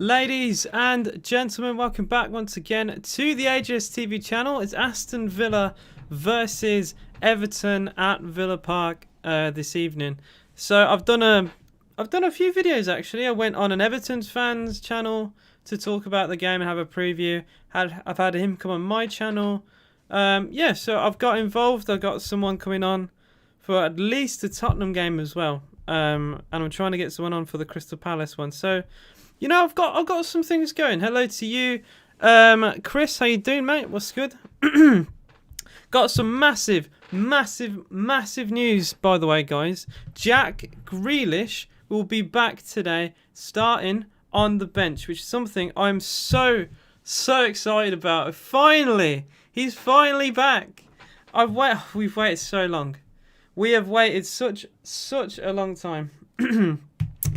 Ladies and gentlemen, welcome back once again to the AJS TV channel. It's Aston Villa versus Everton at Villa Park this evening. So I've done a few videos actually. I went on an Everton fans channel to talk about the game and have a preview. I've had him come on my channel. Yeah, so I've got involved. I've got someone coming on for at least the Tottenham game as well. And I'm trying to get someone on for the Crystal Palace one. So, you know, I've got some things going. Hello to you, Chris. How you doing, mate? What's good? Got some massive news, by the way, guys. Jack Grealish will be back today, starting on the bench, which is something I'm so excited about. Finally, he's finally back. We've waited so long. We have waited such a long time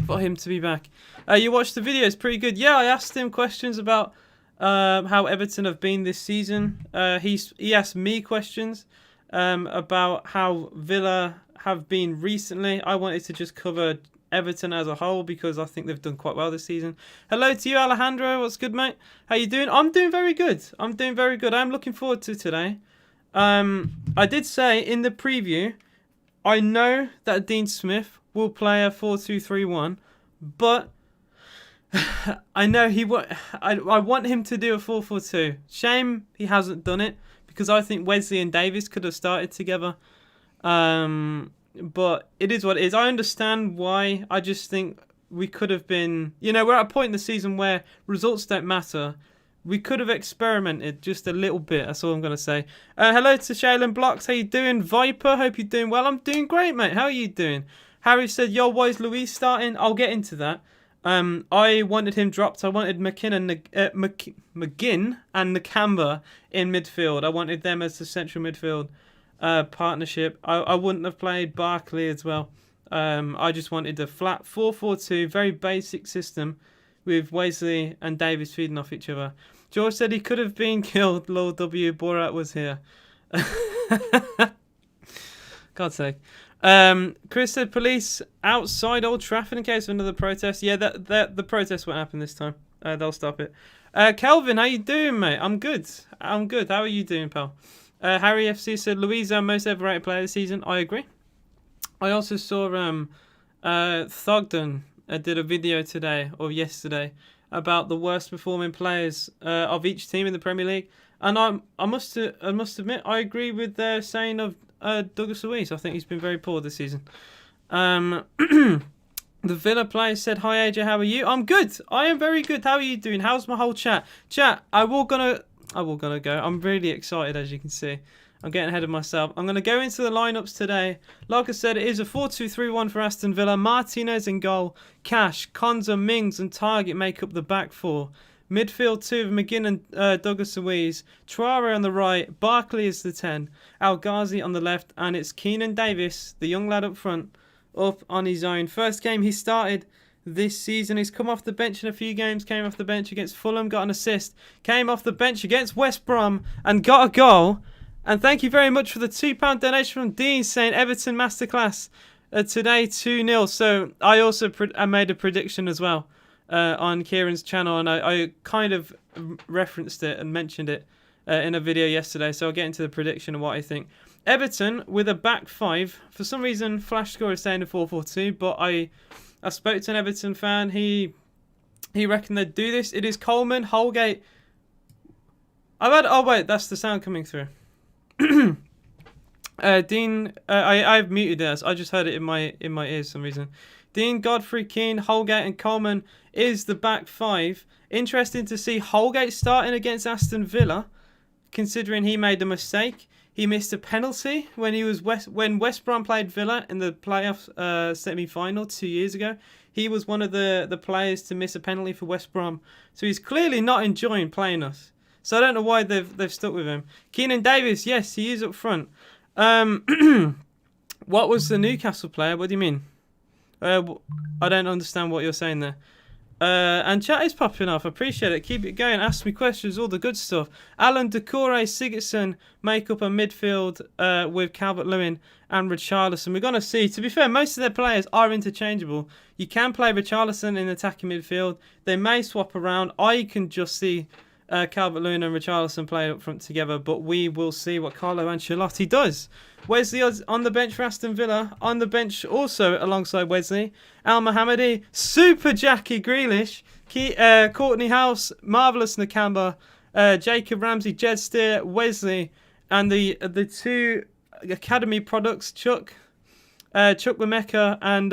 for him to be back. You watched the video, it's pretty good. Yeah, I asked him questions about how Everton have been this season. He asked me questions about how Villa have been recently. I wanted to just cover Everton as a whole because I think they've done quite well this season. Hello to you, Alejandro. What's good, mate? How you doing? I'm doing very good. I'm looking forward to today. I did say in the preview, I know that Dean Smith will play a 4-2-3-1, but I know I want him to do a 4-4-2. Shame he hasn't done it because I think Wesley and Davies could have started together. But it is what it is. I understand why. I just think we could have been, you know, we're at a point in the season where results don't matter. We could have experimented just a little bit. That's all I'm going to say. Hello to Shaylin Blocks. How you doing? Viper, hope you're doing well. I'm doing great, mate. How are you doing? Harry said, yo, why is Luis starting? I'll get into that. I wanted him dropped. I wanted McGinn and Nakamba in midfield. I wanted them as the central midfield partnership. I wouldn't have played Barkley as well. I just wanted a flat 4-4-2, very basic system with Wesley and Davies feeding off each other. George said he could have been killed. Lol W. Borat was here. God's sake. Chris said police outside Old Trafford in case of another protest. Yeah, the protest won't happen this time. They'll stop it. Kelvin, how you doing, mate? I'm good. How are you doing, pal? Harry FC said Louisa most overrated player this season. I agree. I also saw Thogden did a video today or yesterday about the worst performing players of each team in the Premier League, and I must admit I agree with their saying of Douglas Luiz. I think he's been very poor this season. The Villa player said, "Hi AJ, how are you?" I'm good. I am very good. How are you doing? How's my whole chat? Chat. I will gonna go. I'm really excited, as you can see. I'm getting ahead of myself. I'm going to go into the lineups today. Like I said, it is a 4-2-3-1 for Aston Villa. Martinez in goal. Cash, Konza, Mings and Target make up the back four. Midfield two of McGinn and Douglas Luiz. Traore on the right. Barkley is the 10. Al Ghazi on the left. And it's Keenan Davis, the young lad up front, up on his own. First game he started this season. He's come off the bench in a few games. Came off the bench against Fulham, got an assist. Came off the bench against West Brom and got a goal. And thank you very much for the £2 donation from Dean saying Everton Masterclass today 2-0. So I also I made a prediction as well on Kieran's channel, and I kind of referenced it and mentioned it in a video yesterday. So I'll get into the prediction of what I think. Everton with a back five. For some reason, Flash Score is saying a 4-4-2, but I spoke to an Everton fan. He reckoned they'd do this. It is Coleman, Holgate. Oh wait, that's the sound coming through. Dean, I've muted this. I just heard it in my ears for some reason. Dean, Godfrey, Keane, Holgate and Coleman is the back five. Interesting to see Holgate starting against Aston Villa, considering he made a mistake. He missed a penalty when when West Brom played Villa in the playoff semi-final 2 years ago. He was one of the players to miss a penalty for West Brom. So he's clearly not enjoying playing us. So I don't know why they've stuck with him. Keenan Davis, yes, he is up front. What was the Newcastle player? What do you mean? I don't understand what you're saying there. And chat is popping off. I appreciate it. Keep it going. Ask me questions. All the good stuff. Alan, Decore, Sigurdsson make up a midfield with Calvert-Lewin and Richarlison. We're going to see. To be fair, most of their players are interchangeable. You can play Richarlison in attacking midfield. They may swap around. I can just see Calvert-Lewin and Richarlison playing up front together. But we will see what Carlo Ancelotti does. Wesley on the bench for Aston Villa. On the bench also alongside Wesley, Al Mohammadi, Super Jackie Grealish, Courtney House, Marvellous Nakamba, Jacob Ramsey, Jed Steer, Wesley, and the two academy products, Chuck Wemeka and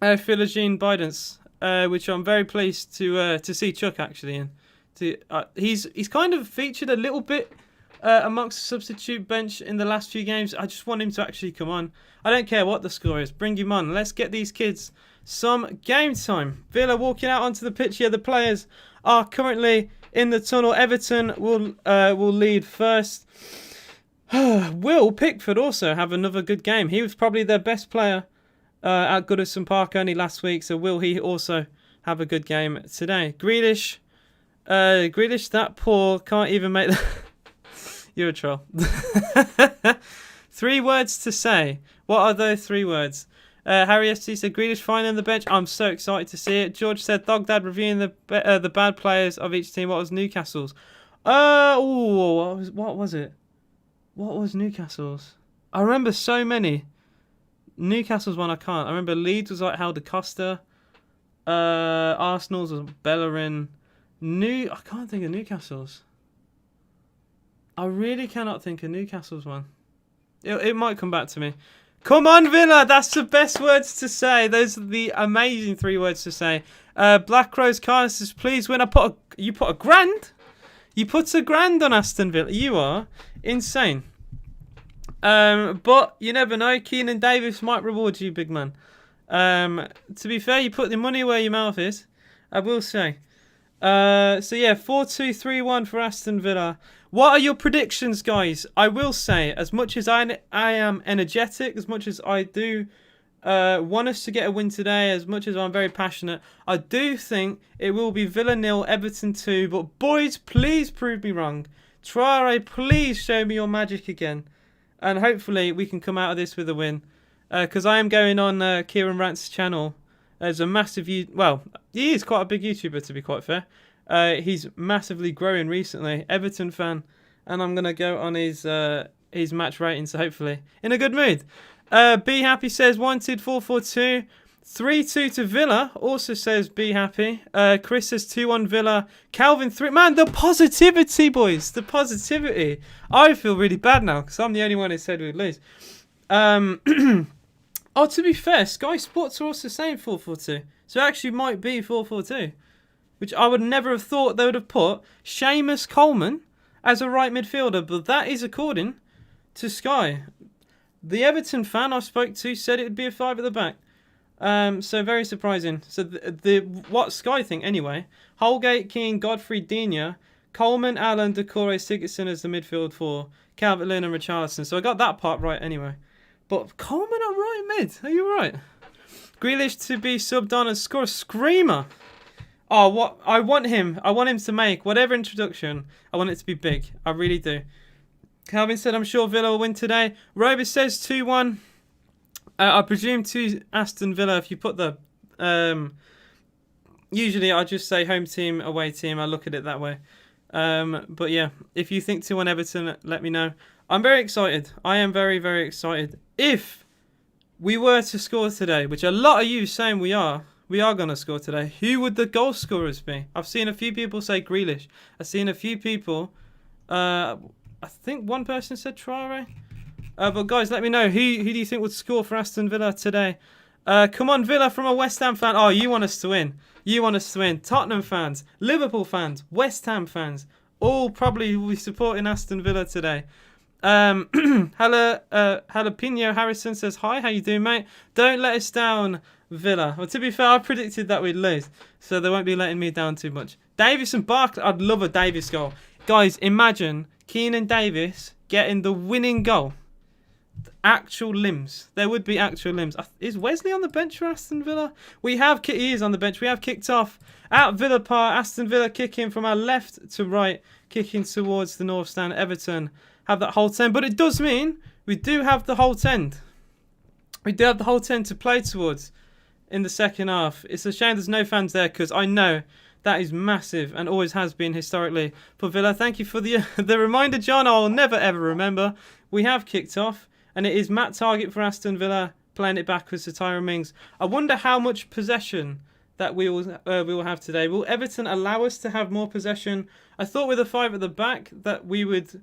Philogene Bidens, which I'm very pleased to see Chuck actually in. He's kind of featured a little bit amongst the substitute bench in the last few games. I just want him to actually come on. I don't care what the score is. Bring him on. Let's get these kids some game time. Villa walking out onto the pitch here. The players are currently in the tunnel. Everton will lead first. Will Pickford also have another good game? He was probably their best player at Goodison Park only last week. So will he also have a good game today? Grealish, that poor, can't even make the... You're a troll. 3 words to say. What are those 3 words? Harry ST said, Grealish fine on the bench. I'm so excited to see it. George said, Dog Dad reviewing the bad players of each team. What was Newcastle's? What was it? What was Newcastle's? I remember so many. Newcastle's one I can't. I remember Leeds was like Helder Costa. Arsenal's was Bellerin. I can't think of Newcastle's. I really cannot think of Newcastle's one. It might come back to me. Come on, Villa! That's the best words to say. Those are the amazing 3 words to say. Black Rose Carlos says, please win. You put a grand? You put a grand on Aston Villa. You are insane. But you never know. Keenan Davis might reward you, big man. To be fair, you put the money where your mouth is. I will say. So yeah, 4-2-3-1 for Aston Villa. What are your predictions, guys? I will say, as much as I am energetic, as much as I do want us to get a win today, as much as I'm very passionate, I do think it will be Villa 0, Everton 2. But boys, please prove me wrong. Traore, please show me your magic again. And hopefully we can come out of this with a win. Because I am going on Kieran Rant's channel. As a massive... Well, he is quite a big YouTuber, to be quite fair. He's massively growing recently. Everton fan. And I'm going to go on his match rating, so hopefully in a good mood. Be Happy says, wanted 4-4-2. 3-2 to Villa. Also says, be happy. Chris says 2-1 Villa. Calvin 3. Man, the positivity, boys. The positivity. I feel really bad now, because I'm the only one who said we'd lose. Oh, to be fair, Sky Sports are also saying 4-4-2. So it actually might be 4-4-2. Which I would never have thought they would have put Seamus Coleman as a right midfielder. But that is according to Sky. The Everton fan I spoke to said it would be a 5 at the back. So very surprising. So what Sky think anyway. Holgate, Keane, Godfrey, Digne, Coleman, Allen, Decore, Sigurdsson as the midfield 4. Calvert-Lewin and Richarlison. So I got that part right anyway. But Coleman at right mid. Are you right? Grealish to be subbed on and score a screamer. Oh, what I want him to make whatever introduction. I want it to be big. I really do. Calvin said, I'm sure Villa will win today. Robert says 2-1. I presume to Aston Villa. If you put the... usually I just say home team, away team. I look at it that way. But yeah, if you think 2-1 Everton, let me know. I'm very excited. I am very, very excited. If we were to score today, which a lot of you saying we are going to score today, who would the goal scorers be? I've seen a few people say Grealish. I've seen a few people, I think one person said Traore. But guys, let me know, who do you think would score for Aston Villa today? Come on, Villa from a West Ham fan. Oh, you want us to win. You want us to win. Tottenham fans, Liverpool fans, West Ham fans, all probably will be supporting Aston Villa today. Jalapeno Harrison says, hi, how you doing, mate? Don't let us down, Villa. Well, to be fair, I predicted that we'd lose, so they won't be letting me down too much. Davis and Barkley, I'd love a Davis goal. Guys, imagine Keenan Davis getting the winning goal. actual limbs. There would be actual limbs. Is Wesley on the bench for Aston Villa? He is on the bench. We have kicked off at Villa Park. Aston Villa kicking from our left to right, kicking towards the north stand. Everton have that whole 10, but it does mean we do have the whole 10. We do have the whole 10 to play towards in the second half. It's a shame there's no fans there because I know that is massive and always has been historically for Villa. Thank you for the reminder, John. I'll never ever remember. We have kicked off, and it is Matt Targett for Aston Villa playing it backwards to Tyrone Mings. I wonder how much possession that we will have today. Will Everton allow us to have more possession? I thought with a 5 at the back that we would,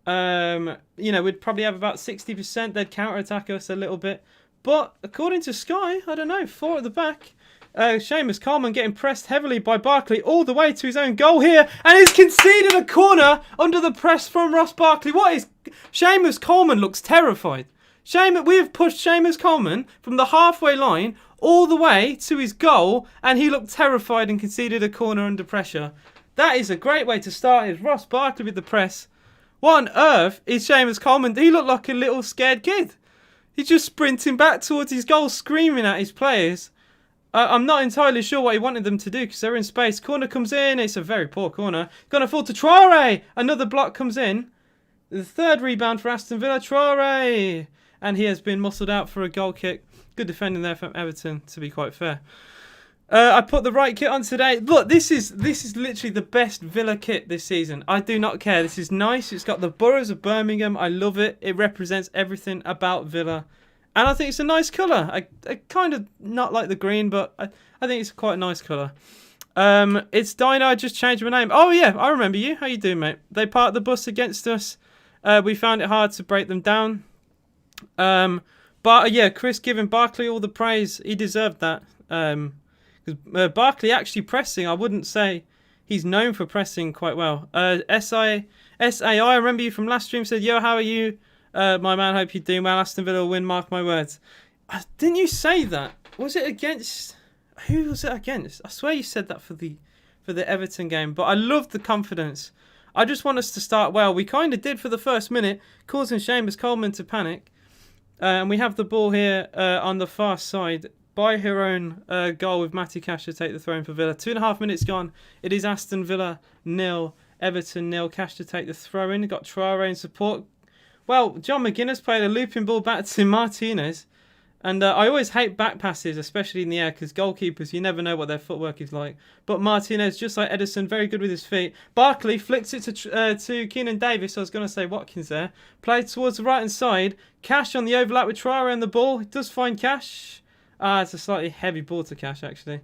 we'd probably have about 60%. They'd counter-attack us a little bit. But according to Sky, I don't know, 4 at the back. Seamus Coleman getting pressed heavily by Barkley all the way to his own goal here. And he's conceded a corner under the press from Ross Barkley. Seamus Coleman looks terrified. We have pushed Seamus Coleman from the halfway line all the way to his goal. And he looked terrified and conceded a corner under pressure. That is a great way to start. Is Ross Barkley with the press. What on earth is Seamus Coleman? He looked like a little scared kid. He's just sprinting back towards his goal, screaming at his players. I'm not entirely sure what he wanted them to do because they're in space. Corner comes in. It's a very poor corner. Going to fall to Traore. Another block comes in. The third rebound for Aston Villa. Traore. And he has been muscled out for a goal kick. Good defending there from Everton, to be quite fair. I put the right kit on today. Look, this is literally the best Villa kit this season. I do not care. This is nice. It's got the boroughs of Birmingham. I love it. It represents everything about Villa. And I think it's a nice colour. I kind of not like the green, but I think it's quite a nice colour. It's Dino. I just changed my name. Oh, yeah. I remember you. How you doing, mate? They parked the bus against us. We found it hard to break them down. But, yeah, Chris giving Barkley all the praise. He deserved that. Because Barkley actually pressing, I wouldn't say he's known for pressing quite well. SAI, I remember you from last stream, said, yo, how are you? My man, hope you're doing well. Aston Villa will win, mark my words. Didn't you say that? Was it against... Who was it against? I swear you said that for the Everton game. But I love the confidence. I just want us to start well. We kind of did for the first minute, causing Seamus Coleman to panic. And we have the ball here on the far side. By her own goal with Matty Cash to take the throw in for Villa. 2.5 minutes gone. It is Aston Villa 0, Everton 0. Cash to take the throw in. Got Traore in support. Well, John McGuinness played a looping ball back to Martinez. And I always hate back passes, especially in the air, because goalkeepers, you never know what their footwork is like. But Martinez, just like Edison, very good with his feet. Barkley flicks it to Keenan Davis. I was going to say Watkins there. Played towards the right-hand side. Cash on the overlap with Traore and the ball. He does find Cash. It's a slightly heavy ball to Cash, actually.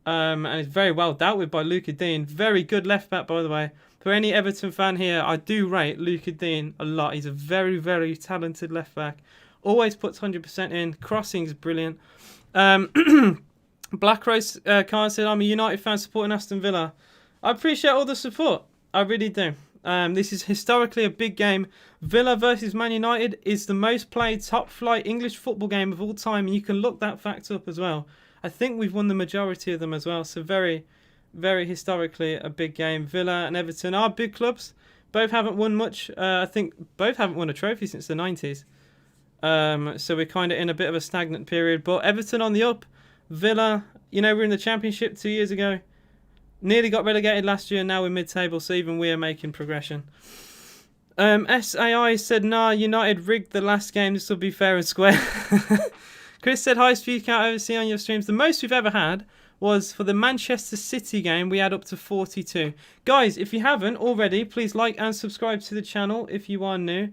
And it's very well dealt with by Luca Dean. Very good left back, by the way. For any Everton fan here, I do rate Luca Dean a lot. He's a very, very talented left back. Always puts 100% in. Crossing's brilliant. Black Rose Khan said, I'm a United fan supporting Aston Villa. I appreciate all the support. I really do. This is historically a big game. Villa versus Man United is the most played top flight English football game of all time. And you can look that fact up as well. I think we've won the majority of them as well. So very, very historically a big game. Villa and Everton are big clubs. Both haven't won much. I think both haven't won a trophy since the 90s. So we're kind of in a bit of a stagnant period. But Everton on the up. Villa, we're in the Championship 2 years ago. Nearly got relegated last year. Now we're mid-table. So even we are making progression. SAI said, nah, United rigged the last game. This will be fair and square. Chris said, highest view count I've ever seen on your streams. The most we've ever had was for the Manchester City game. We had up to 42. Guys, if you haven't already, please like and subscribe to the channel if you are new.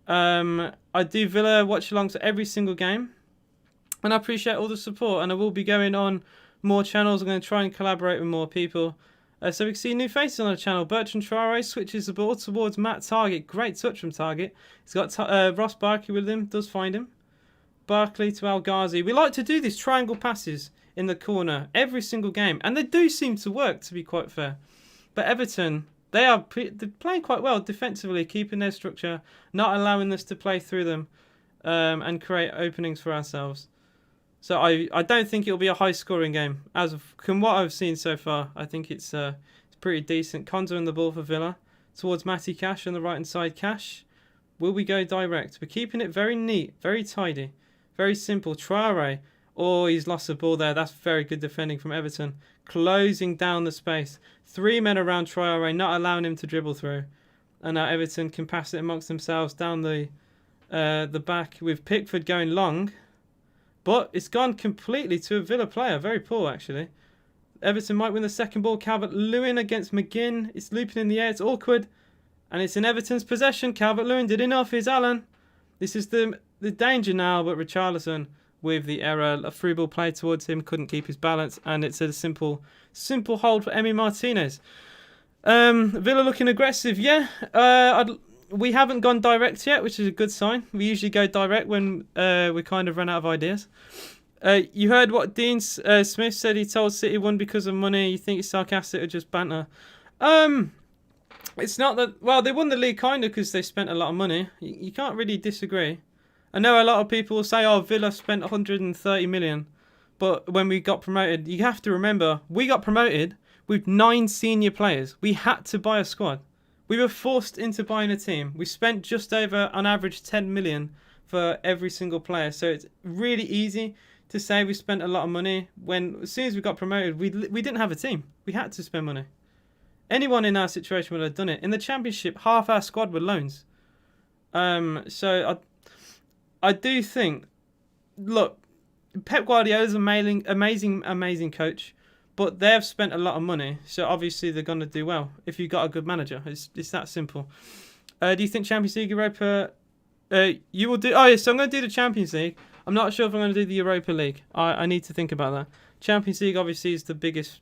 I do Villa watch-alongs for every single game. And I appreciate all the support. And I will be going on more channels. I'm going to try and collaborate with more people. So we can see new faces on the channel. Bertrand Traore switches the ball towards Matt Targett. Great touch from Targett. He's got Ross Barkley with him. Does find him. Barkley to Al Ghazi. We like to do these triangle passes in the corner every single game. And they do seem to work, to be quite fair. But Everton, they're playing quite well defensively, keeping their structure, not allowing us to play through them and create openings for ourselves. So I don't think it'll be a high-scoring game. From what I've seen so far, I think it's pretty decent. Konza on the ball for Villa. Towards Matty Cash on the right-hand side. Cash Will we go direct? We're keeping it very neat, very tidy, very simple. Traore. Oh, he's lost the ball there. That's very good defending from Everton. Closing down the space. 3 men around Traore, not allowing him to dribble through. And now Everton can pass it amongst themselves down the back with Pickford going long. But it's gone completely to a Villa player. Very poor, actually. Everton might win the second ball. Calvert-Lewin against McGinn. It's looping in the air. It's awkward. And it's in Everton's possession. Calvert-Lewin did enough. Here's Allen. This is the danger now. But Richarlison with the error. A through ball play towards him. Couldn't keep his balance. And it's a simple hold for Emi Martinez. Villa looking aggressive. Yeah. We haven't gone direct yet, which is a good sign. We usually go direct when we kind of run out of ideas. You heard what Dean Smith said. He told City won because of money. You think it's sarcastic or just banter? It's not that... Well, they won the league kind of because they spent a lot of money. You can't really disagree. I know a lot of people will say, oh, Villa spent 130 million. But when we got promoted, you have to remember, we got promoted with 9 senior players. We had to buy a squad. We were forced into buying a team. We spent just over, on average, 10 million for every single player. So it's really easy to say we spent a lot of money when, as soon as we got promoted, we didn't have a team. We had to spend money. Anyone in our situation would have done it. In the Championship, half our squad were loans. So I do think, look, Pep Guardiola's an amazing coach. But they've spent a lot of money, so obviously they're going to do well if you've got a good manager. It's that simple. Do you think Champions League, Europa... you will do... Oh, yeah, so I'm going to do the Champions League. I'm not sure if I'm going to do the Europa League. I need to think about that. Champions League, obviously, is the biggest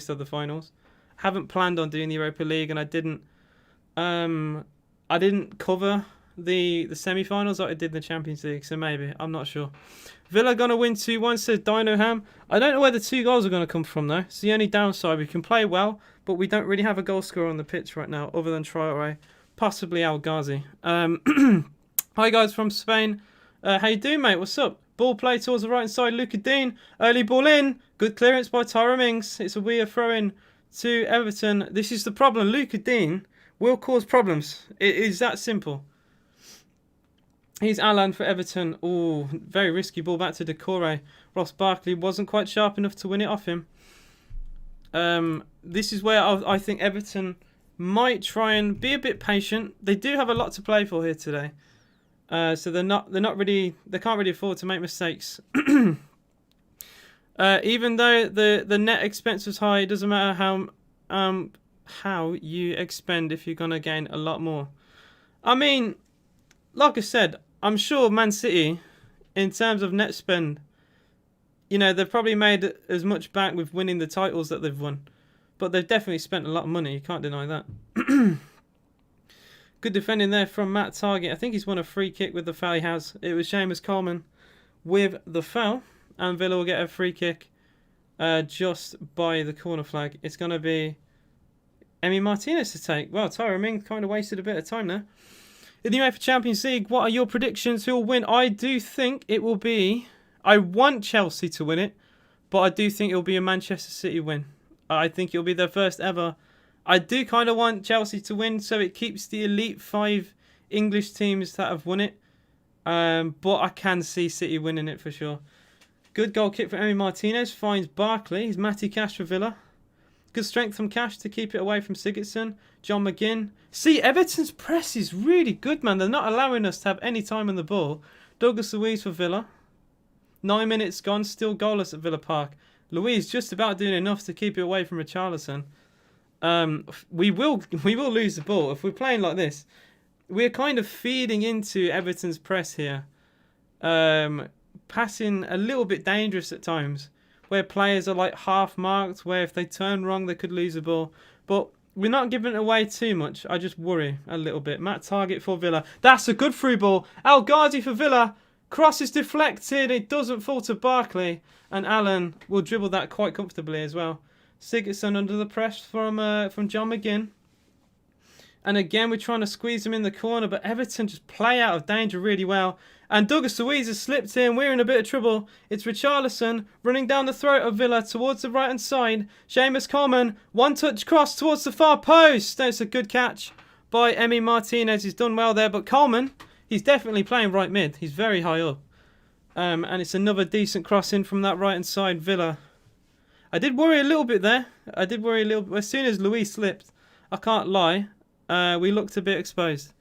of the finals. Haven't planned on doing the Europa League, and I didn't cover the semi-finals like I did the Champions League, so maybe. I'm not sure. Villa going to win 2-1, says Dino Ham. I don't know where the 2 goals are going to come from, though. It's the only downside. We can play well, but we don't really have a goal scorer on the pitch right now, other than Traore, possibly El Ghazi. Hi, guys from Spain. How you doing, mate? What's up? Ball play towards the right side. Luca Dean. Early ball in. Good clearance by Tyra Mings. It's a weird throw-in to Everton. This is the problem. Luca Dean will cause problems. It is that simple. Here's Alan for Everton. Oh, very risky ball back to Decore. Ross Barkley wasn't quite sharp enough to win it off him. This is where I think Everton might try and be a bit patient. They do have a lot to play for here today, so they can't really afford to make mistakes. Even though the net expense was high, it doesn't matter how you expend if you're gonna gain a lot more. I mean, like I said, I'm sure Man City, in terms of net spend, they've probably made as much back with winning the titles that they've won. But they've definitely spent a lot of money. You can't deny that. Good defending there from Matt Target. I think he's won a free kick with the foul he has. It was Seamus Coleman with the foul. And Villa will get a free kick just by the corner flag. It's going to be Emi Martinez to take. Well, Tyra Ming kind of wasted a bit of time there. In the UEFA Champions League, what are your predictions? Who will win? I do think it will be... I want Chelsea to win it, but I do think it will be a Manchester City win. I think it will be their first ever. I do kind of want Chelsea to win, so it keeps the elite 5 English teams that have won it. But I can see City winning it for sure. Good goal kick for Emi Martinez. Finds Barkley. He's Matty Cash for Villa. Good strength from Cash to keep it away from Sigurdsson. John McGinn. See, Everton's press is really good, man. They're not allowing us to have any time on the ball. Douglas Luiz for Villa. 9 minutes gone, still goalless at Villa Park. Luiz just about doing enough to keep it away from Richarlison. We will lose the ball. If we're playing like this, we're kind of feeding into Everton's press here. Passing a little bit dangerous at times, where players are like half marked, where if they turn wrong they could lose the ball. But we're not giving it away too much. I just worry a little bit. Matt Target for Villa. That's a good through ball. El Ghazi for Villa. Cross is deflected. It doesn't fall to Barkley. And Allen will dribble that quite comfortably as well. Sigurdsson under the press from John McGinn. And again, we're trying to squeeze him in the corner, but Everton just play out of danger really well. And Douglas Luiz has slipped in. We're in a bit of trouble. It's Richarlison running down the throat of Villa towards the right-hand side. Seamus Coleman, one-touch cross towards the far post. That's a good catch by Emi Martinez. He's done well there, but Coleman, he's definitely playing right mid. He's very high up. And it's another decent cross in from that right-hand side, Villa. I did worry a little bit there. I did worry a little bit. As soon as Luis slipped, I can't lie, we looked a bit exposed.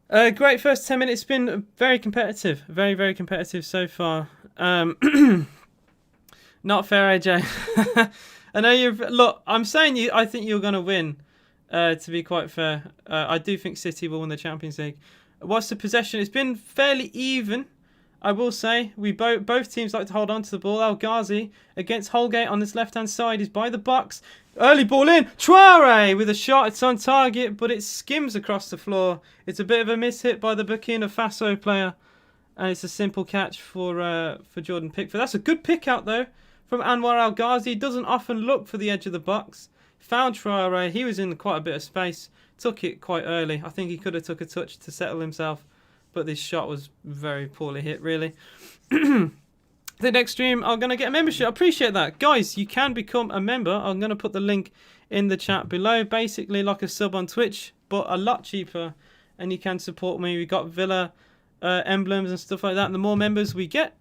Great first 10 minutes. It's been very competitive. Very, very competitive so far. Not fair, AJ. I know you've... Look, I'm saying I think you're going to win, to be quite fair. I do think City will win the Champions League. What's the possession? It's been fairly even, I will say. We both teams like to hold on to the ball. El Ghazi against Holgate on this left-hand side is by the box. Early ball in. Traore with a shot. It's on target, but it skims across the floor. It's a bit of a miss-hit by the Burkina Faso player. And it's a simple catch for Jordan Pickford. That's a good pick out, though, from Anwar El Ghazi. Doesn't often look for the edge of the box. Found Traore. He was in quite a bit of space. Took it quite early. I think he could have took a touch to settle himself. But this shot was very poorly hit, really. The next stream, I'm going to get a membership. I appreciate that. Guys, you can become a member. I'm going to put the link in the chat below. Basically like a sub on Twitch, but a lot cheaper. And you can support me. We got Villa emblems and stuff like that. And the more members we get,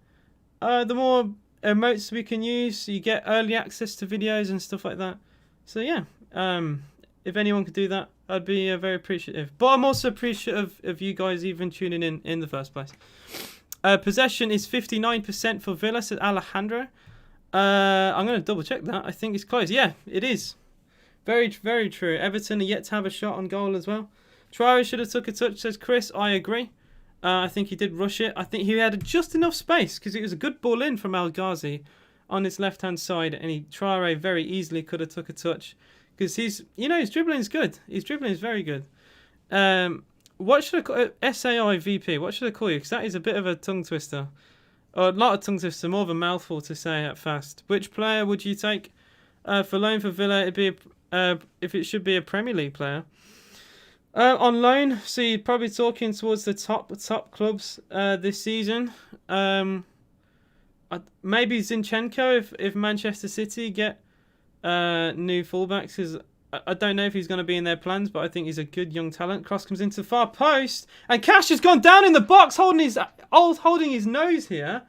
the more emotes we can use. You get early access to videos and stuff like that. So yeah, if anyone could do that, I'd be very appreciative. But I'm also appreciative of you guys even tuning in the first place. Possession is 59% for Villa, said Alejandro. I'm going to double check that. I think it's close. Yeah, it is. Very, very true. Everton are yet to have a shot on goal as well. Traore should have took a touch, says Chris. I agree. I think he did rush it. I think he had just enough space because it was a good ball in from El Ghazi on his left-hand side. And Traore very easily could have took a touch because his dribbling is good. His dribbling is very good. What should I call it? SAIVP. What should I call you? Because that is a bit of a tongue twister. Or a lot of tongue twister. More of a mouthful to say at fast. Which player would you take for loan for Villa? It'd be if it should be a Premier League player. On loan, so you're probably talking towards the top clubs this season. Maybe Zinchenko if Manchester City get new fullbacks, because I don't know if he's going to be in their plans, but I think he's a good young talent. Cross comes into the far post, and Cash has gone down in the box, holding his nose here.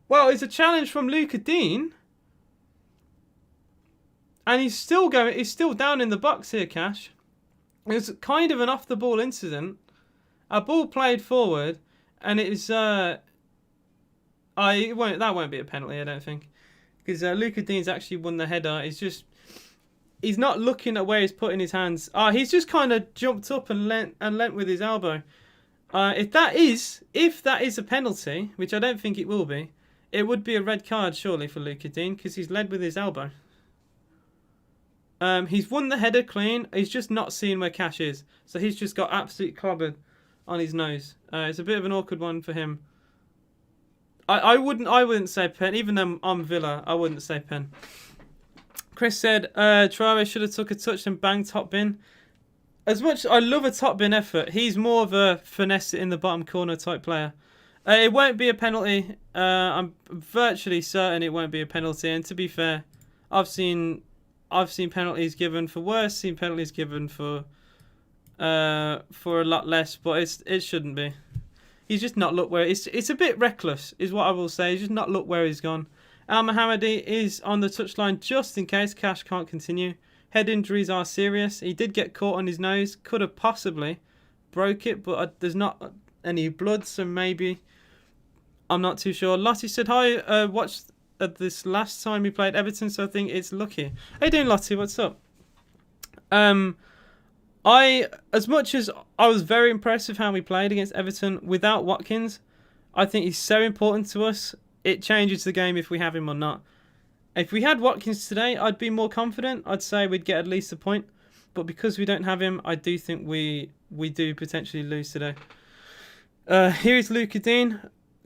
Well, it's a challenge from Luca Dean, and he's still down in the box here, Cash. It was kind of an off the ball incident. A ball played forward, and it is that won't be a penalty, I don't think, because Luca Dean's actually won the header. He's not looking at where he's putting his hands. He's just kind of jumped up and leant with his elbow. If that is a penalty, which I don't think it will be, it would be a red card surely for Luca Dean because he's led with his elbow. He's won the header clean. He's just not seeing where Cash is, so he's just got absolutely clobbered on his nose. It's a bit of an awkward one for him. I wouldn't say pen, even though I'm Villa. I wouldn't say pen. Chris said Traore should have took a touch and banged top bin. As much as I love a top bin effort, he's more of a finesse it in the bottom corner type player. It won't be a penalty. I'm virtually certain it won't be a penalty. And to be fair, I've seen penalties given for worse, seen penalties given for a lot less, but it shouldn't be. He's just not looked where it's a bit reckless, is what I will say. He's just not looked where he's gone. Al Mohammadi is on the touchline just in case Cash can't continue. Head injuries are serious. He did get caught on his nose. Could have possibly broke it, but there's not any blood, so maybe. I'm not too sure. Lottie said hi. Watched this last time we played Everton, so I think it's lucky. How you doing, Lottie? What's up? As much as I was very impressed with how we played against Everton without Watkins, I think he's so important to us. It changes the game if we have him or not. If we had Watkins today, I'd be more confident. I'd say we'd get at least a point. But because we don't have him, I do think we do potentially lose today. Here is Luca Dean.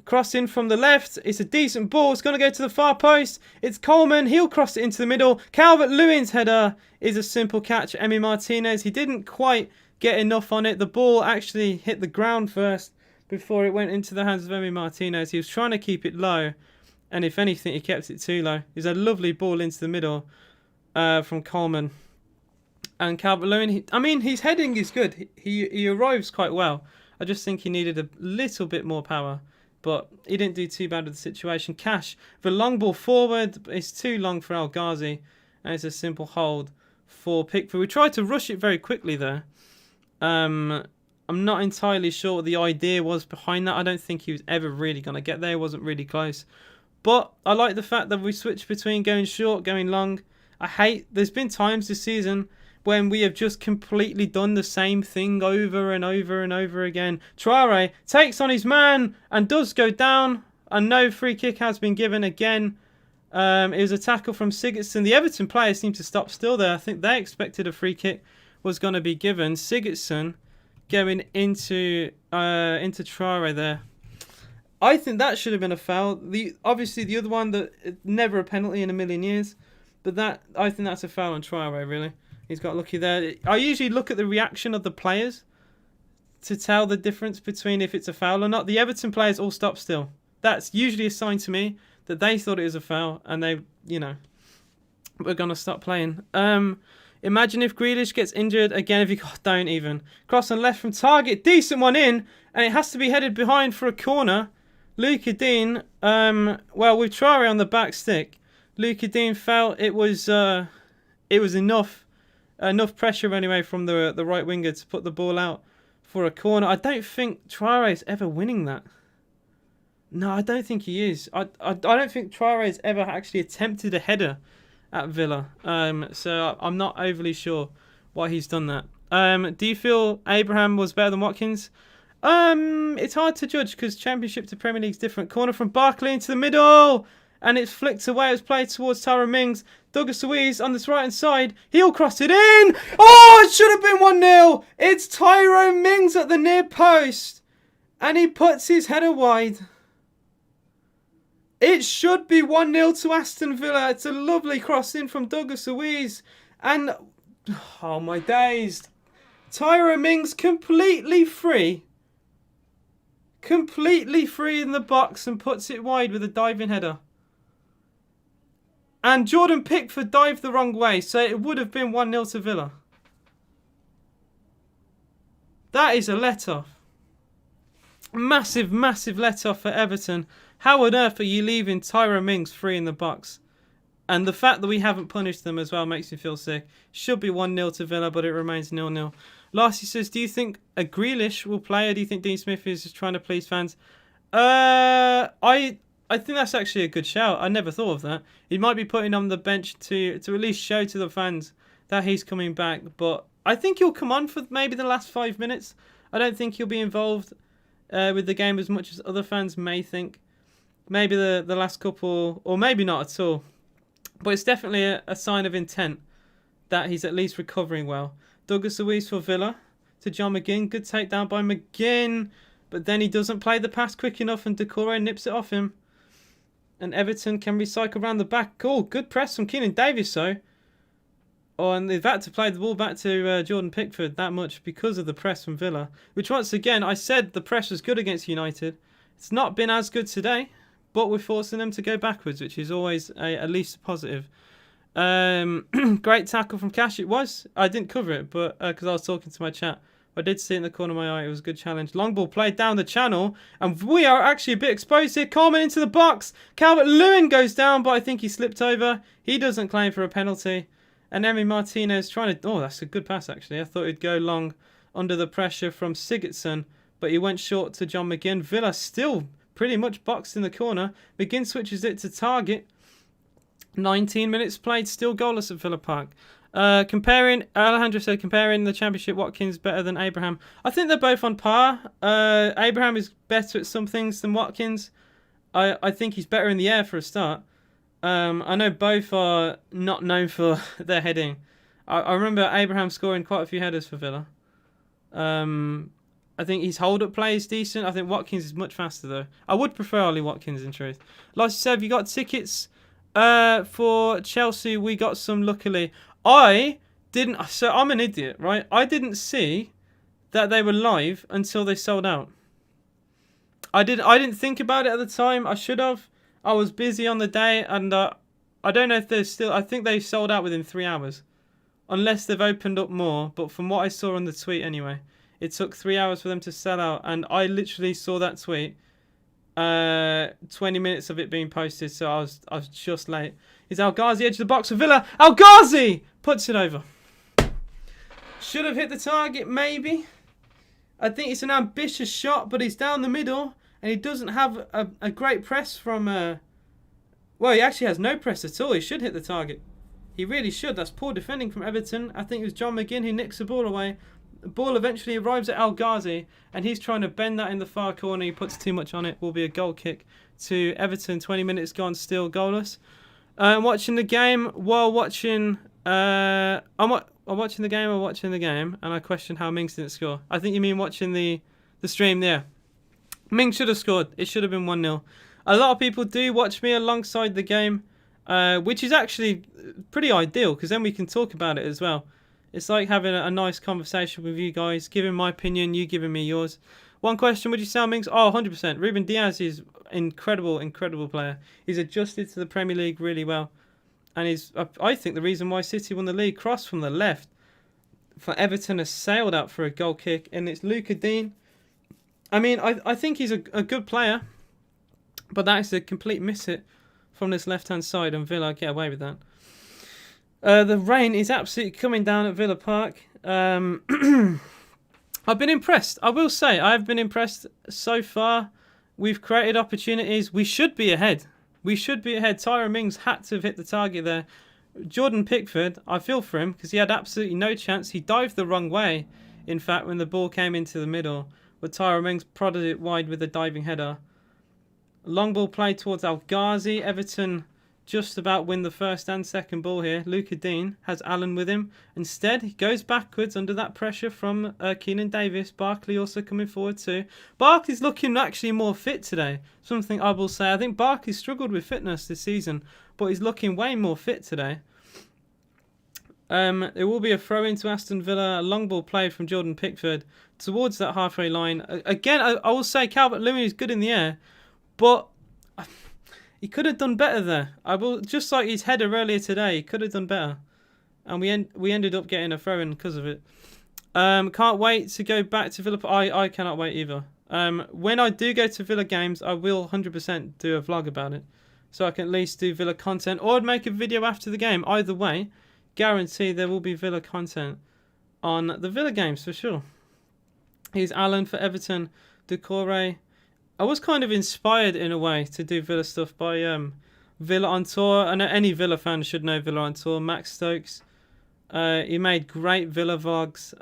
Cross in from the left. It's a decent ball. It's going to go to the far post. It's Coleman. He'll cross it into the middle. Calvert-Lewin's header is a simple catch. Emi Martinez, he didn't quite get enough on it. The ball actually hit the ground first before it went into the hands of Emi Martinez. He was trying to keep it low, and if anything, he kept it too low. It's a lovely ball into the middle from Coleman. And Calvert-Lewin, I mean, his heading is good. He arrives quite well. I just think he needed a little bit more power. But he didn't do too bad with the situation. Cash, the long ball forward, it's too long for El Ghazi. And it's a simple hold for Pickford. We tried to rush it very quickly there. I'm not entirely sure what the idea was behind that. I don't think he was ever really going to get there. It wasn't really close. But I like the fact that we switched between going short, going long. There's been times this season when we have just completely done the same thing over and over and over again. Traore takes on his man and does go down. And no free kick has been given again. It was a tackle from Sigurdsson. The Everton players seem to stop still there. I think they expected a free kick was going to be given. Sigurdsson going into Traore there. I think that should have been a foul. Obviously the other one, never a penalty in a million years. But I think that's a foul on Traore, really. He's got lucky there. I usually look at the reaction of the players to tell the difference between if it's a foul or not. The Everton players all stop still. That's usually a sign to me that they thought it was a foul and they, we're going to stop playing. Imagine if Grealish gets injured again. Don't even. Cross on left from target. Decent one in. And it has to be headed behind for a corner. Luka Dean, with Traore on the back stick, Luka Dean felt it was enough pressure anyway from the right winger to put the ball out for a corner. I don't think Traore is ever winning that. No, I don't think he is. I don't think Traore has ever actually attempted a header at Villa. So I'm not overly sure why he's done that. Do you feel Abraham was better than Watkins? It's hard to judge because Championship to Premier League's different. Corner from Barkley into the middle. And it's flicked away. It's played towards Tyrone Mings. Douglas Luiz on this right-hand side. He'll cross it in. Oh, it should have been 1-0. It's Tyrone Mings at the near post. And he puts his header wide. It should be 1-0 to Aston Villa. It's a lovely cross in from Douglas Luiz. And, oh my days. Tyrone Mings completely free. Completely free in the box and puts it wide with a diving header. And Jordan Pickford dived the wrong way, so it would have been 1-0 to Villa. That is a let-off. Massive, massive let-off for Everton. How on earth are you leaving Tyrone Mings free in the box? And the fact that we haven't punished them as well makes me feel sick. Should be 1-0 to Villa, but it remains 0-0. Lassie says, do you think a Grealish will play, or do you think Dean Smith is just trying to please fans? I think that's actually a good shout. I never thought of that. He might be putting on the bench to at least show to the fans that he's coming back. But I think he'll come on for maybe the last 5 minutes. I don't think he'll be involved with the game as much as other fans may think. Maybe the last couple, or maybe not at all. But it's definitely a sign of intent that he's at least recovering well. Douglas Luiz for Villa to John McGinn. Good takedown by McGinn. But then he doesn't play the pass quick enough and Decore nips it off him. And Everton can recycle around the back. Oh, good press from Keenan Davies, though. Oh, and they've had to play the ball back to Jordan Pickford that much because of the press from Villa. Which, once again, I said the press was good against United. It's not been as good today, but we're forcing them to go backwards, which is always at least a positive. Great tackle from Cash. It was. I didn't cover it, but because I was talking to my chat. I did see it in the corner of my eye. It was a good challenge. Long ball played down the channel. And we are actually a bit exposed here. Coleman into the box. Calvert-Lewin goes down, but I think he slipped over. He doesn't claim for a penalty. And Emi Martinez trying to... Oh, that's a good pass, actually. I thought he'd go long under the pressure from Sigurdsson. But he went short to John McGinn. Villa still pretty much boxed in the corner. McGinn switches it to target. 19 minutes played. Still goalless at Villa Park. Alejandro said comparing the Championship, Watkins better than Abraham. I think they're both on par. Abraham is better at some things than Watkins. I think he's better in the air for a start. I know both are not known for their heading. I remember Abraham scoring quite a few headers for Villa. I think his hold-up play is decent. I think Watkins is much faster, though. I would prefer Ollie Watkins, in truth. Like I said, have you got tickets for Chelsea? We got some, luckily. I didn't... So I'm an idiot, right? I didn't see that they were live until they sold out. I didn't think about it at the time. I should have. I was busy on the day, and I don't know if they're still... I think they sold out within 3 hours unless they've opened up more. But from what I saw on the tweet anyway, it took 3 hours for them to sell out, and I literally saw that tweet 20 minutes of it being posted, so I was just late. Is El Ghazi edge of the box for Villa? El Ghazi puts it over. Should have hit the target, maybe. I think it's an ambitious shot, but he's down the middle, and he doesn't have a great press from... well, he actually has no press at all. He should hit the target. He really should. That's poor defending from Everton. I think it was John McGinn who nicks the ball away. The ball eventually arrives at El Ghazi, and he's trying to bend that in the far corner. He puts too much on it. Will be a goal kick to Everton. 20 minutes gone, still goalless. I'm watching the game while watching... I'm watching the game while watching the game, and I question how Mings didn't score. I think you mean watching the stream there. Mings should have scored. It should have been 1-0. A lot of people do watch me alongside the game, which is actually pretty ideal, because then we can talk about it as well. It's like having a nice conversation with you guys, giving my opinion, you giving me yours. One question, would you sell Mings? Oh, 100%. Ruben Diaz is incredible player. He's adjusted to the Premier League really well. And he's, I think, the reason why City won the league. Cross from the left for Everton has sailed out for a goal kick, and it's Luca Dean. I mean, I think he's a good player, but that is a complete miss hit from this left-hand side, and Villa get away with that. The rain is absolutely coming down at Villa Park. I've been impressed. I will say, I've been impressed so far. We've created opportunities. We should be ahead. We should be ahead. Tyrone Mings had to have hit the target there. Jordan Pickford, I feel for him because he had absolutely no chance. He dived the wrong way, in fact, when the ball came into the middle. But Tyrone Mings prodded it wide with a diving header. Long ball play towards El Ghazi. Everton just about win the first and second ball here. Luca Dean has Allen with him. Instead, he goes backwards under that pressure from Keenan Davis. Barkley also coming forward too. Barkley's looking actually more fit today. Something I will say. I think Barkley struggled with fitness this season, but he's looking way more fit today. There will be a throw into Aston Villa. A long ball played from Jordan Pickford towards that halfway line. Again, I will say Calvert-Lewin is good in the air, but he could have done better there. Just like his header earlier today, he could have done better. And we ended up getting a throw-in because of it. Can't wait to go back to Villa. I cannot wait either. When I do go to Villa games, I will 100% do a vlog about it. So I can at least do Villa content, or I'd make a video after the game. Either way, guarantee there will be Villa content on the Villa games for sure. Here's Allen for Everton. Decore. I was kind of inspired in a way to do Villa stuff by Villa on Tour. I know any Villa fan should know Villa on Tour. Max Stokes. He made great Villa vlogs.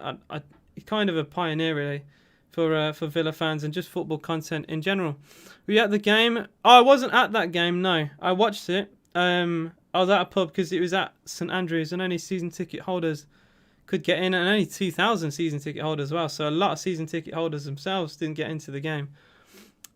He's kind of a pioneer really for Villa fans and just football content in general. Were you at the game? Oh, I wasn't at that game, no. I watched it. I was at a pub because it was at St Andrews and only season ticket holders could get in, and only 2,000 season ticket holders as well. So a lot of season ticket holders themselves didn't get into the game.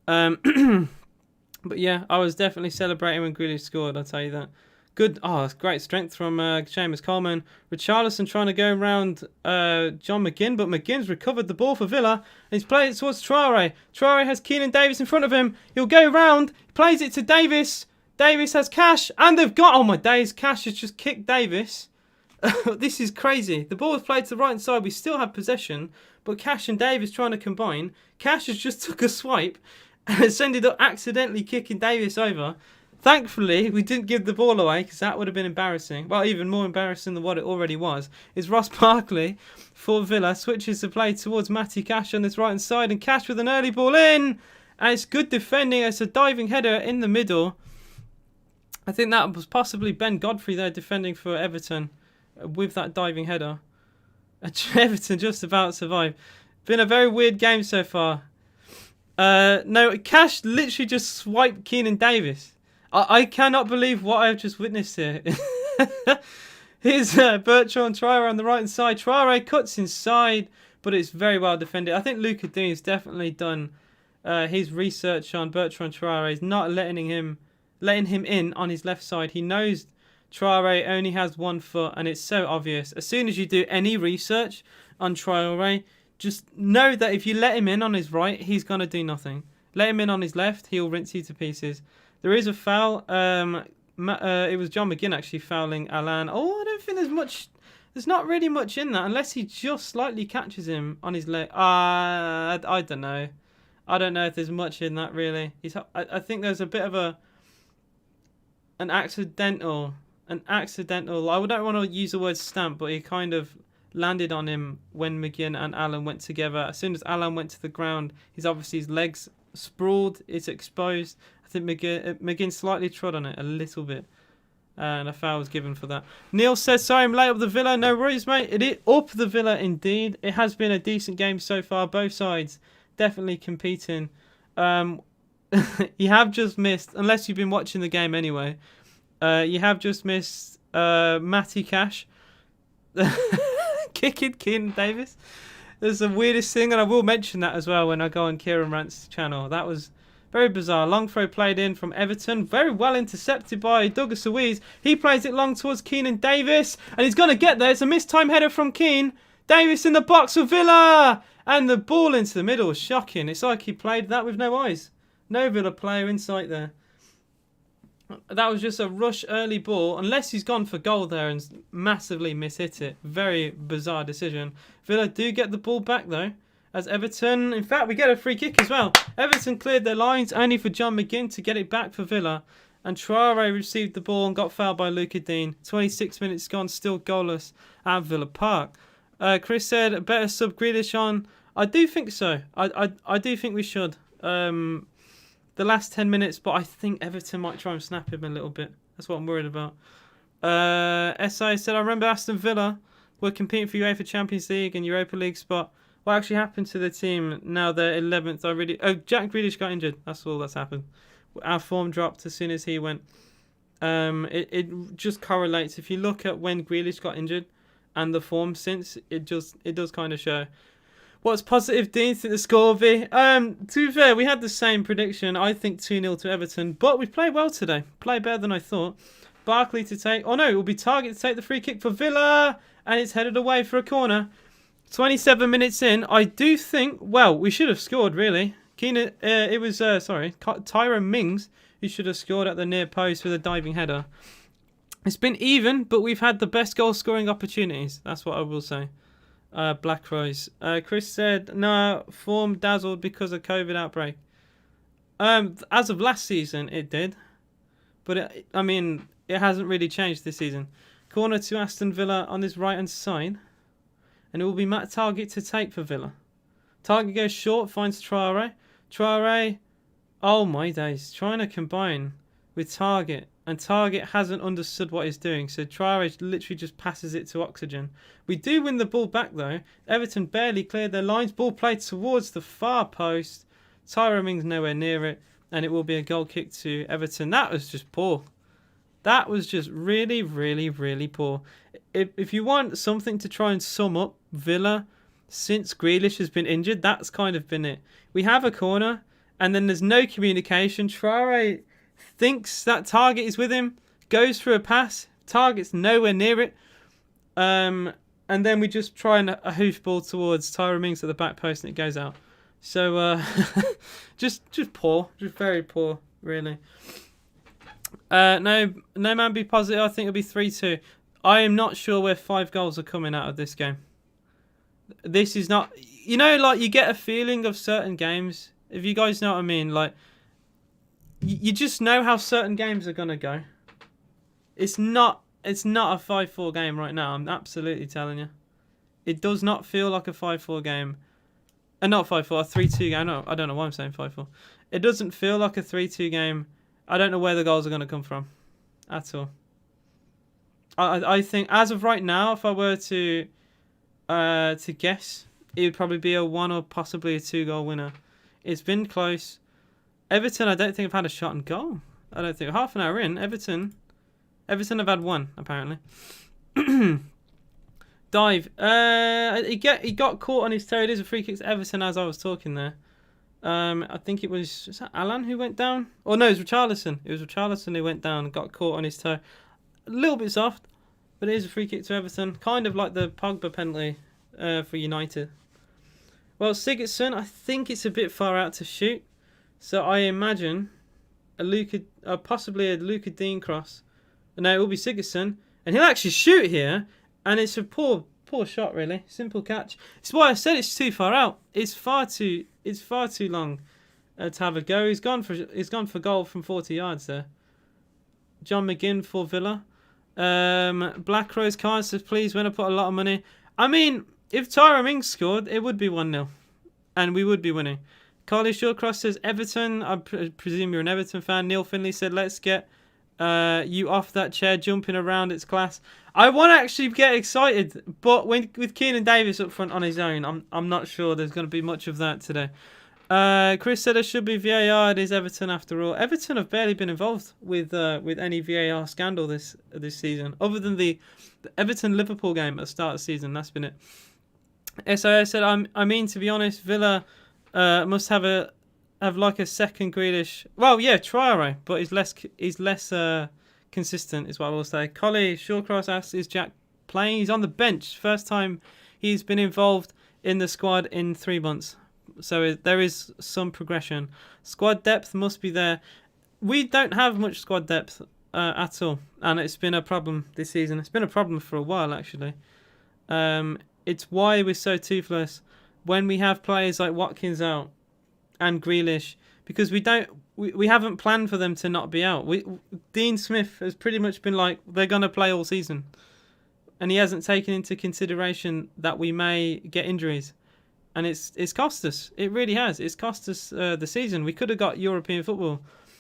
But yeah, I was definitely celebrating when Grealish scored, I'll tell you that. Good, that's great strength from Seamus Coleman. Richarlison trying to go around John McGinn, but McGinn's recovered the ball for Villa, and he's played it towards Traore. Traore has Keenan Davis in front of him. He'll go round, plays it to Davis. Davis has Cash, and they've got, oh my days, Cash has just kicked Davis. This is crazy. The ball was played to the right hand side. We still have possession, but Cash and Davis trying to combine. Cash has just took a swipe and has ended up accidentally kicking Davis over. Thankfully, we didn't give the ball away because that would have been embarrassing. Well, even more embarrassing than what it already was. Is Ross Barkley for Villa switches the play towards Matty Cash on this right hand side, and Cash with an early ball in, and it's good defending. It's a diving header in the middle. I think that was possibly Ben Godfrey there defending for Everton with that diving header. Everton just about survived. Been a very weird game so far. No, Cash literally just swiped Keenan Davis. I cannot believe what I've just witnessed here. Here's Bertrand Traore on the right hand side. Traore cuts inside, but it's very well defended. I think Luca Dean's definitely done his research on Bertrand Traore. He's not letting him in on his left side. He knows Traore only has 1 foot, and it's so obvious. As soon as you do any research on Traore, just know that if you let him in on his right, he's going to do nothing. Let him in on his left, he'll rinse you to pieces. There is a foul. It was John McGinn actually fouling Alan. Oh, I don't think there's There's not really much in that unless he just slightly catches him on his leg. I don't know. I don't know if there's much in that really. I think there's a bit of an accidental. I don't want to use the word stamp, but he kind of landed on him when McGinn and Allen went together. As soon as Allen went to the ground, his legs sprawled. It's exposed. I think McGinn slightly trod on it a little bit. And a foul was given for that. Neil says, sorry, I'm late up the Villa. No worries, mate. It is up the Villa indeed. It has been a decent game so far. Both sides definitely competing. You have just missed, unless you've been watching the game anyway, you have just missed Matty Cash kicking Keenan Davis. That's the weirdest thing, and I will mention that as well when I go on Kieran Rant's channel. That was very bizarre. Long throw played in from Everton. Very well intercepted by Douglas Luiz. He plays it long towards Keenan Davis. And he's going to get there. It's a missed time header from Keane. Davis in the box for Villa. And the ball into the middle. Shocking. It's like he played that with no eyes. No Villa player in sight there. That was just a rush early ball. Unless he's gone for goal there and massively mishit it. Very bizarre decision. Villa do get the ball back though. As Everton, in fact, we get a free kick as well. Everton cleared their lines only for John McGinn to get it back for Villa. And Traore received the ball and got fouled by Luca Dean. 26 minutes gone, still goalless at Villa Park. Chris said, better sub Grealish on. I do think so. I do think we should. The last 10 minutes, but I think Everton might try and snap him a little bit. That's what I'm worried about. SI said, I remember Aston Villa were competing for UEFA Champions League and Europa League spot. What actually happened to the team now they're 11th? Jack Grealish got injured. That's all that's happened. Our form dropped as soon as he went. It just correlates. If you look at when Grealish got injured and the form since, it does kind of show. What's positive, Dean? Think the score will be? To be fair, we had the same prediction. I think 2-0 to Everton. But we played well today. Played better than I thought. Barkley to take... Oh no, it will be Target to take the free kick for Villa. And it's headed away for a corner. 27 minutes in, I do think, well, we should have scored, really. Tyrone Mings, who should have scored at the near post with a diving header. It's been even, but we've had the best goal-scoring opportunities. That's what I will say. Black Rose. Chris said, no, form dazzled because of COVID outbreak. As of last season, it did. But, it hasn't really changed this season. Corner to Aston Villa on this right-hand side. And it will be Matt Target to take for Villa. Target goes short, finds Traore. Traore, oh my days, trying to combine with Target. And Target hasn't understood what he's doing. So Traore literally just passes it to Oxygen. We do win the ball back though. Everton barely cleared their lines. Ball played towards the far post. Tyrone Mings nowhere near it. And it will be a goal kick to Everton. That was just poor. That was just really, really, really poor. If you want something to try and sum up Villa since Grealish has been injured, that's kind of been it. We have a corner and then there's no communication. Traore thinks that Target is with him, goes for a pass, Target's nowhere near it. And then we just try and a hoof ball towards Tyrone Mings at the back post and it goes out. So just poor, just very poor, really. No man be positive. I think it'll be 3-2. I am not sure where 5 goals are coming out of this game. This is not... You know, like, you get a feeling of certain games. If you guys know what I mean, like... You just know how certain games are going to go. It's not a 5-4 game right now. I'm absolutely telling you. It does not feel like a 5-4 game. Not 5-4, a 3-2 game. No, I don't know why I'm saying 5-4. It doesn't feel like a 3-2 game. I don't know where the goals are going to come from. At all. I think as of right now, if I were to guess, it would probably be a 1 or possibly a 2-goal winner. It's been close. Everton, I don't think have had a shot on goal. I don't think. Half an hour in, Everton have had 1 apparently. Dive. He got caught on his toe. It is a free kick to Everton as I was talking there. I think it was that Alan who went down? Oh no, it was Richarlison. It was Richarlison who went down and got caught on his toe. A little bit soft, but it is a free kick to Everton. Kind of like the Pogba penalty for United. Well, Sigurdsson, I think it's a bit far out to shoot. So I imagine possibly a Luca Dean cross. No, it will be Sigurdsson. And he'll actually shoot here. And it's a poor shot, really. Simple catch. It's why I said it's too far out. It's far too long to have a go. He's gone for goal from 40 yards there. John McGinn for Villa. Black Rose Khan says, please, when I put a lot of money. I mean, if Tyrone Mings scored, it would be 1-0. And we would be winning. Carly Shawcross says, Everton. I presume you're an Everton fan. Neil Finley said, let's get you off that chair, jumping around. It's class. I want to actually get excited, but with Keenan Davis up front on his own, I'm not sure there's going to be much of that today. Chris said there should be VAR. It is Everton after all. Everton have barely been involved with any VAR scandal this season, other than the Everton Liverpool game at the start of the season. That's been it. SIO said, I mean, to be honest, Villa must have like a second Grealish. Well, yeah, Traore, but he's less consistent, is what I will say. Collie Shawcross asks, is Jack playing? He's on the bench. First time he's been involved in the squad in 3 months. So there is some progression. Squad depth must be there. We don't have much squad depth at all, and it's been a problem this season. It's been a problem for a while, actually. It's why we're so toothless when we have players like Watkins out and Grealish, because we haven't planned for them to not be out. Dean Smith has pretty much been like, they're going to play all season, and he hasn't taken into consideration that we may get injuries. And it's cost us. It really has. It's cost us the season. We could have got European football,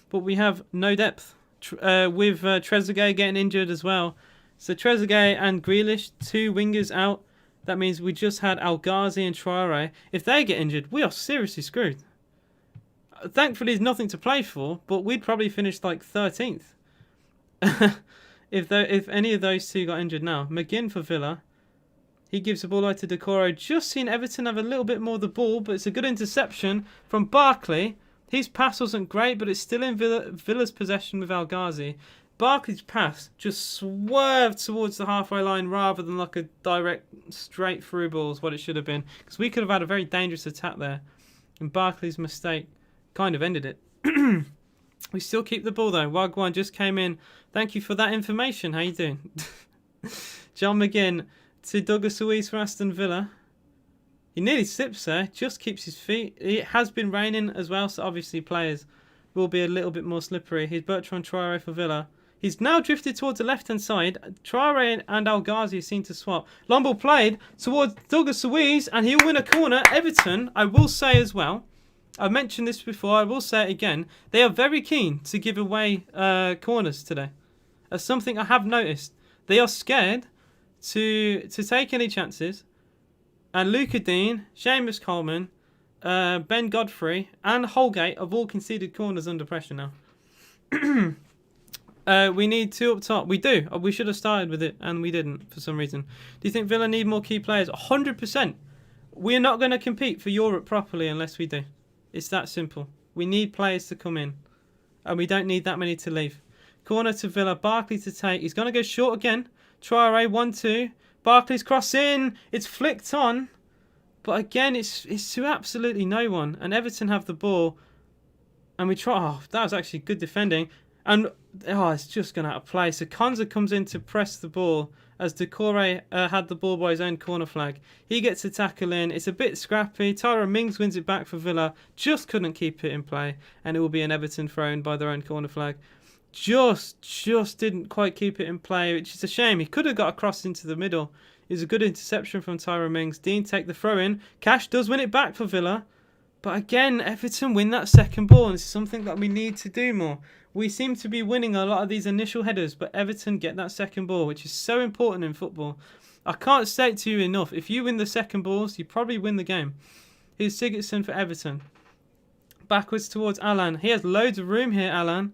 but we have no depth. With Trezeguet getting injured as well. So Trezeguet and Grealish, 2 wingers out. That means we just had El Ghazi and Traore. If they get injured, we are seriously screwed. Thankfully, there's nothing to play for, but we'd probably finish like 13th. if any of those 2 got injured now. McGinn for Villa. He gives the ball out to Decore. Just seen Everton have a little bit more of the ball, but it's a good interception from Barkley. His pass wasn't great, but it's still in Villa's possession with El Ghazi. Barkley's pass just swerved towards the halfway line rather than like a direct straight through ball is what it should have been. Because we could have had a very dangerous attack there. And Barkley's mistake kind of ended it. We still keep the ball though. Wagwan just came in. Thank you for that information. How you doing? John McGinn to Douglas Luiz for Aston Villa. He nearly slips there, just keeps his feet. It has been raining as well, so obviously players will be a little bit more slippery. Here's Bertrand Traore for Villa. He's now drifted towards the left-hand side. Traore and El Ghazi seem to swap. Long ball played towards Douglas Luiz, and he'll win a corner. Everton, I will say as well, I've mentioned this before, I will say it again, they are very keen to give away corners today. That's something I have noticed. They are scared to take any chances, and Luca Dean, Seamus Coleman, Ben Godfrey and Holgate have all conceded corners under pressure now. We need 2 up top. We do. We should have started with it, and we didn't for some reason. Do you think Villa need more key players? 100%. We're not going to compete for Europe properly unless we do. It's that simple. We need players to come in, and we don't need that many to leave. Corner to Villa. Barkley to take. He's going to go short again. Traore 1-2. Barkley's cross in. It's flicked on. But again, it's to absolutely no one. And Everton have the ball. And we try. Oh, that was actually good defending. And it's just gone out of play. So Konza comes in to press the ball as Decore had the ball by his own corner flag. He gets a tackle in. It's a bit scrappy. Tyrone Mings wins it back for Villa. Just couldn't keep it in play. And it will be an Everton throw in by their own corner flag. Just didn't quite keep it in play, which is a shame. He could have got across into the middle. It was a good interception from Tyrone Mings. Dean take the throw in. Cash does win it back for Villa. But again, Everton win that second ball, and it's something that we need to do more. We seem to be winning a lot of these initial headers, but Everton get that second ball, which is so important in football. I can't say it to you enough. If you win the second balls, you probably win the game. Here's Sigurdsson for Everton. Backwards towards Alan. He has loads of room here, Alan.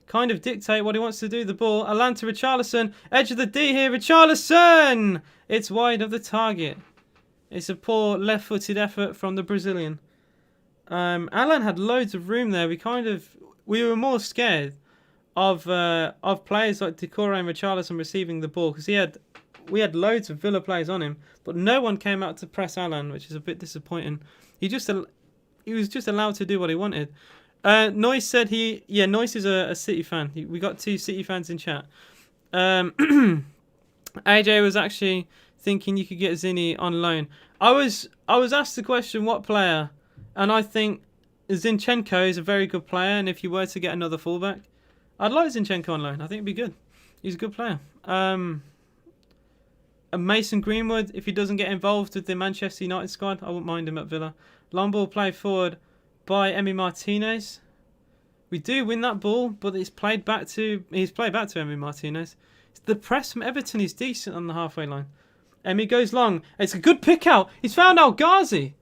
Kind of dictate what he wants to do. The ball. Alan to Richarlison. Edge of the D here. Richarlison! It's wide of the target. It's a poor left-footed effort from the Brazilian. Alan had loads of room there. We were more scared of players like Decore and Richarlison receiving the ball because we had loads of Villa players on him, but no one came out to press Alan, which is a bit disappointing. He was just allowed to do what he wanted. Noyce said Noyce is a City fan. We got 2 City fans in chat. AJ was actually thinking you could get Zinni on loan. I was asked the question, what player? And I think Zinchenko is a very good player, and if you were to get another fullback, I'd like Zinchenko on loan. I think it'd be good. He's a good player. And Mason Greenwood, if he doesn't get involved with the Manchester United squad, I wouldn't mind him at Villa. Long ball played forward by Emi Martinez. We do win that ball, but he's played back to Emi Martinez. The press from Everton is decent on the halfway line. Emi goes long. It's a good pick out. He's found El Ghazi.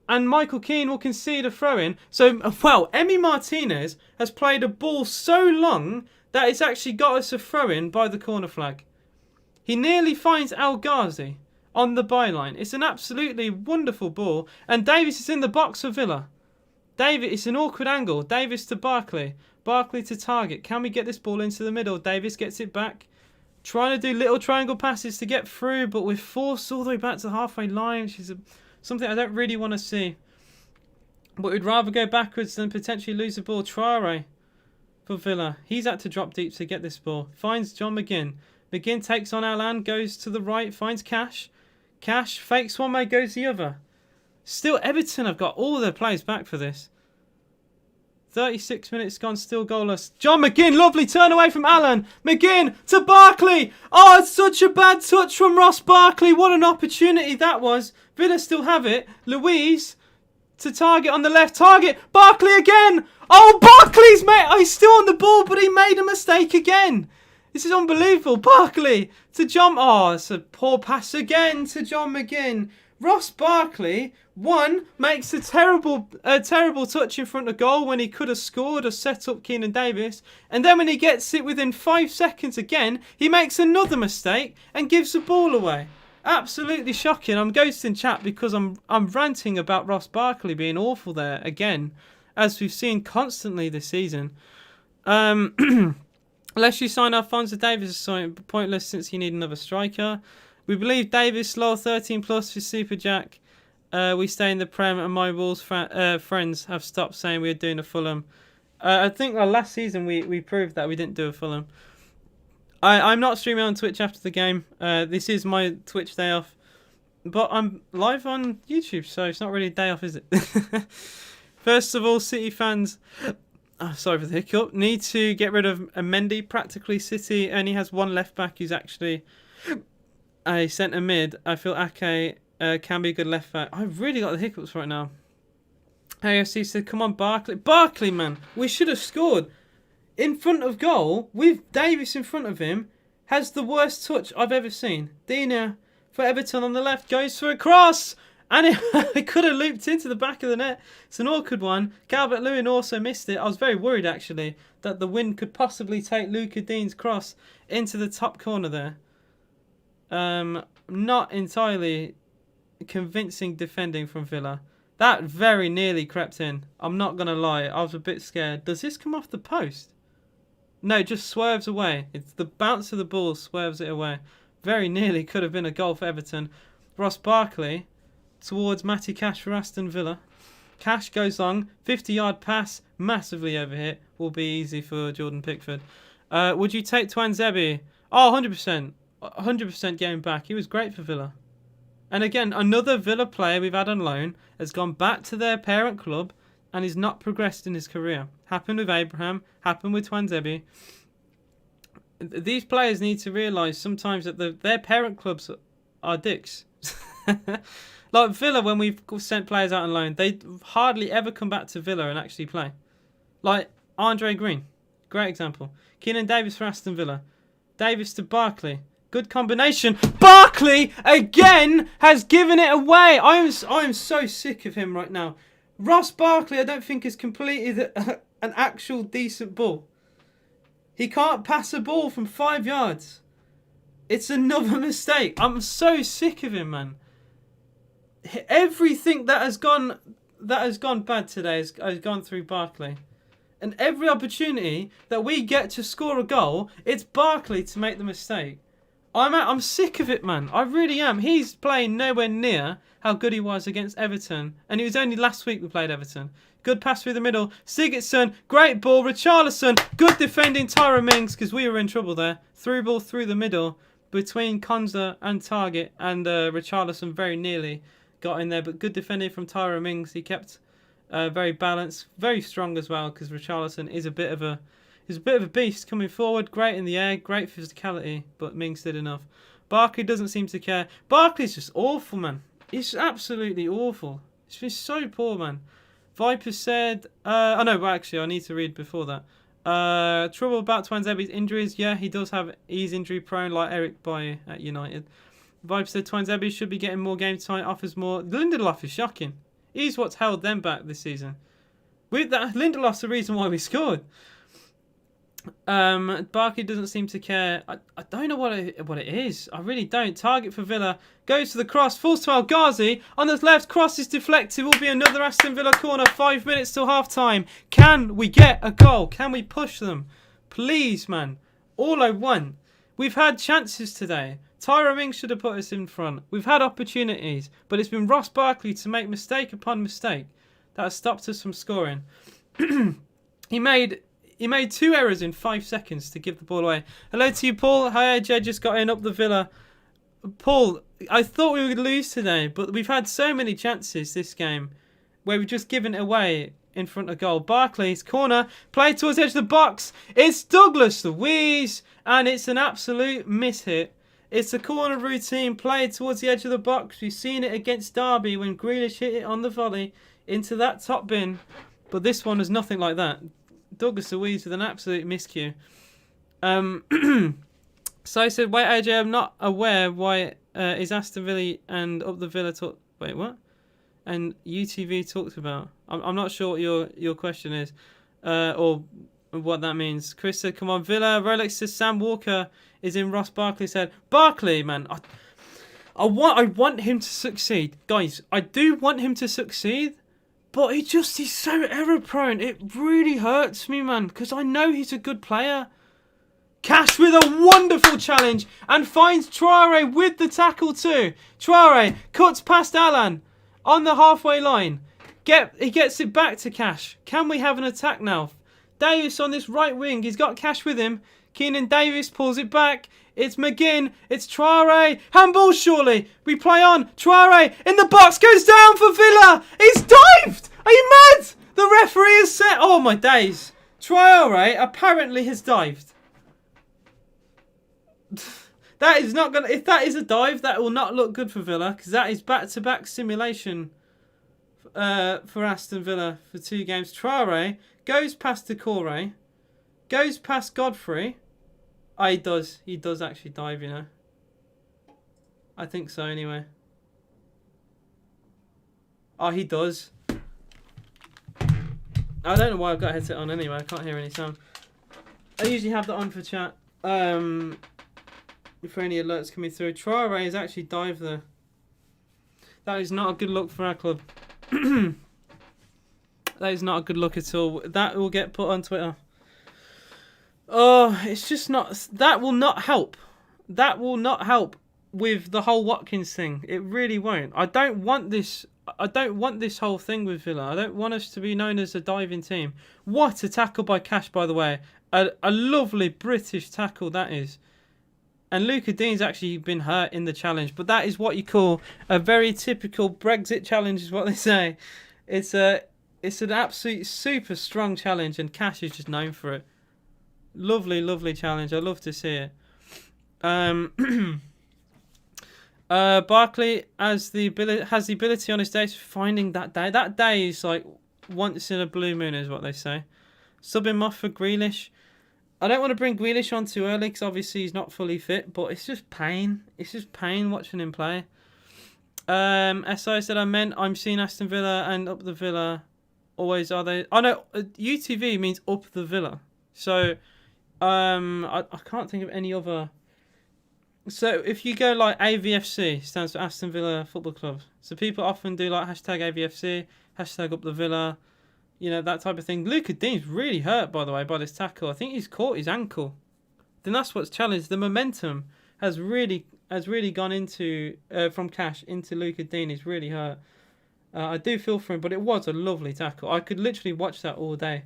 And Michael Keane will concede a throw-in. So, well, Emi Martinez has played a ball so long that it's actually got us a throw-in by the corner flag. He nearly finds El Ghazi on the byline. It's an absolutely wonderful ball. And Davis is in the box for Villa. It's an awkward angle. Davis to Barkley. Barkley to Target. Can we get this ball into the middle? Davis gets it back. Trying to do little triangle passes to get through, but we're forced all the way back to the halfway line, which is something I don't really want to see. But we'd rather go backwards than potentially lose the ball. Traore for Villa. He's had to drop deep to get this ball. Finds John McGinn. McGinn takes on Alan, goes to the right, finds Cash. Cash fakes one way, goes the other. Still, Everton have got all their players back for this. 36 minutes gone, still goalless. John McGinn, lovely turn away from Alan. McGinn to Barkley. Oh, it's such a bad touch from Ross Barkley. What an opportunity that was. Villa still have it. Louise to Target on the left. Target. Barkley again. Oh, Barkley's mate. Oh, he's still on the ball, but he made a mistake again. This is unbelievable. Barkley to John. Oh, it's a poor pass again to John McGinn. Ross Barkley, makes a terrible touch in front of goal when he could have scored or set up Keenan Davis. And then when he gets it within 5 seconds again, he makes another mistake and gives the ball away. Absolutely shocking. I'm ghosting chat because I'm ranting about Ross Barkley being awful there again, as we've seen constantly this season. Unless you sign Alphonso Davis, is pointless since you need another striker. We believe Davis, loyal 13 plus for Super Jack. We stay in the Prem, and my Wolves friends have stopped saying we're doing a Fulham. I think last season we proved that we didn't do a Fulham. I'm not streaming on Twitch after the game. This is my Twitch day off. But I'm live on YouTube, so it's not really a day off, is it? First of all, City fans, sorry for the hiccup, need to get rid of Mendy. Practically, City only has one left back who's actually a centre mid. I feel Ake can be a good left back. I've really got the hiccups right now. AFC said, come on, Barkley. Barkley, man, we should have scored. In front of goal, with Davis in front of him, has the worst touch I've ever seen. Dina for Everton on the left goes for a cross. And it could have looped into the back of the net. It's an awkward one. Calvert-Lewin also missed it. I was very worried, actually, that the wind could possibly take Luca Dean's cross into the top corner there. Not entirely convincing defending from Villa. That very nearly crept in. I'm not going to lie. I was a bit scared. Does this come off the post? No, it just swerves away. It's the bounce of the ball swerves it away. Very nearly could have been a goal for Everton. Ross Barkley towards Matty Cash for Aston Villa. Cash goes long. 50-yard pass. Massively overhit. Will be easy for Jordan Pickford. Would you take Twanzebe? Oh, 100%. 100% getting back. He was great for Villa. And again, another Villa player we've had on loan has gone back to their parent club and is not progressed in his career. Happened with Abraham. Happened with Twanzebe. These players need to realise sometimes that their parent clubs are dicks. Like Villa, when we've sent players out on loan, they hardly ever come back to Villa and actually play. Like Andre Green. Great example. Keenan Davis for Aston Villa. Davis to Barkley. Good combination. Barkley again has given it away. I am so sick of him right now. Ross Barkley, I don't think has completed an actual decent ball. He can't pass a ball from 5 yards. It's another mistake. I'm so sick of him, man. Everything that has gone bad today has gone through Barkley. And every opportunity that we get to score a goal, it's Barkley to make the mistake. I'm sick of it, man. I really am. He's playing nowhere near how good he was against Everton. And it was only last week we played Everton. Good pass through the middle. Sigurdsson, great ball. Richarlison, good defending Tyra Mings because we were in trouble there. Through ball through the middle. between Konza and Target, and Richarlison very nearly got in there. But good defending from Tyra Mings. He kept very balanced, very strong as well, because Richarlison is a bit of a beast coming forward. Great in the air, great physicality, but Mings did enough. Barkley doesn't seem to care. Barkley's just awful, man. He's absolutely awful. It's been so poor, man. Viper said, oh no, but actually I need to read before that. Trouble about Twanzebe's injuries. Yeah, he's injury prone like Eric Bailly at United. Viper said Twanzebe should be getting more game time, offers more. Lindelof is shocking. He's what's held them back this season. Lindelof's the reason why we scored. Barkley doesn't seem to care. I don't know what it is. I really don't. Target for Villa. Goes to the cross. Falls to El Ghazi. On the left. Cross is deflected. Will be another Aston Villa corner. 5 minutes till half time. Can we get a goal? Can we push them? Please, man. All I want. We've had chances today. Tyra Mings should have put us in front. We've had opportunities. But it's been Ross Barkley to make mistake upon mistake that has stopped us from scoring. He made 2 errors in 5 seconds to give the ball away. Hello to you, Paul. Hi, AJ. Just got in up the Villa. Paul, I thought we would lose today, but we've had so many chances this game where we've just given it away in front of goal. Barkley's corner, played towards the edge of the box. It's Douglas Luiz, and it's an absolute mishit. It's a corner routine played towards the edge of the box. We've seen it against Derby when Grealish hit it on the volley into that top bin, but this one was nothing like that. Douglas Luiz with an absolute miscue. So I said, wait, AJ, I'm not aware why is Aston Villa and Up the Villa talk. Wait, what? And UTV talked about. I'm not sure what your question is, or what that means. Chris said, come on, Villa. Rolex says Sam Walker is in Ross Barkley's head. Barkley, man, I want him to succeed, guys. I do want him to succeed. But he's so error prone. It really hurts me, man, because I know he's a good player. Cash with a wonderful challenge and finds Traore with the tackle too. Traore cuts past Alan on the halfway line. He gets it back to Cash. Can we have an attack now? Davis on this right wing. He's got Cash with him. Keenan Davis pulls it back. It's McGinn. It's Traore. Handball, surely. We play on. Traore in the box. Goes down for Villa. He's dived. Are you mad? The referee has set. Oh, my days. Traore apparently has dived. That is not going to... If that is a dive, that will not look good for Villa. Because that is back-to-back simulation for Aston Villa for 2 games. Traore goes past Decore. Goes past Godfrey. Oh, he does. He does actually dive, you know. I think so, anyway. Oh, he does. I don't know why I've got a headset on anyway. I can't hear any sound. I usually have that on for chat. For any alerts coming through. Traore has actually dived there. That is not a good look for our club. That is not a good look at all. That will get put on Twitter. Oh, it's just not... That will not help. That will not help with the whole Watkins thing. It really won't. I don't want this whole thing with Villa. I don't want us to be known as a diving team. What a tackle by Cash, by the way. A lovely British tackle that is. And Luca Dean's actually been hurt in the challenge. But that is what you call a very typical Brexit challenge, is what they say. It's an absolute super strong challenge, and Cash is just known for it. Lovely, lovely challenge. I love to see it. Barkley has the ability on his day to finding that day. That day is like once in a blue moon, is what they say. Sub him off for Grealish. I don't want to bring Grealish on too early because obviously he's not fully fit, but it's just pain. It's just pain watching him play. SI said I'm seeing Aston Villa and Up the Villa. Always are they? Oh no, UTV means Up the Villa. So I can't think of any other. So if you go like AVFC, stands for Aston Villa Football Club. So people often do like hashtag AVFC, hashtag Up the Villa, you know, that type of thing. Luca Dean's really hurt, by the way, by this tackle. I think he's caught his ankle. Then that's what's challenged. The momentum has really gone into from Cash into Luca Dean. He's really hurt. I do feel for him, but it was a lovely tackle. I could literally watch that all day.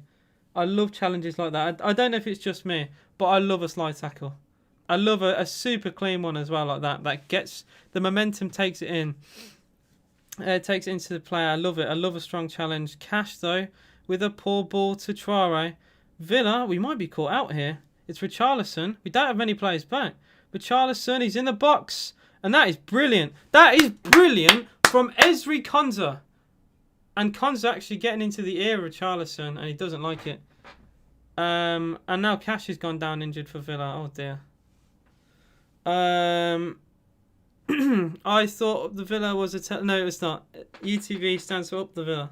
I love challenges like that. I don't know if it's just me, but I love a slide tackle. I love a super clean one as well, like that. That gets the momentum, takes it in. Takes it into the play. I love it. I love a strong challenge. Cash, though, with a poor ball to Traore. Villa, we might be caught out here. It's Richarlison. We don't have many players back. Richarlison, he's in the box. And that is brilliant. That is brilliant from Ezri Konsa. And Konsa actually getting into the ear of Richarlison, and he doesn't like it. And now Cash has gone down injured for Villa. Oh, dear. I thought the Villa was a... No, it's not. UTV stands for Up the Villa.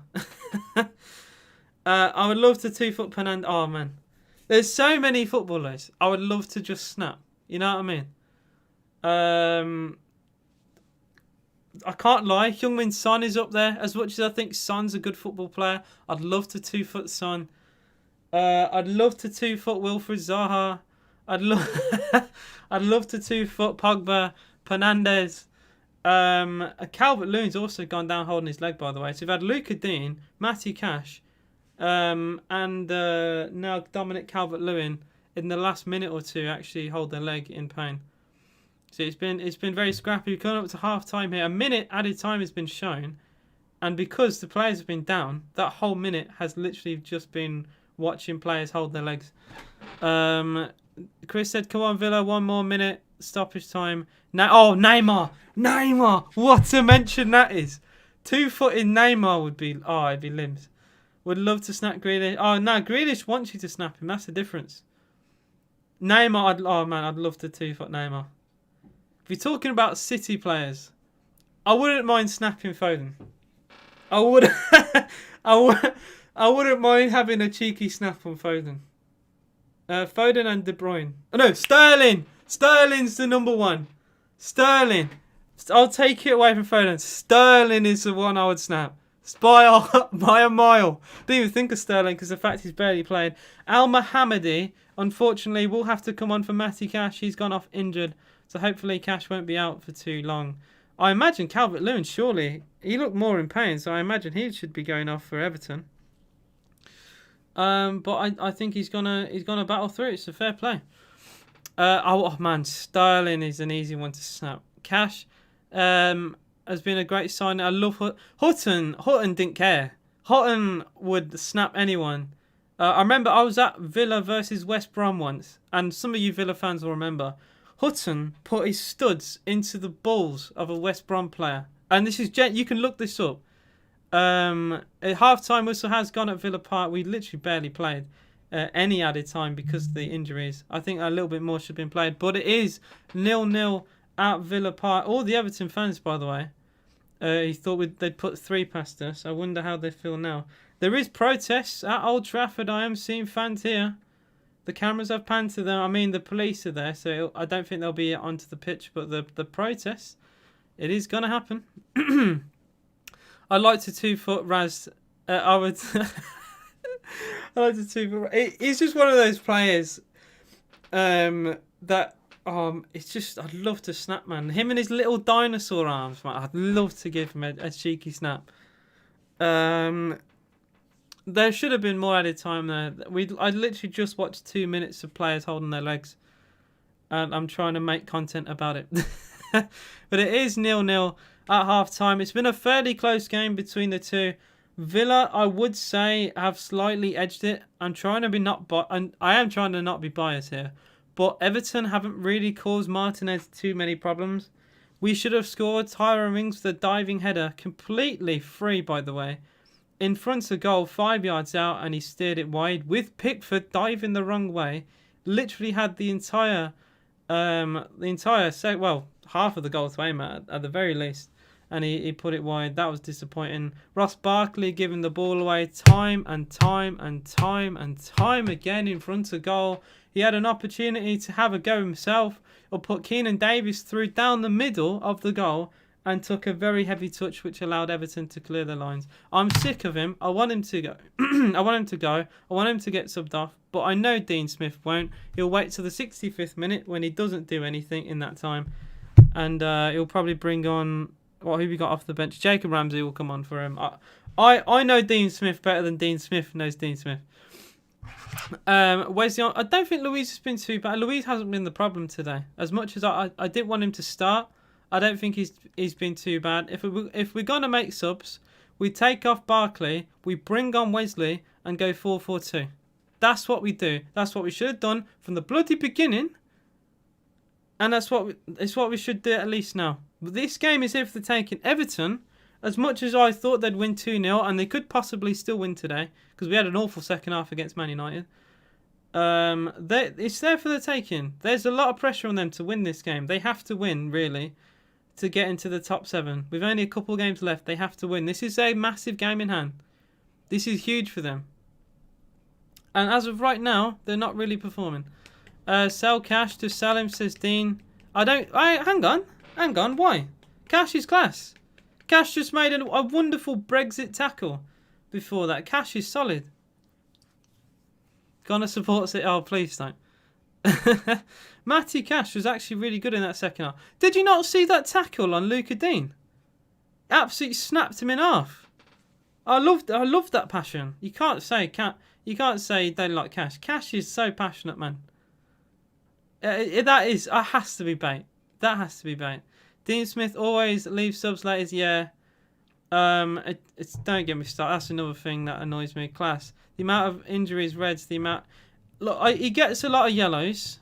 I would love to 2-foot Penand. Oh, man. There's so many footballers. I would love to just snap. You know what I mean? I can't lie. Heung-min Son is up there. As much as I think Son's a good football player, I'd love to 2-foot Son. I'd love to 2-foot Wilfried Zaha. I'd love to 2-foot Pogba, Fernandes. Calvert-Lewin's also gone down holding his leg, by the way. So we've had Luca Dean, Matty Cash, and now Dominic Calvert-Lewin in the last minute or two actually hold their leg in pain. So it's been very scrappy. We've gone up to half time here. A minute added time has been shown, and because the players have been down, that whole minute has literally just been watching players hold their legs. Chris said, "Come on, Villa, one more minute, stoppage time." Now, Neymar, what a mention that is. 2-footed Neymar would be, it'd be limbs. Would love to snap Grealish. Oh no, Grealish wants you to snap him. That's the difference. Neymar, I'd love to 2-foot Neymar. If you're talking about City players, I wouldn't mind snapping Foden. I wouldn't mind having a cheeky snap on Foden. Foden and De Bruyne. Oh no, Sterling. Sterling's the number one. Sterling. I'll take it away from Foden. Sterling is the one I would snap. By a mile. Didn't even think of Sterling because the fact he's barely played. Al Mohammadi, unfortunately, will have to come on for Matty Cash. He's gone off injured. So hopefully Cash won't be out for too long. I imagine Calvert-Lewin, surely. He looked more in pain, so I imagine he should be going off for Everton. But I think he's gonna battle through it. So fair play. Man, Sterling is an easy one to snap. Cash has been a great sign. I love Hutton. Hutton didn't care. Hutton would snap anyone. I remember I was at Villa versus West Brom once, and some of you Villa fans will remember. Hutton put his studs into the balls of a West Brom player, and this is you can look this up. Half-time whistle has gone at Villa Park. We literally barely played any added time because of the injuries. I think a little bit more should have been played, but it is 0-0 at Villa Park. All the Everton fans, by the way, he thought they'd put 3 past us. I wonder how they feel now. There is protests at Old Trafford. I am seeing fans here. The cameras have panned to them. I mean, the police are there, so I don't think they'll be onto the pitch. But the protests, it is going to happen. I'd like to 2-foot Raz. I would. I like to 2-foot. He's just one of those players that it's just I'd love to snap, man. Him and his little dinosaur arms, man. I'd love to give him a cheeky snap. There should have been more added time there. I literally just watched 2 minutes of players holding their legs, and I'm trying to make content about it. But it is 0-0 at half time. It's been a fairly close game between the two. Villa, I would say, have slightly edged it. I am trying to not be biased here, but Everton haven't really caused Martinez too many problems. We should have scored. Tyrone Mings with a diving header, completely free, by the way, in front of goal, 5 yards out, and he steered it wide with Pickford diving the wrong way. Literally had the entire half of the goal to aim at the very least, and he put it wide. That was disappointing. Ross Barkley giving the ball away time and time again in front of goal. He had an opportunity to have a go himself or put Keenan Davis through down the middle of the goal and took a very heavy touch which allowed Everton to clear the lines. I'm sick of him. I want him to go. I want him to get subbed off, but I know Dean Smith won't. He'll wait till the 65th minute when he doesn't do anything in that time, and he'll probably bring on who we got off the bench. Jacob Ramsey will come on for him. I know Dean Smith better than Dean Smith knows Dean Smith. Wesley, I don't think Louise has been too bad. Louise hasn't been the problem today. As much as I didn't want him to start, I don't think he's been too bad. If we're gonna make subs, we take off Barkley, we bring on Wesley, and go 4-4-2. That's what we do. That's what we should have done from the bloody beginning. And it's what we should do at least now. But this game is here for the taking. Everton, as much as I thought they'd win 2-0, and they could possibly still win today, because we had an awful second half against Man United. It's there for the taking. There's a lot of pressure on them to win this game. They have to win, really, to get into the top 7. With only a couple of games left, they have to win. This is a massive game in hand. This is huge for them. And as of right now, they're not really performing. Sell Cash to sell him, says Dean. Hang on, why? Cash is class. Cash just made a wonderful Brexit tackle before that. Cash is solid. Gonna supports it. Oh, please don't. Matty Cash was actually really good in that second half. Did you not see that tackle on Luca Dean? Absolutely snapped him in half. I loved that passion. You can't say you don't like Cash. Cash is so passionate, man. That has to be bait. That has to be bait. Dean Smith always leaves subs late. Yeah. Don't get me started. That's another thing that annoys me. Class. The amount of injuries, Reds. He gets a lot of yellows,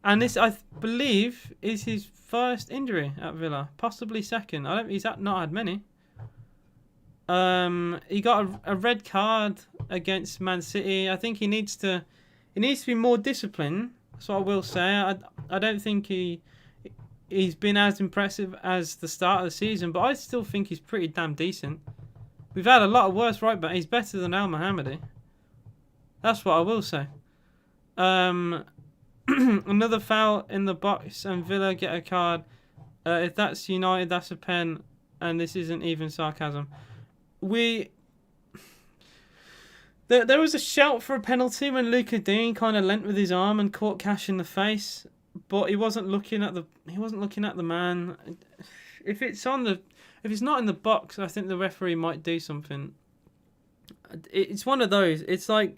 and this I believe is his first injury at Villa, possibly second. He's not had many. He got a red card against Man City. I think he needs to be more disciplined. That's what I will say. I don't think he's been as impressive as the start of the season, but I still think he's pretty damn decent. We've had a lot of worse right back. He's better than Al Mohammadi. That's what I will say. Another foul in the box and Villa get a card. If that's United, that's a pen, and this isn't even sarcasm. There was a shout for a penalty when Luca Dean kind of leant with his arm and caught Cash in the face, but he wasn't looking at the man. If it's not in the box, I think the referee might do something. It's one of those. It's like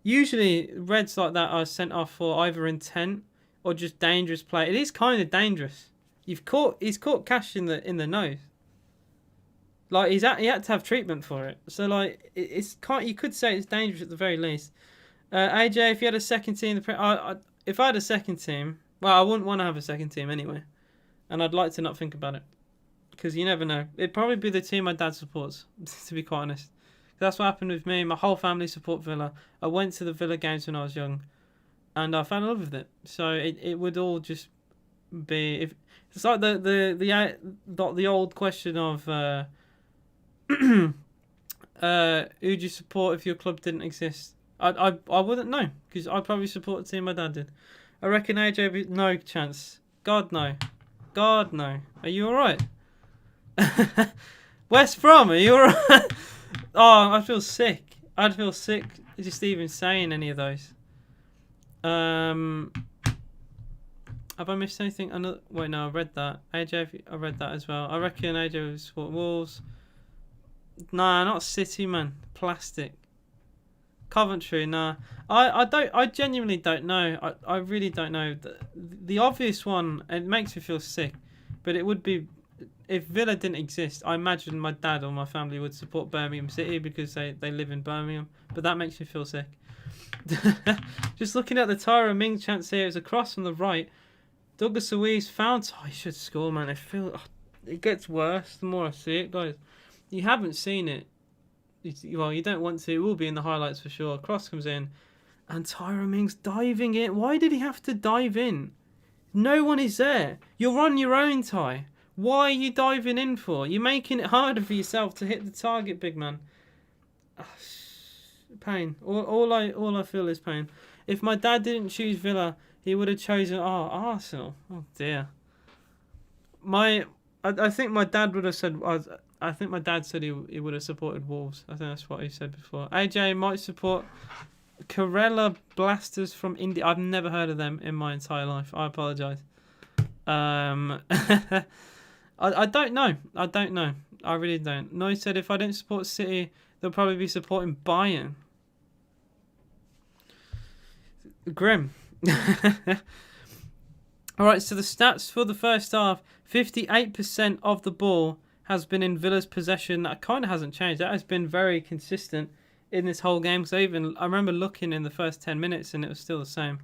usually reds like that are sent off for either intent or just dangerous play. It is kind of dangerous. He's caught Cash in the nose. Like he had to have treatment for it. So like you could say it's dangerous at the very least. AJ, if you had a second team, if I had a second team, well, I wouldn't want to have a second team anyway, and I'd like to not think about it because you never know. It'd probably be the team my dad supports, to be quite honest. That's what happened with me. My whole family support Villa. I went to the Villa games when I was young, and I fell in love with it. So it would all just be if it's like the old question of. Who'd you support if your club didn't exist? I wouldn't know because I'd probably support the team my dad did. I reckon AJ no chance. God no. Are you alright? West Brom, are you alright? Oh, I feel sick. I'd feel sick just even saying any of those. Have I missed anything? Wait, no, I read that. AJ, I read that as well. I reckon AJ would support Wolves. Nah, not City, man. Plastic. Coventry, nah. I genuinely don't know. I really don't know. The obvious one, it makes me feel sick, but it would be if Villa didn't exist. I imagine my dad or my family would support Birmingham City because they live in Birmingham, but that makes me feel sick. Just looking at the Tyra Ming chance here, it's a cross from the right. Douglas Luiz found. Oh, he should score, man. It gets worse the more I see it, guys. You haven't seen it. Well, you don't want to. It will be in the highlights for sure. Cross comes in. And Tyra Ming's diving in. Why did he have to dive in? No one is there. You're on your own, Ty. Why are you diving in for? You're making it harder for yourself to hit the target, big man. Pain. All I feel is pain. If my dad didn't choose Villa, he would have chosen Arsenal. Oh, dear. I think my dad would have said... I think my dad said he would have supported Wolves. I think that's what he said before. AJ might support Kerala Blasters from India. I've never heard of them in my entire life. I apologise. I don't know. I really don't. Noy said if I didn't support City, they'll probably be supporting Bayern. Grim. All right, so the stats for the first half: 58% of the ball has been in Villa's possession. That kind of hasn't changed. That has been very consistent in this whole game. Because I remember looking in the first 10 minutes and it was still the same.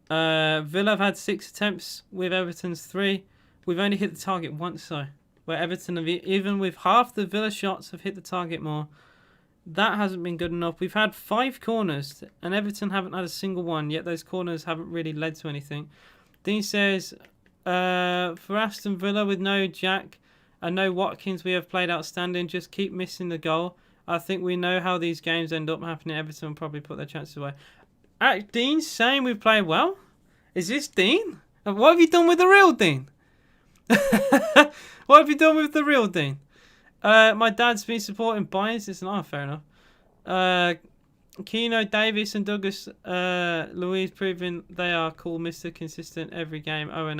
Villa have had 6 attempts with Everton's 3. We've only hit the target once, though. Where Everton have, even with half the Villa shots, have hit the target more. That hasn't been good enough. We've had 5 corners and Everton haven't had a single one. Yet those corners haven't really led to anything. Dean says, for Aston Villa with no Jack and no Watkins, we have played outstanding. Just keep missing the goal. I think we know how these games end up happening. Everton will probably put their chances away. Dean's saying we've played well? Is this Dean? What have you done with the real Dean? What have you done with the real Dean? My dad's been supporting Bayern. It's not fair enough. Keno, Davis and Douglas Luiz proving they are cool, Mr. Consistent every game. Oh, and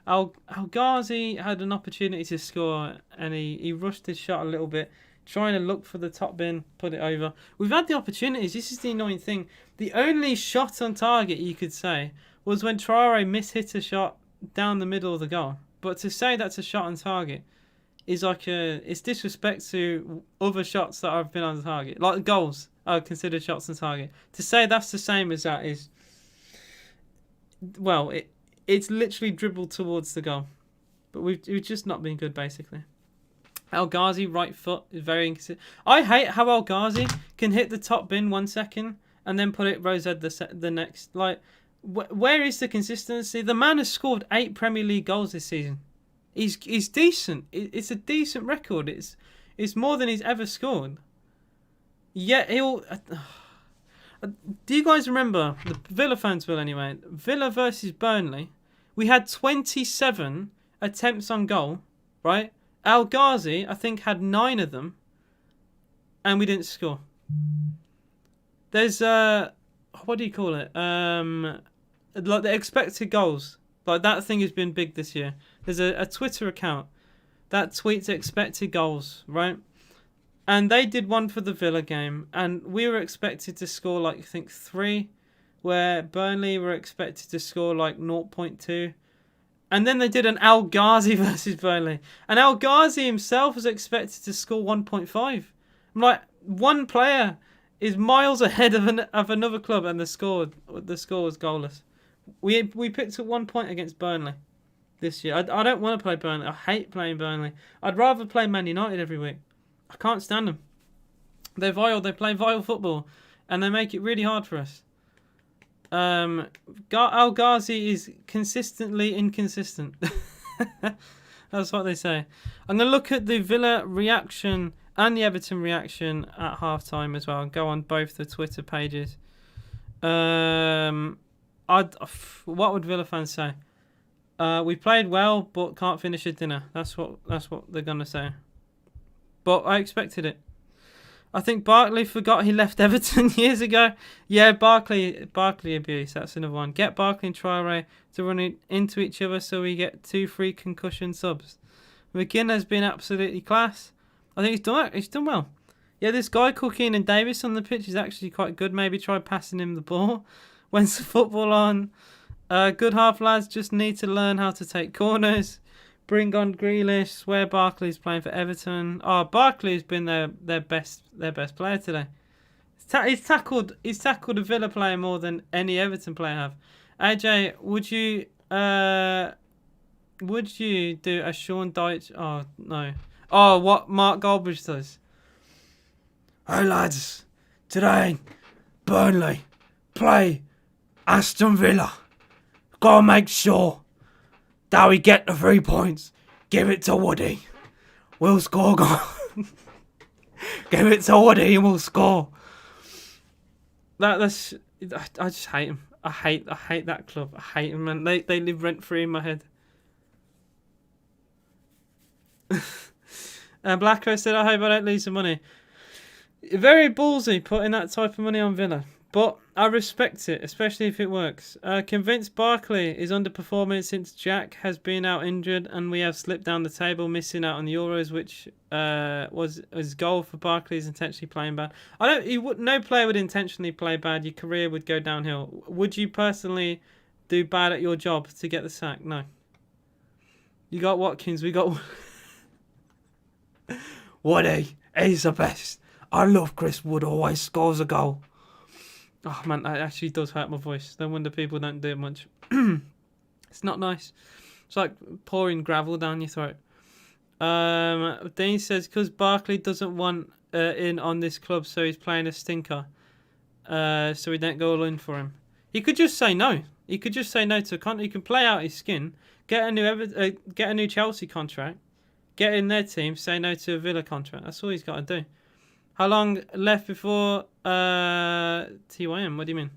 Al Ghazi had an opportunity to score and he rushed his shot a little bit, trying to look for the top bin, put it over. We've had the opportunities. This is the annoying thing. The only shot on target, you could say, was when Traore mishit a shot down the middle of the goal. But to say that's a shot on target is it's disrespect to other shots that have been on the target. Like goals are considered shots on target. To say that's the same as that is, well, it's literally dribbled towards the goal. But we've just not been good, basically. El Ghazi, right foot, is very inconsistent. I hate how El Ghazi can hit the top bin 1 second and then put it Rosed the next. Like, where is the consistency? The man has scored 8 Premier League goals this season. He's decent. It's a decent record. It's more than he's ever scored. Yet he'll. Do you guys remember, the Villa fans will anyway, Villa versus Burnley? We had 27 attempts on goal, right? Al Ghazi, I think, had 9 of them, and we didn't score. There's what do you call it? Like the expected goals. Like that thing has been big this year. There's a Twitter account that tweets expected goals, right? And they did one for the Villa game, and we were expected to score like I think 3, where Burnley were expected to score like 0.2. And then they did an Al Ghazi versus Burnley, and Al Ghazi himself was expected to score 1.5. I'm like, one player is miles ahead of another club, and the score was goalless. We picked up 1 point against Burnley this year. I don't want to play Burnley. I hate playing Burnley. I'd rather play Man United every week. I can't stand them. They're vile. They play vile football, and they make it really hard for us. Al Ghazi is consistently inconsistent. That's what they say. I'm going to look at the Villa reaction and the Everton reaction at halftime as well. Go on both the Twitter pages. What would Villa fans say? We played well, but can't finish a dinner. That's what they're going to say. But I expected it. I think Barkley forgot he left Everton years ago. Yeah, Barkley abuse. That's another one. Get Barkley and Traore to run into each other so we get 2 free concussion subs. McGinn has been absolutely class. I think he's done well. Yeah, this guy Cooking and Davis on the pitch is actually quite good. Maybe try passing him the ball. When's the football on? Good half lads just need to learn how to take corners. Bring on Grealish. Swear Barkley's playing for Everton. Oh, Barkley's been their best player today. He's tackled a Villa player more than any Everton player have. AJ, would you do a Sean Dyche? Oh no. Oh, what Mark Goldbridge does. Hey lads, today Burnley play Aston Villa. Gotta make sure that we get the 3 points. Give it to Woody. We'll score goal. Give it to Woody and we'll score. I just hate him. I hate that club. I hate him, man. They live rent free in my head. Blacko said, I hope I don't lose some money. Very ballsy putting that type of money on Villa. But I respect it, especially if it works. Convinced Barkley is underperforming since Jack has been out injured and we have slipped down the table, missing out on the Euros, which was his goal for Barkley is intentionally playing bad. No player would intentionally play bad. Your career would go downhill. Would you personally do bad at your job to get the sack? No. You got Watkins. We got Woody. He's the best. I love Chris Wood. Always scores a goal. Oh man, that actually does hurt my voice. No wonder people don't do it much. It's not nice. It's like pouring gravel down your throat. Dean says, because Barkley doesn't want in on this club, so he's playing a stinker. So we don't go all in for him. He could just say no. He could just say no to a contract. He can play out his skin, get a new Chelsea contract, get in their team, say no to a Villa contract. That's all he's got to do. How long left before TYM? What do you mean?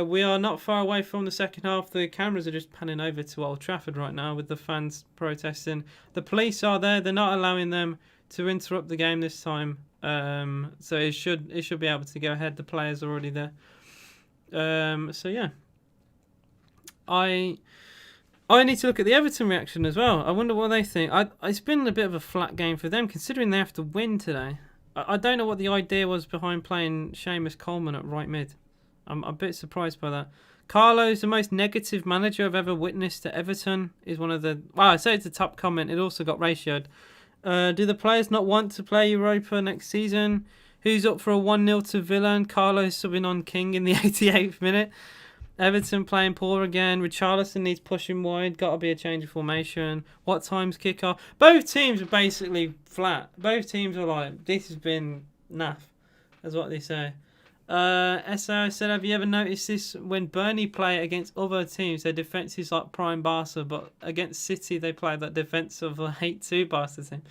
We are not far away from the second half. The cameras are just panning over to Old Trafford right now with the fans protesting. The police are there. They're not allowing them to interrupt the game this time. So it should be able to go ahead. The players are already there. So yeah. I need to look at the Everton reaction as well. I wonder what they think. It's been a bit of a flat game for them, considering they have to win today. I don't know what the idea was behind playing Seamus Coleman at right mid. I'm a bit surprised by that. Carlo's the most negative manager I've ever witnessed at Everton. Is one of the... Well, I say it's a top comment. It also got ratioed. Do the players not want to play Europa next season? Who's up for a 1-0 to Villa and Carlo's subbing on King in the 88th minute? Everton playing poor again. Richarlison needs pushing wide. Got to be a change of formation. What time's kickoff? Both teams are basically flat. Both teams are like, this has been naff. That's what they say. SR said, have you ever noticed this? When Burnley play against other teams, their defence is like prime Barca, but against City, they play that defence of a 8-2 Barca team.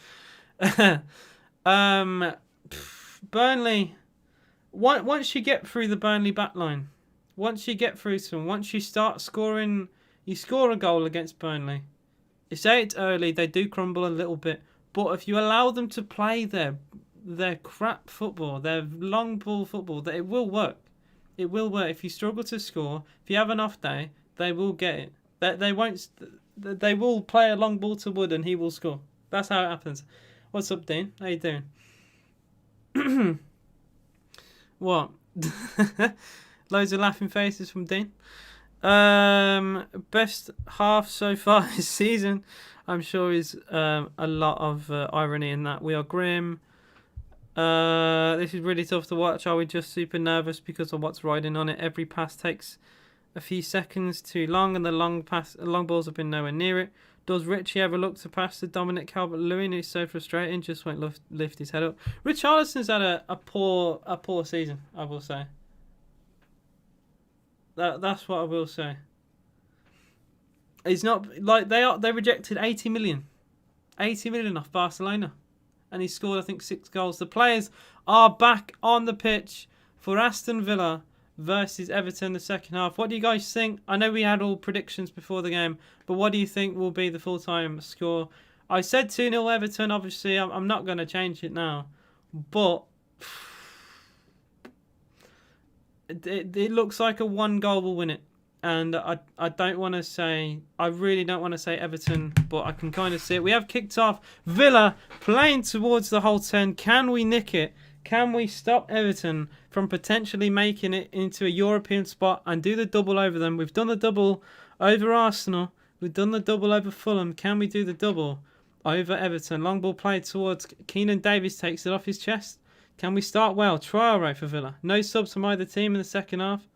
Burnley, once you get through the Burnley backline, once you get through to them, once you start scoring, you score a goal against Burnley. You say it's early, they do crumble a little bit. But if you allow them to play their crap football, their long ball football, that it will work. It will work. If you struggle to score, if you have an off day, they will get it. They won't. They will play a long ball to Wood and he will score. That's how it happens. What's up, Dean? How you doing? What? Loads of laughing faces from Dean. Best half so far this season. I'm sure is a lot of irony in that. We are grim. This is really tough to watch. Are we just super nervous because of what's riding on it? Every pass takes a few seconds too long, and the long balls have been nowhere near it. Does Richie ever look to pass to Dominic Calvert-Lewin, who's so frustrating, just won't lift his head up? Richarlison's had a poor season, I will say. That's what I will say. He's not like they rejected 80 million off Barcelona, and he scored I think 6 goals. The players are back on the pitch for Aston Villa versus Everton the second half. What do you guys think? I know we had all predictions before the game, but what do you think will be the full-time score? I said 2-0 Everton. Obviously, I'm not going to change it now, but it looks like a 1 goal will win it. And I don't want to say, I really don't want to say Everton, but I can kind of see it. We have kicked off. Villa playing towards the whole 10. Can we nick it? Can we stop Everton from potentially making it into a European spot and do the double over them? We've done the double over Arsenal. We've done the double over Fulham. Can we do the double over Everton? Long ball played towards Keenan Davis, takes it off his chest. Can we start well? Traore for Villa. No subs from either team in the second half,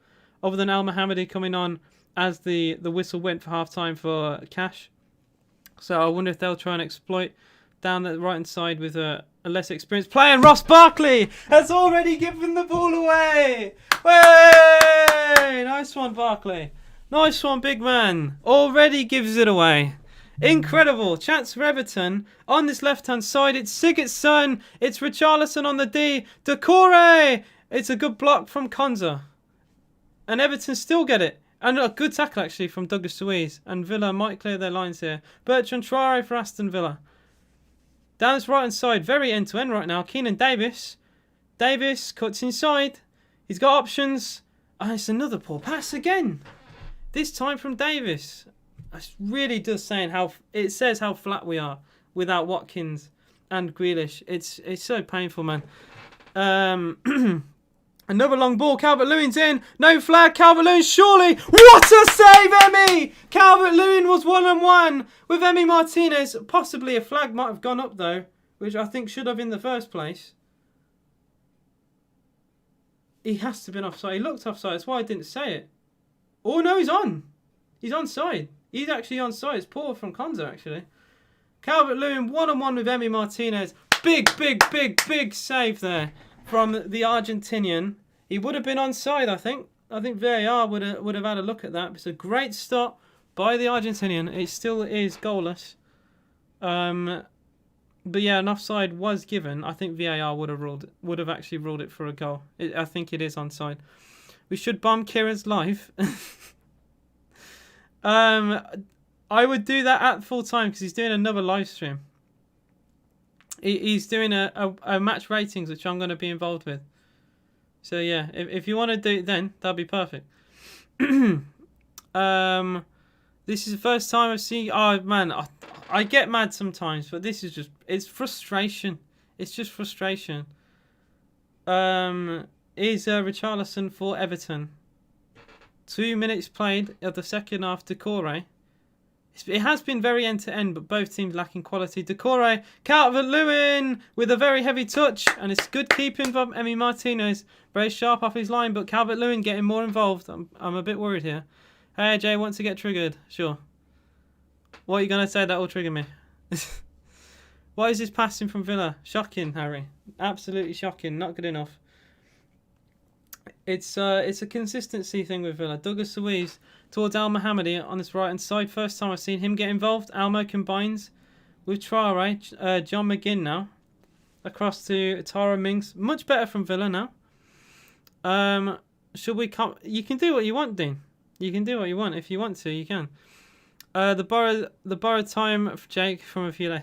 other than Al Mohammadi coming on as the whistle went for half-time for Cash. So I wonder if they'll try and exploit down the right-hand side with a less experienced player. And Ross Barkley has already given the ball away. Way! Nice one, Barkley. Nice one, big man. Already gives it away. Incredible. Chance for Everton. On this left-hand side, it's Sigurdsson. It's Richarlison on the D. Doucouré. It's a good block from Konza. And Everton still get it. And a good tackle, actually, from Douglas Luiz. And Villa might clear their lines here. Bertrand Traore for Aston Villa. Down this right-hand side, very end-to-end right now. Keenan Davis. Davis cuts inside. He's got options. And it's another poor pass again. This time from Davis. It really does it says how flat we are without Watkins and Grealish. It's so painful, man. Another long ball. Calvert-Lewin's in. No flag. Calvert-Lewin, surely. What a save, Emmy! Calvert-Lewin was 1-on-1 with Emmy Martinez. Possibly a flag might have gone up, though, which I think should have in the first place. He has to have been offside. He looked offside. That's why I didn't say it. Oh, no, he's on. He's onside. He's actually onside. It's poor from Konza, actually. Calvert-Lewin, 1-on-1 with Emmy Martinez. Big save there from the Argentinian. He would have been onside, I think. I think VAR would have had a look at that. It's a great stop by the Argentinian. It still is goalless. But yeah, an offside was given. I think VAR would have actually ruled it for a goal. I think it is onside. We should bomb Kieran's live. I would do that at full time because he's doing another live stream. He's doing a match ratings, which I'm going to be involved with. So yeah, if you want to do it then, that'd be perfect. This is the first time I've seen... Oh, man, I get mad sometimes, but this is just... It's frustration. It's just frustration. Is Richarlison for Everton. 2 minutes played of the second half. Decore. It has been very end-to-end, but both teams lacking quality. Decore, Calvert-Lewin with a very heavy touch, and it's good keeping from Emmy Martinez. Very sharp off his line, but Calvert-Lewin getting more involved. I'm a bit worried here. Hey, Jay, want to get triggered? Sure. What are you going to say that will trigger me? What is this passing from Villa? Shocking, Harry. Absolutely shocking. Not good enough. It's a consistency thing with Villa. Douglas Luiz towards Al Mohammadi on his right hand side. First time I've seen him get involved. Almo combines with Traore. John McGinn now. Across to Tara Mings. Much better from Villa now. Should we come? You can do what you want, Dean. You can do what you want. If you want to, you can. The borrowed time of Jake from a few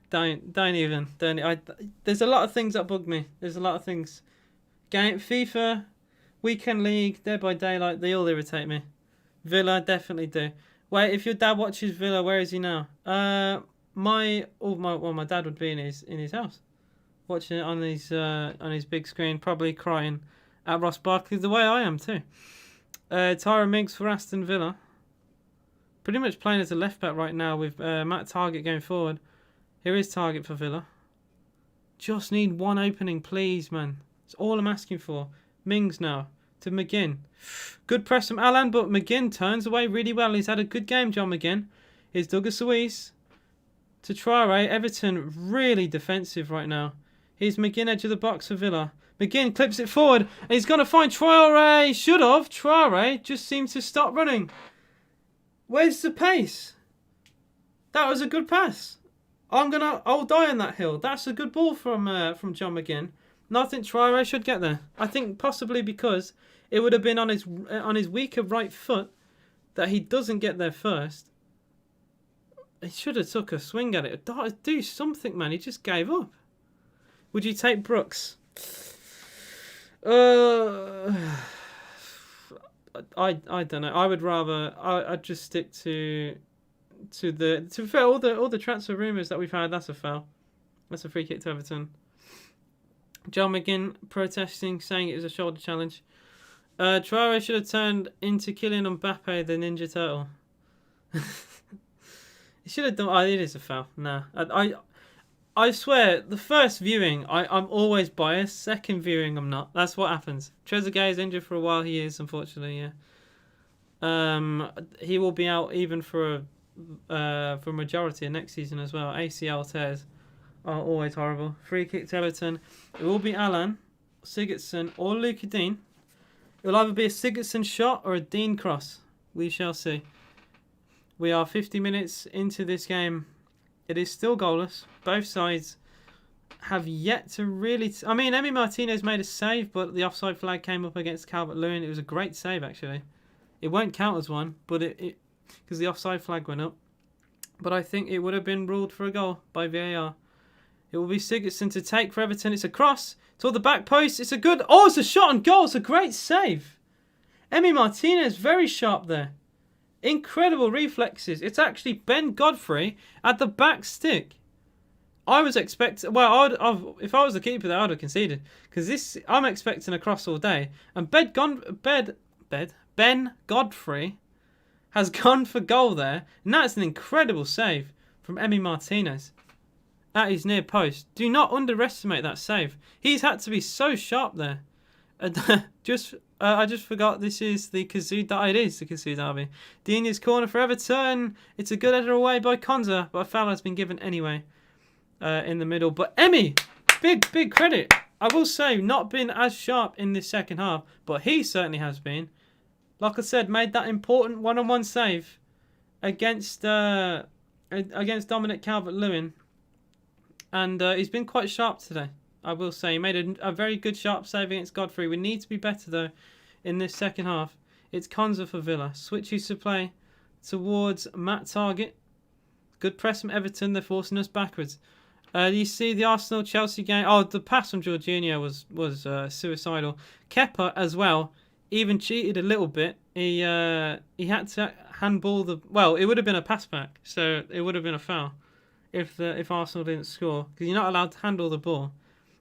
Don't even. There's a lot of things that bug me. There's a lot of things. Game FIFA, Weekend League, Dead by Daylight, they all irritate me. Villa definitely do. Wait, if your dad watches Villa, where is he now? My dad would be in his house, watching it on his big screen, probably crying at Ross Barkley, the way I am too. Tyra Miggs for Aston Villa. Pretty much playing as a left back right now with Matt Target going forward. Here is Target for Villa. Just need one opening, please, man. That's all I'm asking for. Mings now to McGinn. Good press from Alan, but McGinn turns away really well. He's had a good game, John McGinn. Here's Douglas Luiz to Traore. Everton really defensive right now. Here's McGinn, edge of the box for Villa. McGinn clips it forward, and he's going to find Traore. Should have. Traore just seems to stop running. Where's the pace? That was a good pass. I'll die on that hill. That's a good ball from John McGinn. And I think Traore should get there. I think possibly because it would have been on his weaker right foot that he doesn't get there first. He should have took a swing at it. Do something, man. He just gave up. Would you take Brooks? I don't know. I would rather I'd just stick to be fair, all the transfer rumours that we've had. That's a foul. That's a free kick to Everton. John McGinn protesting, saying it was a shoulder challenge. Traore should have turned into Kylian Mbappe, the Ninja Turtle. He should have done. Oh, it is a foul. Nah, I swear, the first viewing, I'm always biased. Second viewing, I'm not. That's what happens. Trezeguet is injured for a while. He is, unfortunately, yeah. He will be out even for a majority of next season as well. ACL tears are always horrible. Free kick to Everton. It will be Alan, Sigurdsson, or Luca Dean. It will either be a Sigurdsson shot or a Dean cross. We shall see. We are 50 minutes into this game. It is still goalless. Both sides have yet to really... I mean, Emi Martinez made a save, but the offside flag came up against Calvert-Lewin. It was a great save, actually. It won't count as one, but it because the offside flag went up. But I think it would have been ruled for a goal by VAR. It will be Sigurdsson to take for Everton. It's a cross toward the back post. It's a good... Oh, it's a shot on goal. It's a great save. Emi Martinez, very sharp there. Incredible reflexes. It's actually Ben Godfrey at the back stick. I was expecting... Well, if I was the keeper there, I would have conceded. Because I'm expecting a cross all day. And Ben Godfrey has gone for goal there. And that's an incredible save from Emi Martinez at his near post. Do not underestimate that save. He's had to be so sharp there. I just forgot this is the Kazoo... It is the Kazoo derby. Dia's corner for Everton. It's a good header away by Konza, but a foul has been given anyway in the middle. But Emi, big credit. I will say, not been as sharp in this second half, but he certainly has been. Like I said, made that important one-on-one save against Dominic Calvert-Lewin. And he's been quite sharp today, I will say. He made a very good sharp save against Godfrey. We need to be better, though, in this second half. It's Konza for Villa. Switches to play towards Matt Target. Good press from Everton. They're forcing us backwards. You see the Arsenal-Chelsea game. Oh, the pass from Jorginho was suicidal. Kepa as well even cheated a little bit. He had to handball the... Well, it would have been a pass back, so it would have been a foul if Arsenal didn't score. Because you're not allowed to handle the ball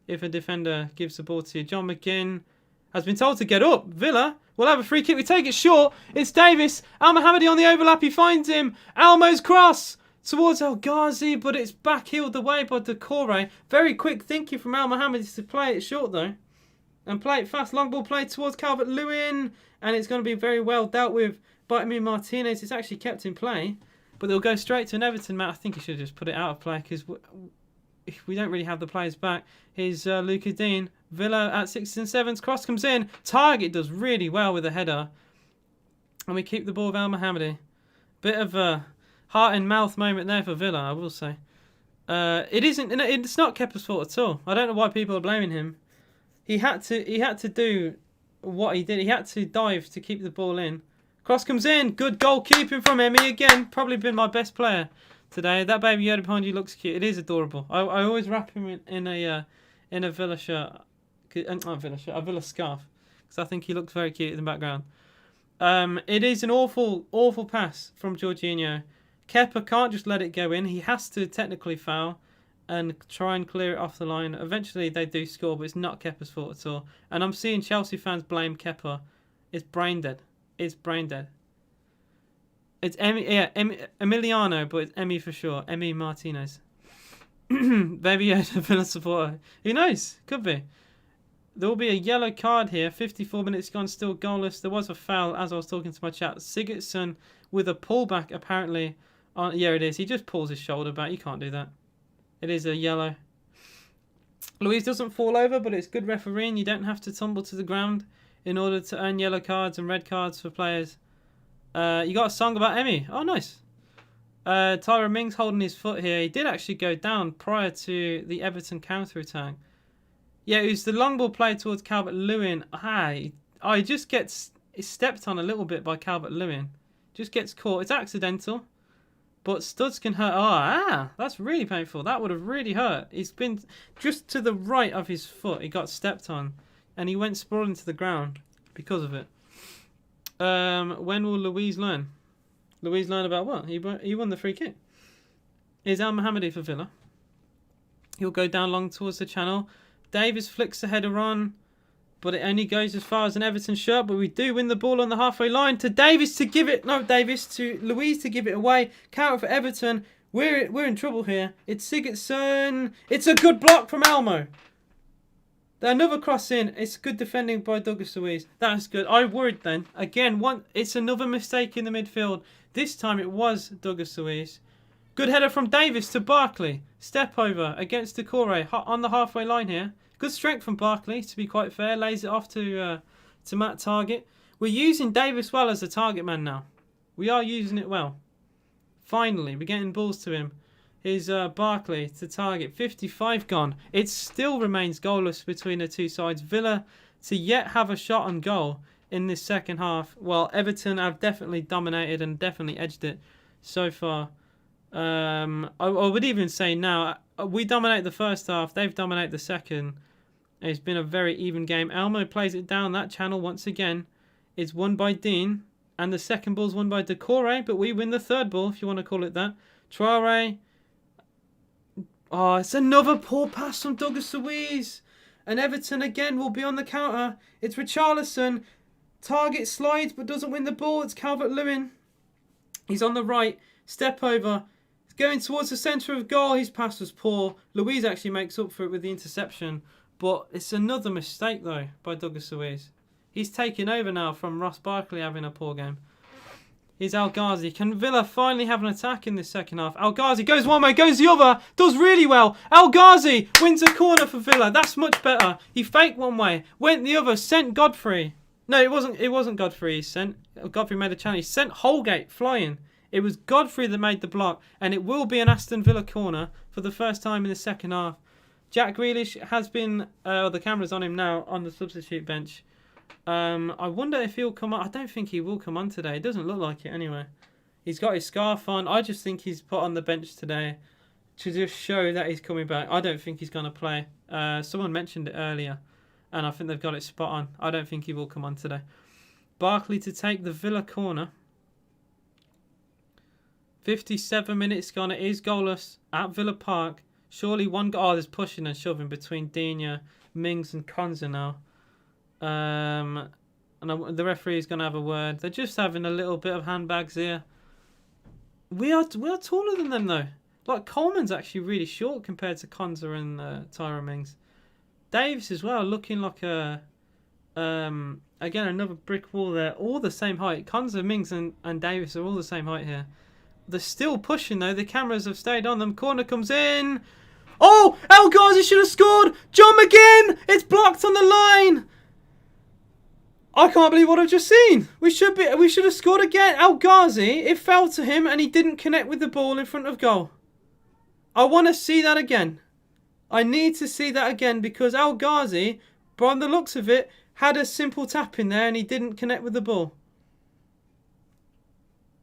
if a defender gives the ball to you. John McGinn has been told to get up. Villa will have a free kick. We take it short. It's Davis. Al Mohammadi on the overlap. He finds him. Almo's cross towards El Ghazi, but it's backheeled away by Decore. Very quick thinking from Al Mohammadi to play it short, though. And play it fast. Long ball play towards Calvert-Lewin. And it's going to be very well dealt with by Emi Martinez. It's actually kept in play. But they'll go straight to an Everton match. I think he should have just put it out of play because we don't really have the players back. Here's Luca Dean. Villa at 6 and 7. Cross comes in. Target does really well with a header. And we keep the ball with Al Mohammadi. Bit of a heart and mouth moment there for Villa, I will say. It's not Kepa's fault at all. I don't know why people are blaming him. He had to do what he did. He had to dive to keep the ball in. Cross comes in. Good goalkeeping from Emi again. Probably been my best player today. That baby Yoda behind you looks cute. It is adorable. I always wrap him in a Villa shirt. Not Villa shirt, a Villa scarf. Because I think he looks very cute in the background. It is an awful pass from Jorginho. Kepa can't just let it go in. He has to technically foul and try and clear it off the line. Eventually they do score, but it's not Kepa's fault at all. And I'm seeing Chelsea fans blame Kepa. It's brain dead. It's brain dead. It's Emiliano, but it's Emi for sure. Emi Martinez. Maybe a Villa supporter. Who knows? Could be. There will be a yellow card here. 54 minutes gone, still goalless. There was a foul as I was talking to my chat. Sigurdsson with a pullback apparently. Yeah, it is. He just pulls his shoulder back. You can't do that. It is a yellow. Luiz doesn't fall over, but it's good refereeing. You don't have to tumble to the ground in order to earn yellow cards and red cards for players. You got a song about Emi. Oh, nice. Tyra Mings holding his foot here. He did actually go down prior to the Everton counter-attack. Yeah, it was the long ball play towards Calvert-Lewin. He just gets stepped on a little bit by Calvert-Lewin. Just gets caught. It's accidental. But studs can hurt. That's really painful. That would have really hurt. He's been just to the right of his foot. He got stepped on. And he went sprawling to the ground because of it. When will Luiz learn? Luiz learn about what? He won the free kick. Here's Al Mohammadi for Villa. He'll go down long towards the channel. Davis flicks the header on. But it only goes as far as an Everton shirt. But we do win the ball on the halfway line. To Davis to give it... No, Davis. To Luiz to give it away. Counter for Everton. We're in trouble here. It's Sigurdsson. It's a good block from Elmo. Another cross in. It's good defending by Douglas Luiz. That's good. I worried then. Again, it's another mistake in the midfield. This time it was Douglas Luiz. Good header from Davis to Barkley. Step over against Decore on the halfway line here. Good strength from Barkley, to be quite fair. Lays it off to Matt Target. We're using Davis well as a target man now. We are using it well. Finally, we're getting balls to him. Here's Barkley to Target. 55 gone. It still remains goalless between the two sides. Villa to yet have a shot on goal in this second half. Well, Everton have definitely dominated and definitely edged it so far. I would even say now, we dominate the first half. They've dominated the second. It's been a very even game. Elmo plays it down that channel once again. It's won by Dean. And the second ball's won by Decore. But we win the third ball, if you want to call it that. Traore. Oh, it's another poor pass from Douglas Luiz. And Everton again will be on the counter. It's Richarlison. Target slides but doesn't win the ball. It's Calvert-Lewin. He's on the right. Step over. He's going towards the centre of goal. His pass was poor. Luiz actually makes up for it with the interception. But it's another mistake, though, by Douglas Luiz. He's taking over now from Ross Barkley having a poor game. Here's El Ghazi. Can Villa finally have an attack in this second half? El Ghazi goes one way, goes the other. Does really well. El Ghazi wins a corner for Villa. That's much better. He faked one way, went the other, sent Godfrey. No, it wasn't Godfrey he sent. Godfrey made a challenge. He sent Holgate flying. It was Godfrey that made the block. And it will be an Aston Villa corner for the first time in the second half. Jack Grealish has been... the camera's on him now on the substitute bench. I wonder if he'll come on. I don't think he will come on today. It doesn't look like it anyway. He's got his scarf on. I just think he's put on the bench today to just show that he's coming back. I don't think he's going to play. Someone mentioned it earlier, and I think they've got it spot on. I don't think he will come on today. Barkley to take the Villa corner. 57 minutes gone. It is goalless at Villa Park. Surely one goal. Oh, there's pushing and shoving between Digne, Mings and Konza now. And the referee is going to have a word. They're just having a little bit of handbags here. We are taller than them though. Like Coleman's actually really short compared to Konza and Tyrone Mings. Davis as well, looking like a again another brick wall there. All the same height. Konza, Mings and Davis are all the same height here. They're still pushing though. The cameras have stayed on them. Corner comes in. Oh, El Ghazi should have scored. John McGinn. It's blocked on the line. I can't believe what I've just seen. We should have scored again. El Ghazi, it fell to him and he didn't connect with the ball in front of goal. I want to see that again. I need to see that again because El Ghazi, by the looks of it, had a simple tap in there and he didn't connect with the ball.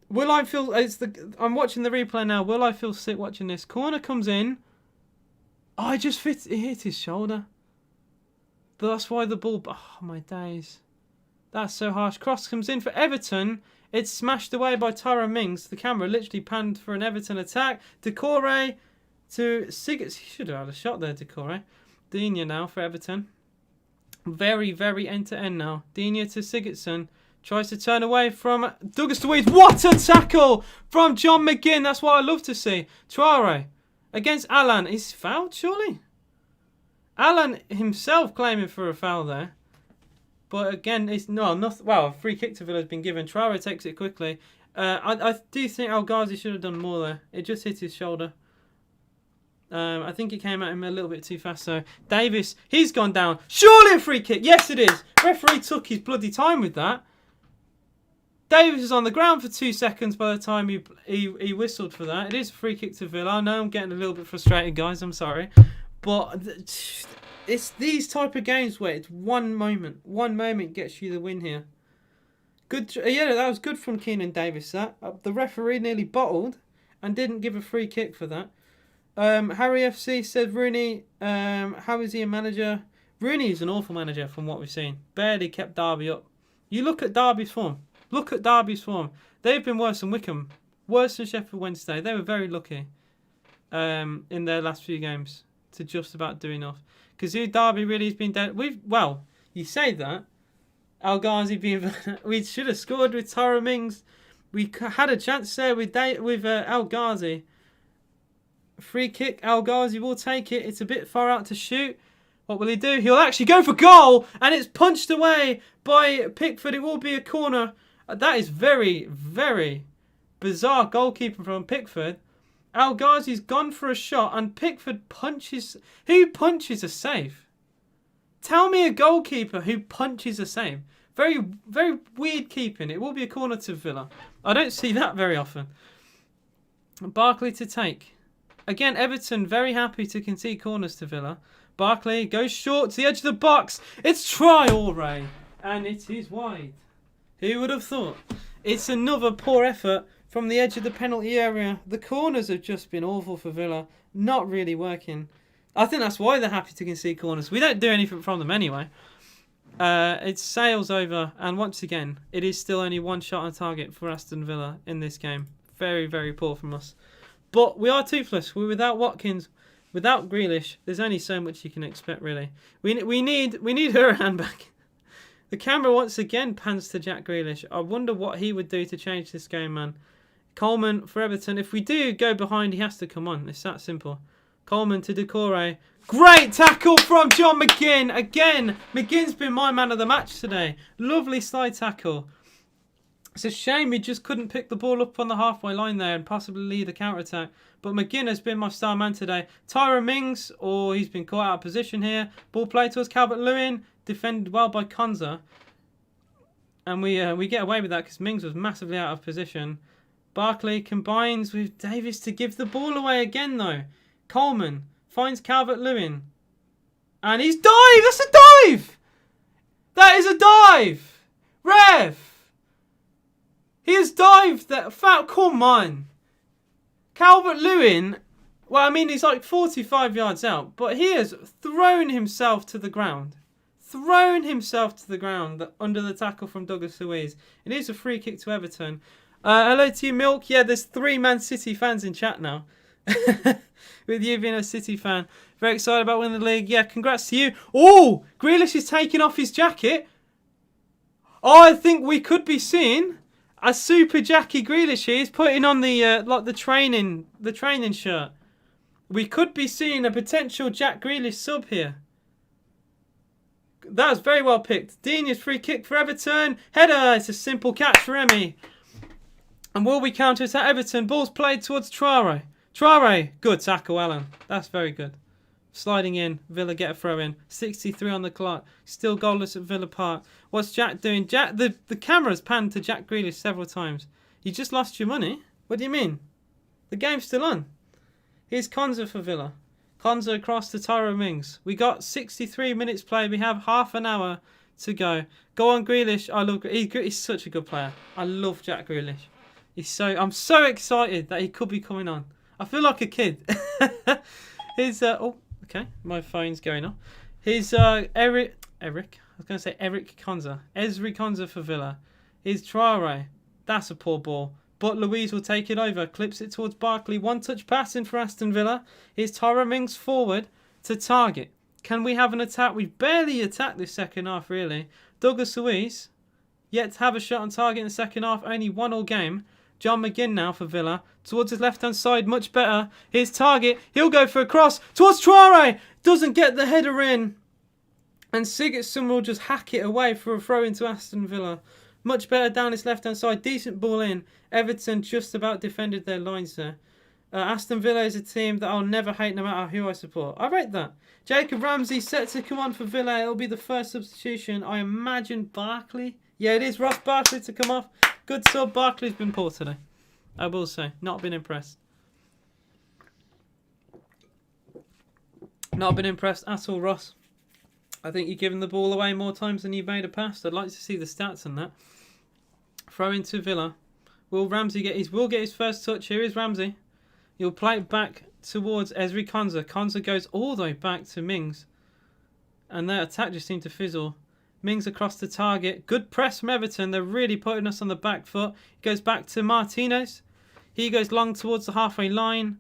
Will I feel... I'm watching the replay now. Will I feel sick watching this? Corner comes in. Oh, it hit his shoulder. But that's why the ball... Oh, my days. That's so harsh. Cross comes in for Everton. It's smashed away by Tyrone Mings. The camera literally panned for an Everton attack. Decore to Sigurdsson. He should have had a shot there, Decore. Digne now for Everton. Very, very end-to-end now. Digne to Sigurdsson. Tries to turn away from Douglas Luiz. What a tackle from John McGinn. That's what I love to see. Traore against Alan. He's fouled, surely? Alan himself claiming for a foul there. But again, it's nothing. Well, a free kick to Villa has been given. Traore takes it quickly. I do think El Ghazi should have done more there. It just hit his shoulder. I think it came at him a little bit too fast. So Davis, he's gone down. Surely a free kick. Yes, it is. Referee took his bloody time with that. Davis is on the ground for 2 seconds by the time he whistled for that. It is a free kick to Villa. I know I'm getting a little bit frustrated, guys. I'm sorry. But it's these type of games where it's one moment gets you the win here. Good, yeah, that was good from Keenan Davis. That the referee nearly bottled and didn't give a free kick for that. Harry FC said Rooney, how is he a manager? Rooney is an awful manager from what we've seen. Barely kept Derby up. You look at Derby's form. Look at Derby's form. They've been worse than Wickham, worse than Sheffield Wednesday. They were very lucky in their last few games to just about do enough. Because Derby really has been dead. Well, you say that. El Ghazi being... we should have scored with Tyrone Mings. We had a chance there with El Ghazi. Free kick. El Ghazi will take it. It's a bit far out to shoot. What will he do? He'll actually go for goal. And it's punched away by Pickford. It will be a corner. That is very, very bizarre goalkeeping from Pickford. El Ghazi's gone for a shot and Pickford punches... Who punches a save? Tell me a goalkeeper who punches a save. Very, very weird keeping. It will be a corner to Villa. I don't see that very often. Barkley to take. Again, Everton very happy to concede corners to Villa. Barkley goes short to the edge of the box. It's Traore. And it is wide. Who would have thought? It's another poor effort from the edge of the penalty area. The corners have just been awful for Villa. Not really working. I think that's why they're happy to concede corners. We don't do anything from them anyway. It sails over, and once again, it is still only one shot on target for Aston Villa in this game. Very, very poor from us. But we are toothless. We're without Watkins, without Grealish. There's only so much you can expect, really. We need her hand back. The camera once again pans to Jack Grealish. I wonder what he would do to change this game, man. Coleman for Everton. If we do go behind, he has to come on. It's that simple. Coleman to Decore. Great tackle from John McGinn. Again, McGinn's been my man of the match today. Lovely slide tackle. It's a shame he just couldn't pick the ball up on the halfway line there and possibly lead the counter-attack. But McGinn has been my star man today. Tyrone Mings, he's been caught out of position here. Ball played towards Calvert-Lewin. Defended well by Konza. And we get away with that because Mings was massively out of position. Barkley combines with Davis to give the ball away again, though. Coleman finds Calvert-Lewin. And he's dived! That's a dive! That is a dive! Rev! He has dived that. Come on. Calvert-Lewin, well, I mean, he's like 45 yards out, but he has thrown himself to the ground. Thrown himself to the ground under the tackle from Douglas Luiz. It is a free kick to Everton. Hello to you, Milk. Yeah, there's 3 Man City fans in chat now. With you being a City fan. Very excited about winning the league. Yeah, congrats to you. Oh, Grealish is taking off his jacket. Oh, I think we could be seeing a super Jackie Grealish here. He's putting on the like the training shirt. We could be seeing a potential Jack Grealish sub here. That was very well picked. Dini's free kick for Everton. Header. It's a simple catch for Emi. And will we counter attack Everton? Ball's played towards Traore. Traore. Good tackle, Alan. That's very good. Sliding in. Villa get a throw in. 63 on the clock. Still goalless at Villa Park. What's Jack doing? Jack, the camera's panned to Jack Grealish several times. You just lost your money? What do you mean? The game's still on. Here's Konza for Villa. Konza across to Tyrone Mings. We got 63 minutes played. We have half an hour to go. Go on, Grealish. I love. He's such a good player. I love Jack Grealish. I'm so excited that he could be coming on. I feel like a kid. Okay, my phone's going off. Here's Eric. I was going to say Eric Konza. Ezri Konza for Villa. Here's Traore. That's a poor ball. But Luiz will take it over. Clips it towards Barkley. One touch passing for Aston Villa. Here's Tyrone Mings forward to target. Can we have an attack? We've barely attacked this second half, really. Douglas Luiz yet to have a shot on target in the second half. Only 1-1 game. John McGinn now for Villa. Towards his left-hand side, much better. Here's target. He'll go for a cross. Towards Traore. Doesn't get the header in. And Sigurdsson will just hack it away for a throw into Aston Villa. Much better down his left-hand side. Decent ball in. Everton just about defended their lines there. Aston Villa is a team that I'll never hate no matter who I support. I rate that. Jacob Ramsey set to come on for Villa. It'll be the first substitution. I imagine Barkley. Yeah, it is Ross Barkley to come off. Good sub. Barkley's been poor today. I will say. Not been impressed. Not been impressed at all, Ross. I think you've given the ball away more times than you've made a pass. I'd like to see the stats on that. Throw into Villa. Will Ramsey get his first touch? Here is Ramsey. He'll play it back towards Ezri Konza. Konza goes all the way back to Mings. And their attack just seemed to fizzle. Mings across the target. Good press from Everton. They're really putting us on the back foot. He goes back to Martinez. He goes long towards the halfway line.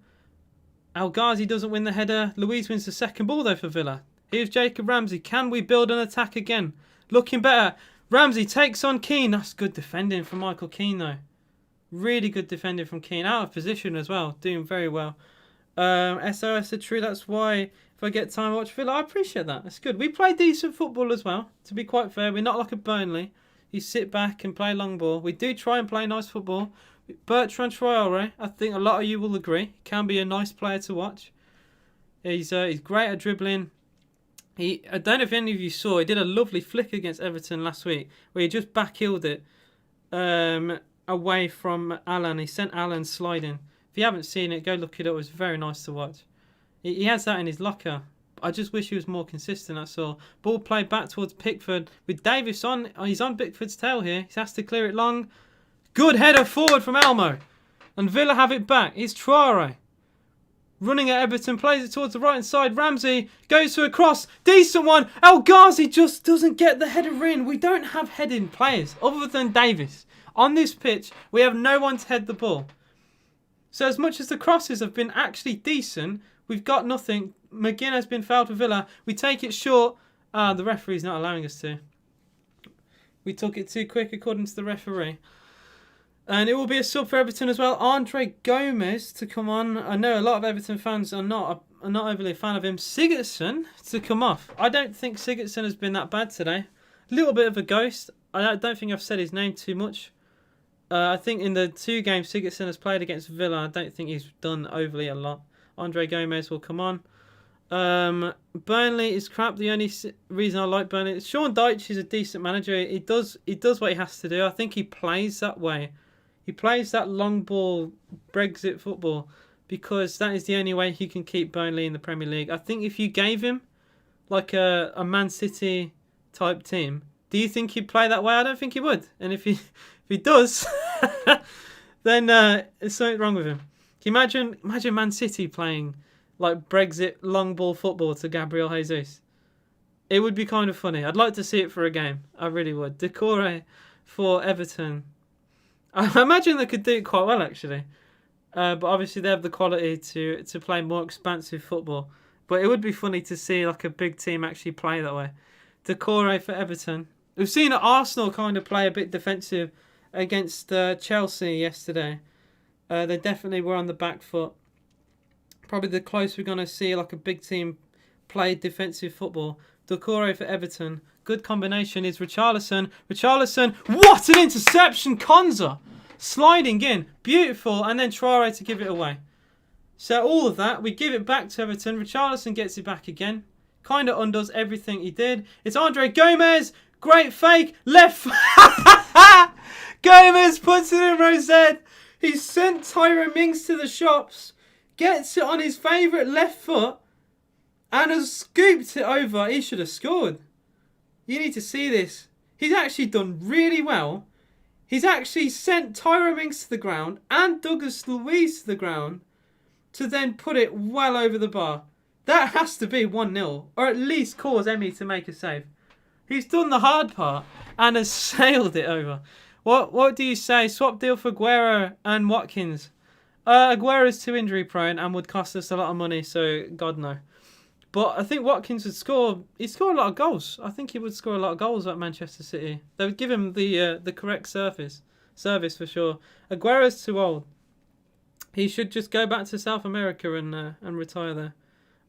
El Ghazi doesn't win the header. Luiz wins the second ball though for Villa. Here's Jacob Ramsey. Can we build an attack again? Looking better. Ramsey takes on Keane. That's good defending from Michael Keane though. Really good defending from Keane. Out of position as well. Doing very well. SOS said true. That's why if I get time to watch Villa, I appreciate that. That's good. We play decent football as well. To be quite fair, we're not like a Burnley. You sit back and play long ball. We do try and play nice football. Bertrand Traore, I think a lot of you will agree, can be a nice player to watch. He's great at dribbling. I don't know if any of you saw, he did a lovely flick against Everton last week where he just back-heeled it away from Alan. He sent Alan sliding. If you haven't seen it, go look it up. It was very nice to watch. He has that in his locker. I just wish he was more consistent, that's all. Ball played back towards Pickford. With Davis on, he's on Pickford's tail here. He has to clear it long. Good header forward from Elmo. And Villa have it back. It's Traore. Running at Everton, plays it towards the right hand side. Ramsey goes for a cross. Decent one. El Ghazi just doesn't get the header in. We don't have heading players other than Davis. On this pitch, we have no one to head the ball. So as much as the crosses have been actually decent, we've got nothing. McGinn has been fouled for Villa. We take it short. The referee's not allowing us to. We took it too quick according to the referee. And it will be a sub for Everton as well. Andre Gomez to come on. I know a lot of Everton fans are not overly a fan of him. Sigurdsson to come off. I don't think Sigurdsson has been that bad today. A little bit of a ghost. I don't think I've said his name too much. I think in the 2 games Sigurdsson has played against Villa, I don't think he's done overly a lot. Andre Gomez will come on. Burnley is crap. The only reason I like Burnley is Sean Dyche is a decent manager. He does what he has to do. I think he plays that way. He plays that long ball Brexit football because that is the only way he can keep Burnley in the Premier League. I think if you gave him like a Man City type team, do you think he'd play that way? I don't think he would. And if he does, then there's something wrong with him. Can you imagine Man City playing like Brexit long ball football to Gabriel Jesus? It would be kind of funny. I'd like to see it for a game. I really would. Decore for Everton. I imagine they could do it quite well, actually. But obviously they have the quality to play more expansive football. But it would be funny to see like a big team actually play that way. Decore for Everton. We've seen Arsenal kind of play a bit defensive against Chelsea yesterday. They definitely were on the back foot. Probably the closest we're going to see like a big team play defensive football. Decore for Everton. Good combination is Richarlison. Richarlison, what an interception! Konza sliding in. Beautiful. And then Traore to give it away. So all of that, we give it back to Everton. Richarlison gets it back again. Kind of undoes everything he did. It's Andre Gomez. Great fake. Left. Gomez puts it in Rosette. He sent Tyrone Mings to the shops. Gets it on his favourite left foot. And has scooped it over. He should have scored. You need to see this. He's actually done really well. He's actually sent Tyrone Mings to the ground and Douglas Luiz to the ground to then put it well over the bar. That has to be 1-0. Or at least cause Emmy to make a save. He's done the hard part and has sailed it over. What do you say? Swap deal for Aguero and Watkins. Aguero's too injury prone and would cost us a lot of money, so God no. But I think Watkins would score. He'd score a lot of goals. I think he would score a lot of goals at Manchester City. They would give him the correct service for sure. Aguero's too old. He should just go back to South America and retire there,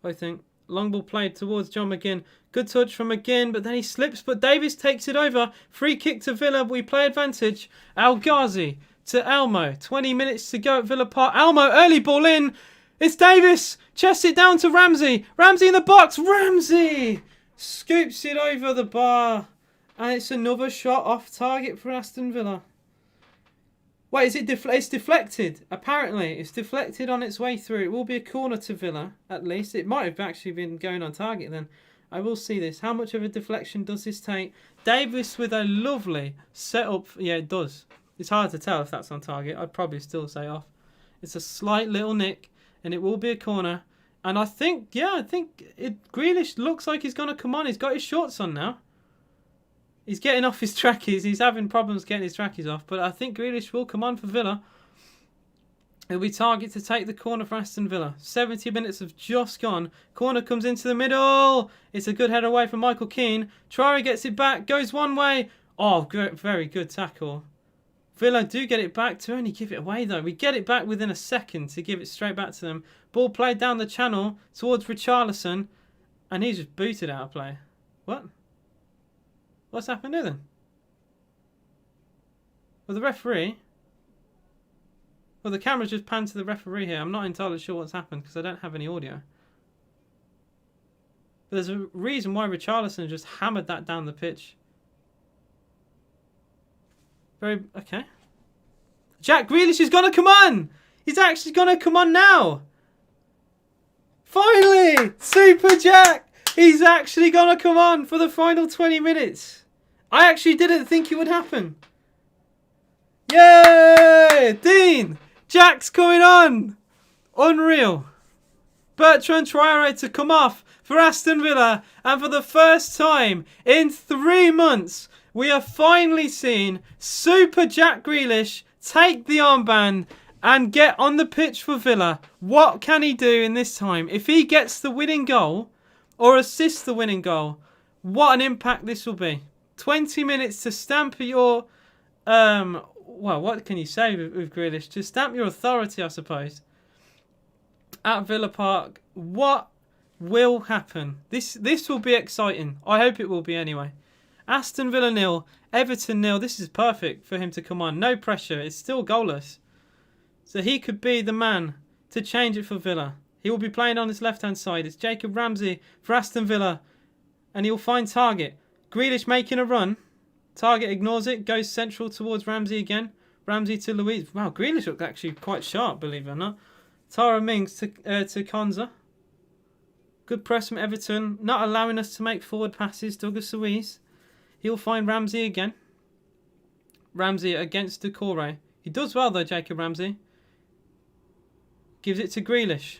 I think. Long ball played towards John McGinn. Good touch from McGinn, but then he slips. But Davis takes it over. Free kick to Villa. We play advantage. El Ghazi to Elmo. 20 minutes to go at Villa Park. Elmo, early ball in. It's Davis. Chests it down to Ramsey. Ramsey in the box. Ramsey scoops it over the bar. And it's another shot off target for Aston Villa. Wait, is it it's deflected? Apparently, it's deflected on its way through. It will be a corner to Villa, at least. It might have actually been going on target then. I will see this. How much of a deflection does this take? Davis with a lovely setup. Yeah, it does. It's hard to tell if that's on target. I'd probably still say off. It's a slight little nick, and it will be a corner. And I think Grealish looks like he's going to come on. He's got his shorts on now. He's getting off his trackies. He's having problems getting his trackies off. But I think Grealish will come on for Villa. It'll be target to take the corner for Aston Villa. 70 minutes have just gone. Corner comes into the middle. It's a good header away from Michael Keane. Traore gets it back. Goes one way. Oh, very good tackle. Villa do get it back to only give it away though. We get it back within a second to give it straight back to them. Ball played down the channel towards Richarlison. And he's just booted out of play. What? What's happened here then? Well, the referee... Well, the camera's just panned to the referee here. I'm not entirely sure what's happened because I don't have any audio. But there's a reason why Richarlison just hammered that down the pitch. Okay. Jack Grealish is going to come on! He's actually going to come on now! Finally! Super Jack! He's actually going to come on for the final 20 minutes. I actually didn't think it would happen. Yay! Dean! Jack's coming on. Unreal. Bertrand Traoré to come off for Aston Villa. And for the first time in 3 months, we are finally seeing Super Jack Grealish take the armband and get on the pitch for Villa. What can he do in this time? If he gets the winning goal or assists the winning goal, what an impact this will be. 20 minutes to stamp your... well, what can you say with Grealish? To stamp your authority, I suppose. At Villa Park, what will happen? This will be exciting. I hope it will be anyway. Aston Villa 0, Everton 0. This is perfect for him to come on. No pressure. It's still goalless. So he could be the man to change it for Villa. He will be playing on his left-hand side. It's Jacob Ramsey for Aston Villa. And he'll find Target. Grealish making a run. Target ignores it. Goes central towards Ramsey again. Ramsey to Luiz. Wow, Grealish looked actually quite sharp, believe it or not. Tara Mings to Konza. Good press from Everton. Not allowing us to make forward passes. Douglas Luiz. He'll find Ramsey again. Ramsey against Doucouré. He does well though, Jacob Ramsey. Gives it to Grealish.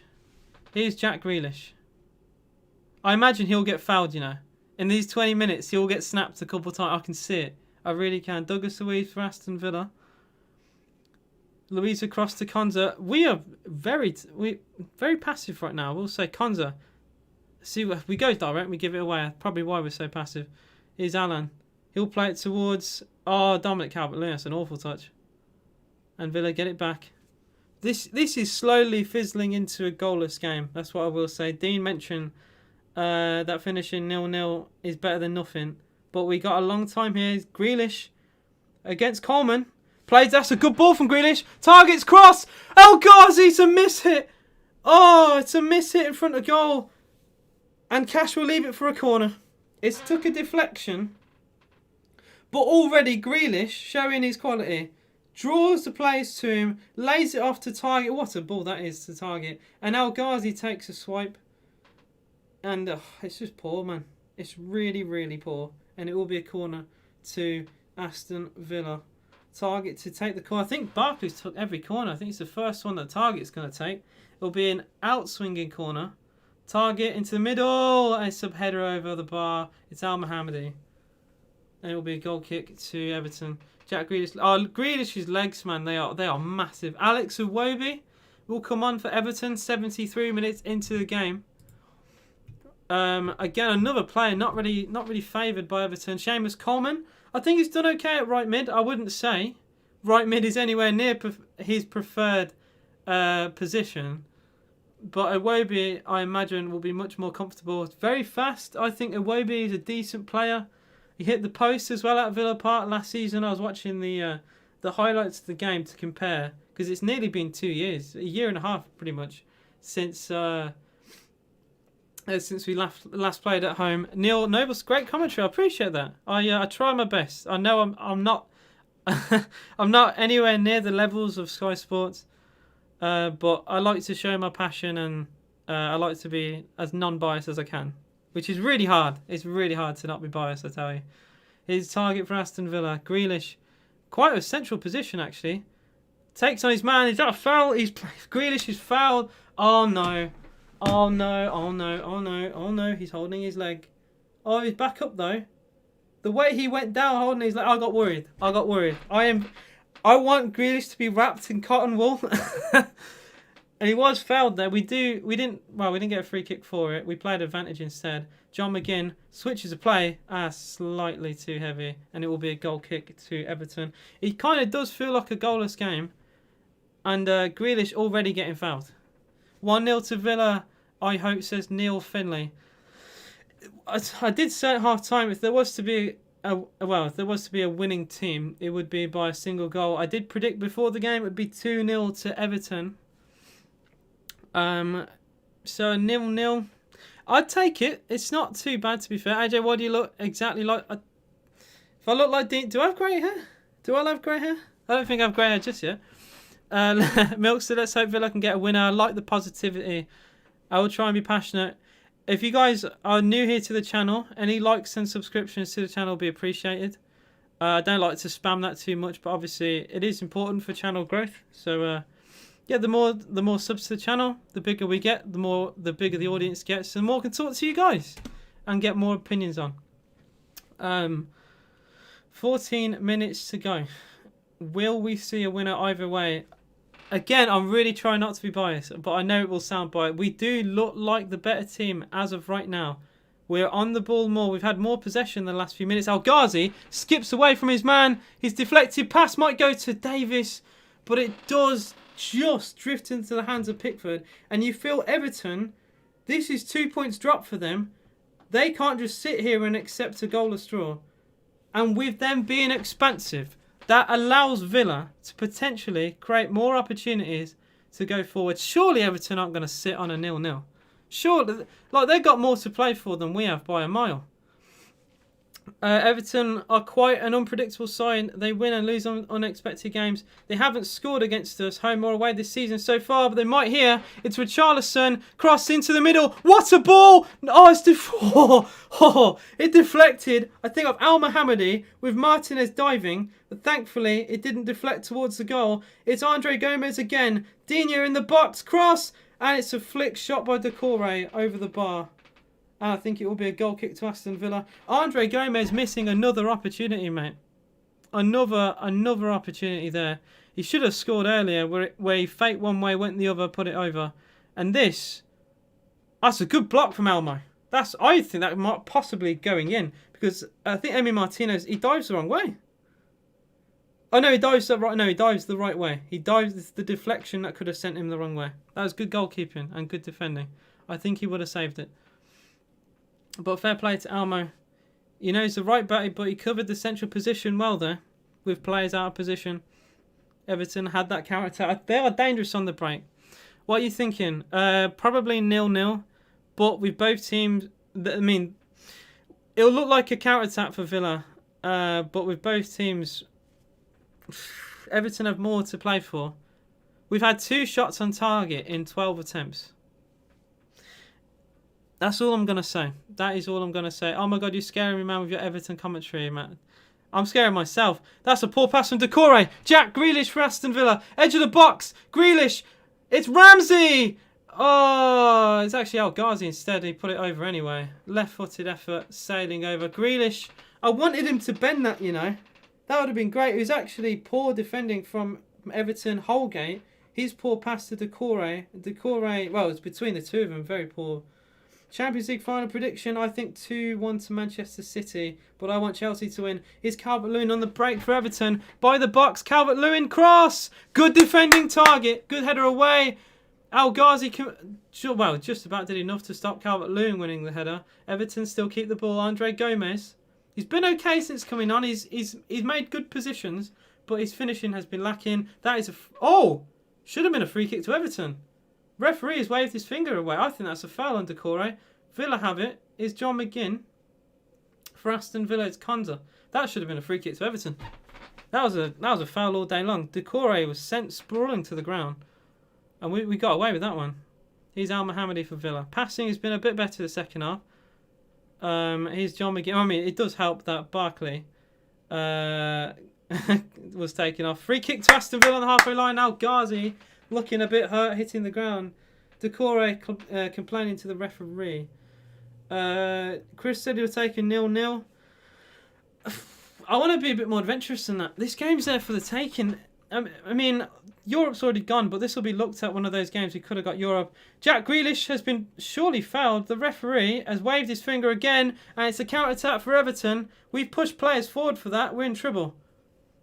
Here's Jack Grealish. I imagine he'll get fouled, you know. In these 20 minutes, he'll get snapped a couple of times. I can see it. I really can. Douglas Luiz for Aston Villa. Luiz across to Konza. We are very passive right now. We'll say Konza. See, we go direct. We give it away. Probably why we're so passive. Here's Alan. He'll play it towards... Oh, Dominic Calvert-Lewin. That's an awful touch. And Villa get it back. This is slowly fizzling into a goalless game. That's what I will say. Dean mentioned that finishing 0-0 is better than nothing. But we got a long time here. Grealish against Coleman. Plays. That's a good ball from Grealish. Target's cross. El Ghazi, it's a miss hit. Oh, it's a miss hit in front of goal. And Cash will leave it for a corner. It took a deflection. But already Grealish, showing his quality, draws the players to him, lays it off to Target. What a ball that is to Target. And El Ghazi takes a swipe. And it's just poor, man. It's really, really poor. And it will be a corner to Aston Villa. Target to take the corner. I think Barkley's took every corner. I think it's the first one that Target's going to take. It'll be an out-swinging corner. Target into the middle. A sub-header over the bar. It's Al Mohammadi. And it will be a goal kick to Everton. Jack Grealish. Oh, Grealish's legs, man. They are massive. Alex Iwobi will come on for Everton. 73 minutes into the game. Again, another player not really favoured by Everton. Seamus Coleman. I think he's done okay at right mid. I wouldn't say right mid is anywhere near his preferred position. But Iwobi, I imagine, will be much more comfortable. It's very fast. I think Iwobi is a decent player. He hit the post as well at Villa Park last season. I was watching the highlights of the game to compare. Because it's nearly been 2 years. A year and a half, pretty much, since we last played at home. Neil Noble's great commentary. I appreciate that. I try my best. I know I'm not I'm not anywhere near the levels of Sky Sports, but I like to show my passion and I like to be as non-biased as I can, which is really hard. It's really hard to not be biased, I tell you. His target for Aston Villa, Grealish, quite a central position actually. Takes on his man. Is that a foul? Grealish is fouled. Oh no. Oh no, oh no, oh no, oh no, he's holding his leg. Oh, he's back up though. The way he went down holding his leg, I got worried. I want Grealish to be wrapped in cotton wool. And he was fouled there. We didn't get a free kick for it. We played advantage instead. John McGinn switches a play. Slightly too heavy. And it will be a goal kick to Everton. It kind of does feel like a goalless game. And Grealish already getting fouled. 1-0 to Villa, I hope, says Neil Finley. I did say at half time if there was to be a winning team, it would be by a single goal. I did predict before the game it would be 2-0 to Everton. So 0-0. I'd take it. It's not too bad, to be fair. AJ, what do you look exactly like? If I look like Dean, do I have grey hair? Do I have grey hair? I don't think I have grey hair just yet. Milkster, let's hope Villa can get a winner. I like the positivity. I will try and be passionate. If you guys are new here to the channel, any likes and subscriptions to the channel will be appreciated. I don't like to spam that too much, but obviously it is important for channel growth. So yeah, the more subs to the channel, the bigger we get, the bigger the audience gets, and the more I can talk to you guys and get more opinions on. 14 minutes to go. Will we see a winner either way? Again, I'm really trying not to be biased, but I know it will sound biased. We do look like the better team as of right now. We're on the ball more. We've had more possession in the last few minutes. El Ghazi skips away from his man. His deflected pass might go to Davis, but it does just drift into the hands of Pickford. And you feel Everton, this is 2 points drop for them. They can't just sit here and accept a goalless draw. And with them being expansive, that allows Villa to potentially create more opportunities to go forward. Surely Everton aren't going to sit on a 0-0. Surely, like, they've got more to play for than we have by a mile. Everton are quite an unpredictable side. They win and lose on unexpected games. They haven't scored against us, home or away, this season so far, but they might here. It's Richarlison, cross into the middle. What a ball! Oh, it deflected, I think, of Al Mohammadi with Martinez diving, but thankfully it didn't deflect towards the goal. It's Andre Gomez again. Digne in the box, cross, and it's a flick shot by Decore over the bar. And I think it will be a goal kick to Aston Villa. Andre Gomez missing another opportunity, mate. Another opportunity there. He should have scored earlier where he faked one way, went the other, put it over. And that's a good block from Elmo. I think that might possibly going in. Because I think Emi Martinez, he dives the wrong way. Oh no, he dives the right way. He dives the deflection that could have sent him the wrong way. That was good goalkeeping and good defending. I think he would have saved it. But fair play to Elmo. You know, he's the right back, but he covered the central position well there, with players out of position. Everton had that counter attack. They are dangerous on the break. What are you thinking? Probably 0-0, but with both teams, I mean, it'll look like a counter attack for Villa, but with both teams, Everton have more to play for. We've had 2 shots on target in 12 attempts. That's all I'm going to say. That is all I'm going to say. Oh my God, you're scaring me, man, with your Everton commentary, man. I'm scaring myself. That's a poor pass from Decore. Jack Grealish for Aston Villa. Edge of the box. Grealish. It's Ramsey. Oh, it's actually El Ghazi instead. He put it over anyway. Left-footed effort, sailing over. Grealish. I wanted him to bend that, you know. That would have been great. It was actually poor defending from Everton. Holgate. His poor pass to Decore. Decore, well, it's between the two of them. Very poor. Champions League final prediction, I think 2-1 to Manchester City, but I want Chelsea to win. Is Calvert-Lewin on the break for Everton? By the box, Calvert-Lewin cross! Good defending target, good header away. El Ghazi, well, just about did enough to stop Calvert-Lewin winning the header. Everton still keep the ball. Andre Gomez, he's been okay since coming on. He's made good positions, but his finishing has been lacking. That is should have been a free kick to Everton. Referee has waved his finger away. I think that's a foul on Decore. Villa have it. Is John McGinn for Aston Villa? It's Konza. That should have been a free kick to Everton. That was a foul all day long. Decore was sent sprawling to the ground, and we got away with that one. He's Al Mohammadi for Villa. Passing has been a bit better the second half. Here's John McGinn. I mean, it does help that Barkley was taken off. Free kick to Aston Villa on the halfway line. Al Ghazi looking a bit hurt, hitting the ground. Decore complaining to the referee. Chris said he was taking 0-0. I want to be a bit more adventurous than that. This game's there for the taking. I mean, Europe's already gone, but this will be looked at one of those games we could have got Europe. Jack Grealish has been surely fouled. The referee has waved his finger again, and it's a counter-attack for Everton. We've pushed players forward for that. We're in trouble.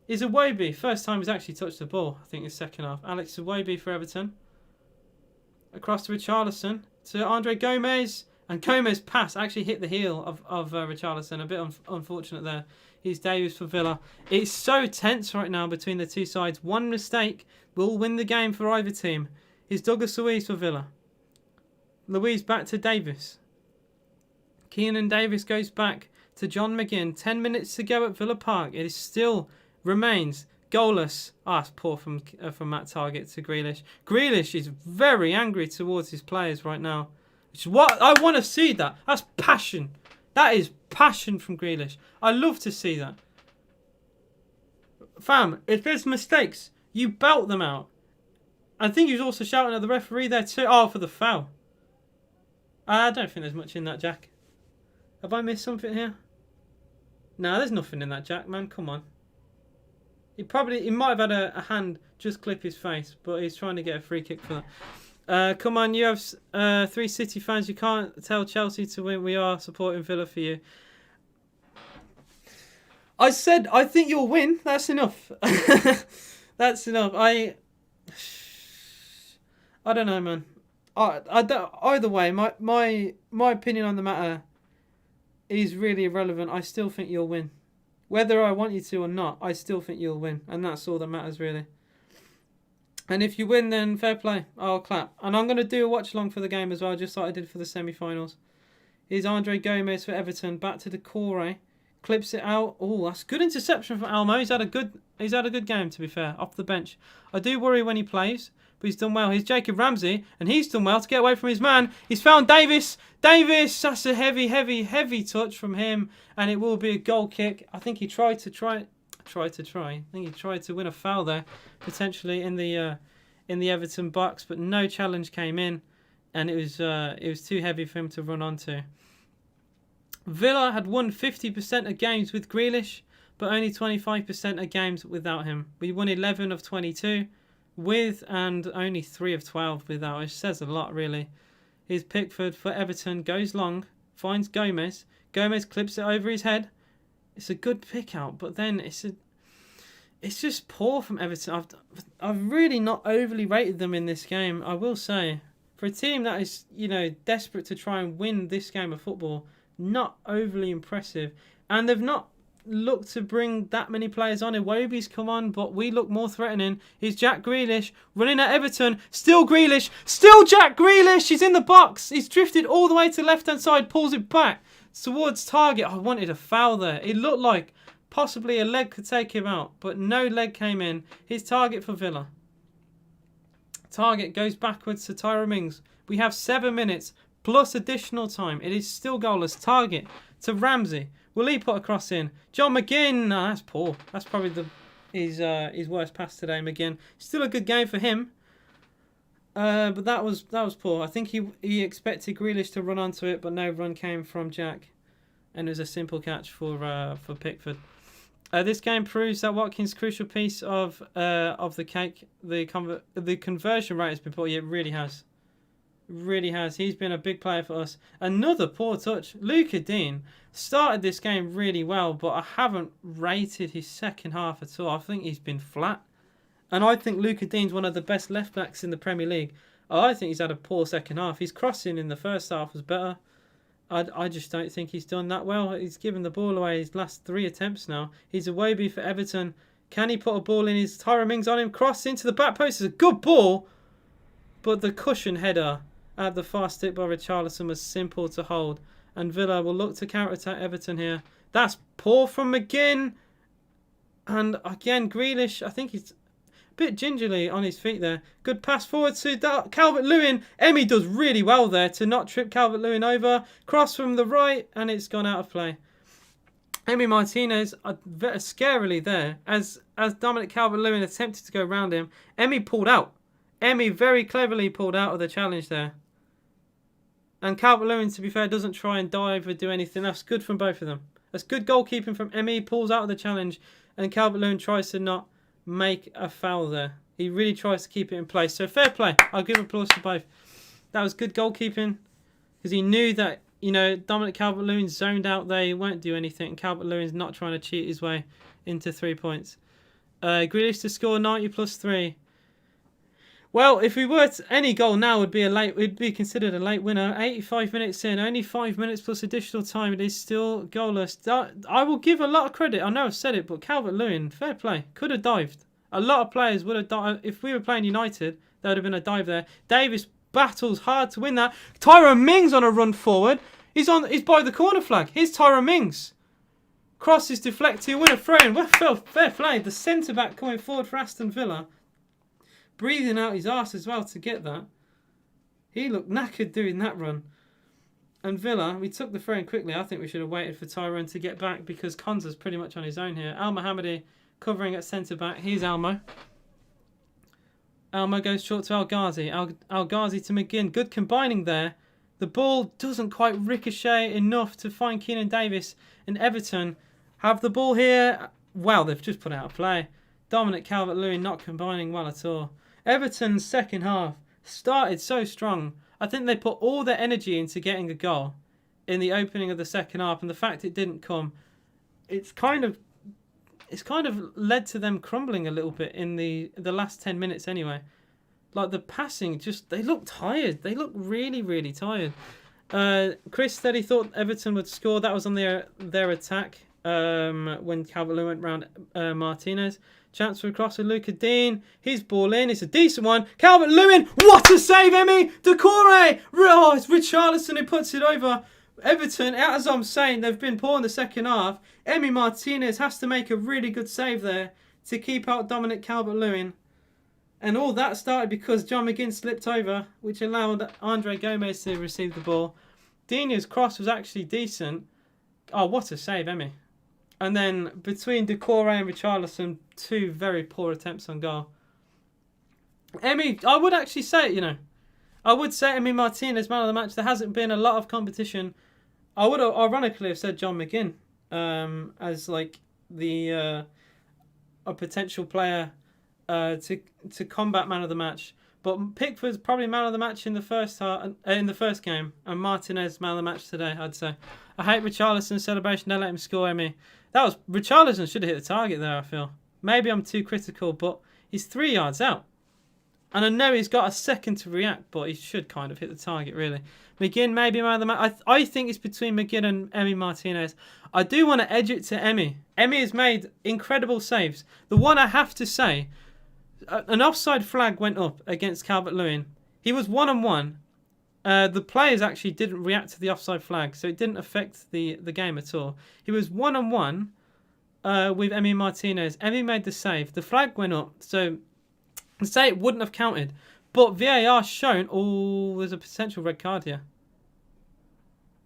Is Iwobi. First time he's actually touched the ball, I think, in the second half. Alex Iwobi for Everton. Across to Richarlison. To Andre Gomez. And Gomez pass actually hit the heel of Richarlison. A bit unfortunate there. He's Davies for Villa. It's so tense right now between the two sides. One mistake will win the game for either team. Here's Douglas Luiz for Villa. Luiz back to Davis. Keenan Davis goes back to John McGinn. 10 minutes to go at Villa Park. It is still remains goalless. It's poor from Matt Target to Grealish. Grealish is very angry towards his players right now. Which is what I want to see. That's passion. That is passion from Grealish. I love to see that. Fam, if there's mistakes, you belt them out. I think he was also shouting at the referee there too. Oh, for the foul. I don't think there's much in that, Jack. Have I missed something here? No, there's nothing in that, Jack, man. Come on. He might have had a hand just clip his face, but he's trying to get a free kick for that. Come on, you have 3 City fans. You can't tell Chelsea to win. We are supporting Villa for you. I said I think you'll win. That's enough. That's enough. I don't know, man. I don't, either way, my opinion on the matter is really irrelevant. I still think you'll win. Whether I want you to or not, I still think you'll win. And that's all that matters, really. And if you win, then fair play. I'll clap. And I'm going to do a watch-along for the game as well, just like I did for the semi-finals. Here's Andre Gomez for Everton. Back to the Decore. Clips it out. Oh, that's good interception from Almo. He's had a good game, to be fair, off the bench. I do worry when he plays, but he's done well. Here's Jacob Ramsey, and he's done well to get away from his man. He's found Davis. Davis, that's a heavy touch from him, and it will be a goal kick. I think he tried to win a foul there, potentially in the Everton box, but no challenge came in, and it was too heavy for him to run onto. Villa had won 50% of games with Grealish, but only 25% of games without him. We won 11 of 22 with, and only 3 of 12 without. It says a lot, really. Here's Pickford for Everton, goes long, finds Gomez. Gomez clips it over his head. It's a good pick out, but then it's just poor from Everton. I've really not overly rated them in this game, I will say. For a team that is, desperate to try and win this game of football, not overly impressive. And they've not looked to bring that many players on. Iwobi's come on, but we look more threatening. Here's Jack Grealish running at Everton. Still Grealish. Still Jack Grealish. He's in the box. He's drifted all the way to the left-hand side. Pulls it back towards target. I wanted a foul there. It looked like possibly a leg could take him out, but no leg came in. His target for Villa. Target goes backwards to Tyrone Mings. We have 7 minutes plus additional time. It is still goalless. Target to Ramsey. Will he put a cross in? John McGinn. No, that's poor. That's probably his worst pass today, McGinn. Still a good game for him. But that was poor. I think he expected Grealish to run onto it, but no run came from Jack. And it was a simple catch for Pickford. This game proves that Watkins' crucial piece of the cake, the conversion rate has been poor. Yeah, it really has. Really has. He's been a big player for us. Another poor touch. Luca Dean started this game really well, but I haven't rated his second half at all. I think he's been flat. And I think Luca Dean's one of the best left backs in the Premier League. I think he's had a poor second half. His crossing in the first half was better. I just don't think he's done that well. He's given the ball away his last 3 attempts now. He's a Iwobi for Everton. Can he put a ball in? His Tyrone Mings on him. Cross into the back post. It's a good ball. But the cushion header at the far stick by Richarlison was simple to hold. And Villa will look to counter-attack Everton here. That's poor from McGinn. And again, Grealish, I think he's a bit gingerly on his feet there. Good pass forward to Calvert-Lewin. Emmy does really well there to not trip Calvert-Lewin over. Cross from the right, and it's gone out of play. Emmy Martinez, scarily there, as Dominic Calvert-Lewin attempted to go around him. Emmy pulled out. Emmy very cleverly pulled out of the challenge there. And Calvert-Lewin, to be fair, doesn't try and dive or do anything. That's good from both of them. That's good goalkeeping from Emmy. Pulls out of the challenge. And Calvert-Lewin tries to not make a foul there. He really tries to keep it in place. So fair play. I'll give applause to both. That was good goalkeeping. Because he knew that, Dominic Calvert-Lewin zoned out there. He won't do anything. And Calvert-Lewin's not trying to cheat his way into 3 points. Grealish to score 90 plus 3. Well, if we were any goal now would be considered a late winner. 85 minutes in, only 5 minutes plus additional time. It is still goalless. I will give a lot of credit. I know I've said it, but Calvert-Lewin, fair play, could have dived. A lot of players would have dived. If we were playing United, there would have been a dive there. Davis battles hard to win that. Tyrone Mings on a run forward. He's by the corner flag. Here's Tyrone Mings. Cross is deflected. Win a throw-in. Well, fair play. The centre back coming forward for Aston Villa. Breathing out his arse as well to get that. He looked knackered doing that run. And Villa, we took the throw in quickly. I think we should have waited for Tyrone to get back because Konza's pretty much on his own here. Al Mohammadi covering at centre-back. Here's Almo. Almo goes short to El Ghazi. El Ghazi to McGinn. Good combining there. The ball doesn't quite ricochet enough to find Keenan Davis. And Everton have the ball here. Well, they've just put out of play. Dominic Calvert-Lewin not combining well at all. Everton's second half started so strong. I think they put all their energy into getting a goal in the opening of the second half. And the fact it didn't come, it's kind of led to them crumbling a little bit in the last 10 minutes anyway. Like the passing, they look tired. They look really, really tired. Chris said he thought Everton would score. That was on their attack when Calvert-Lewin went round Martinez. Chance for a cross with Luca Dean. His ball in. It's a decent one. Calvert-Lewin. What a save, Emi! Decore! Oh, it's Richarlison who puts it over. Everton, as I'm saying, they've been poor in the second half. Emi Martinez has to make a really good save there to keep out Dominic Calvert-Lewin. And all that started because John McGinn slipped over, which allowed Andre Gomez to receive the ball. Dina's cross was actually decent. Oh, what a save, Emi. And then between Decore and Richarlison, 2 very poor attempts on goal. Emi, I would actually say, I would say Emi Martinez, man of the match. There hasn't been a lot of competition. I would ironically have said John McGinn as like a potential player to combat man of the match. But Pickford's probably man of the match in the first game, and Martinez man of the match today, I'd say. I hate Richarlison's celebration. Don't let him score, Emi. Richarlison should have hit the target there, I feel. Maybe I'm too critical, but he's 3 yards out. And I know he's got a second to react, but he should kind of hit the target, really. McGinn, maybe man of the match. I think it's between McGinn and Emi Martinez. I do want to edge it to Emi. Emi has made incredible saves. The one I have to say, an offside flag went up against Calvert-Lewin. He was 1-on-1. The players actually didn't react to the offside flag, so it didn't affect the game at all. He was 1-on-1 with Emi Martinez. Emi made the save. The flag went up, so I'd say it wouldn't have counted. But VAR shown, there's a potential red card here.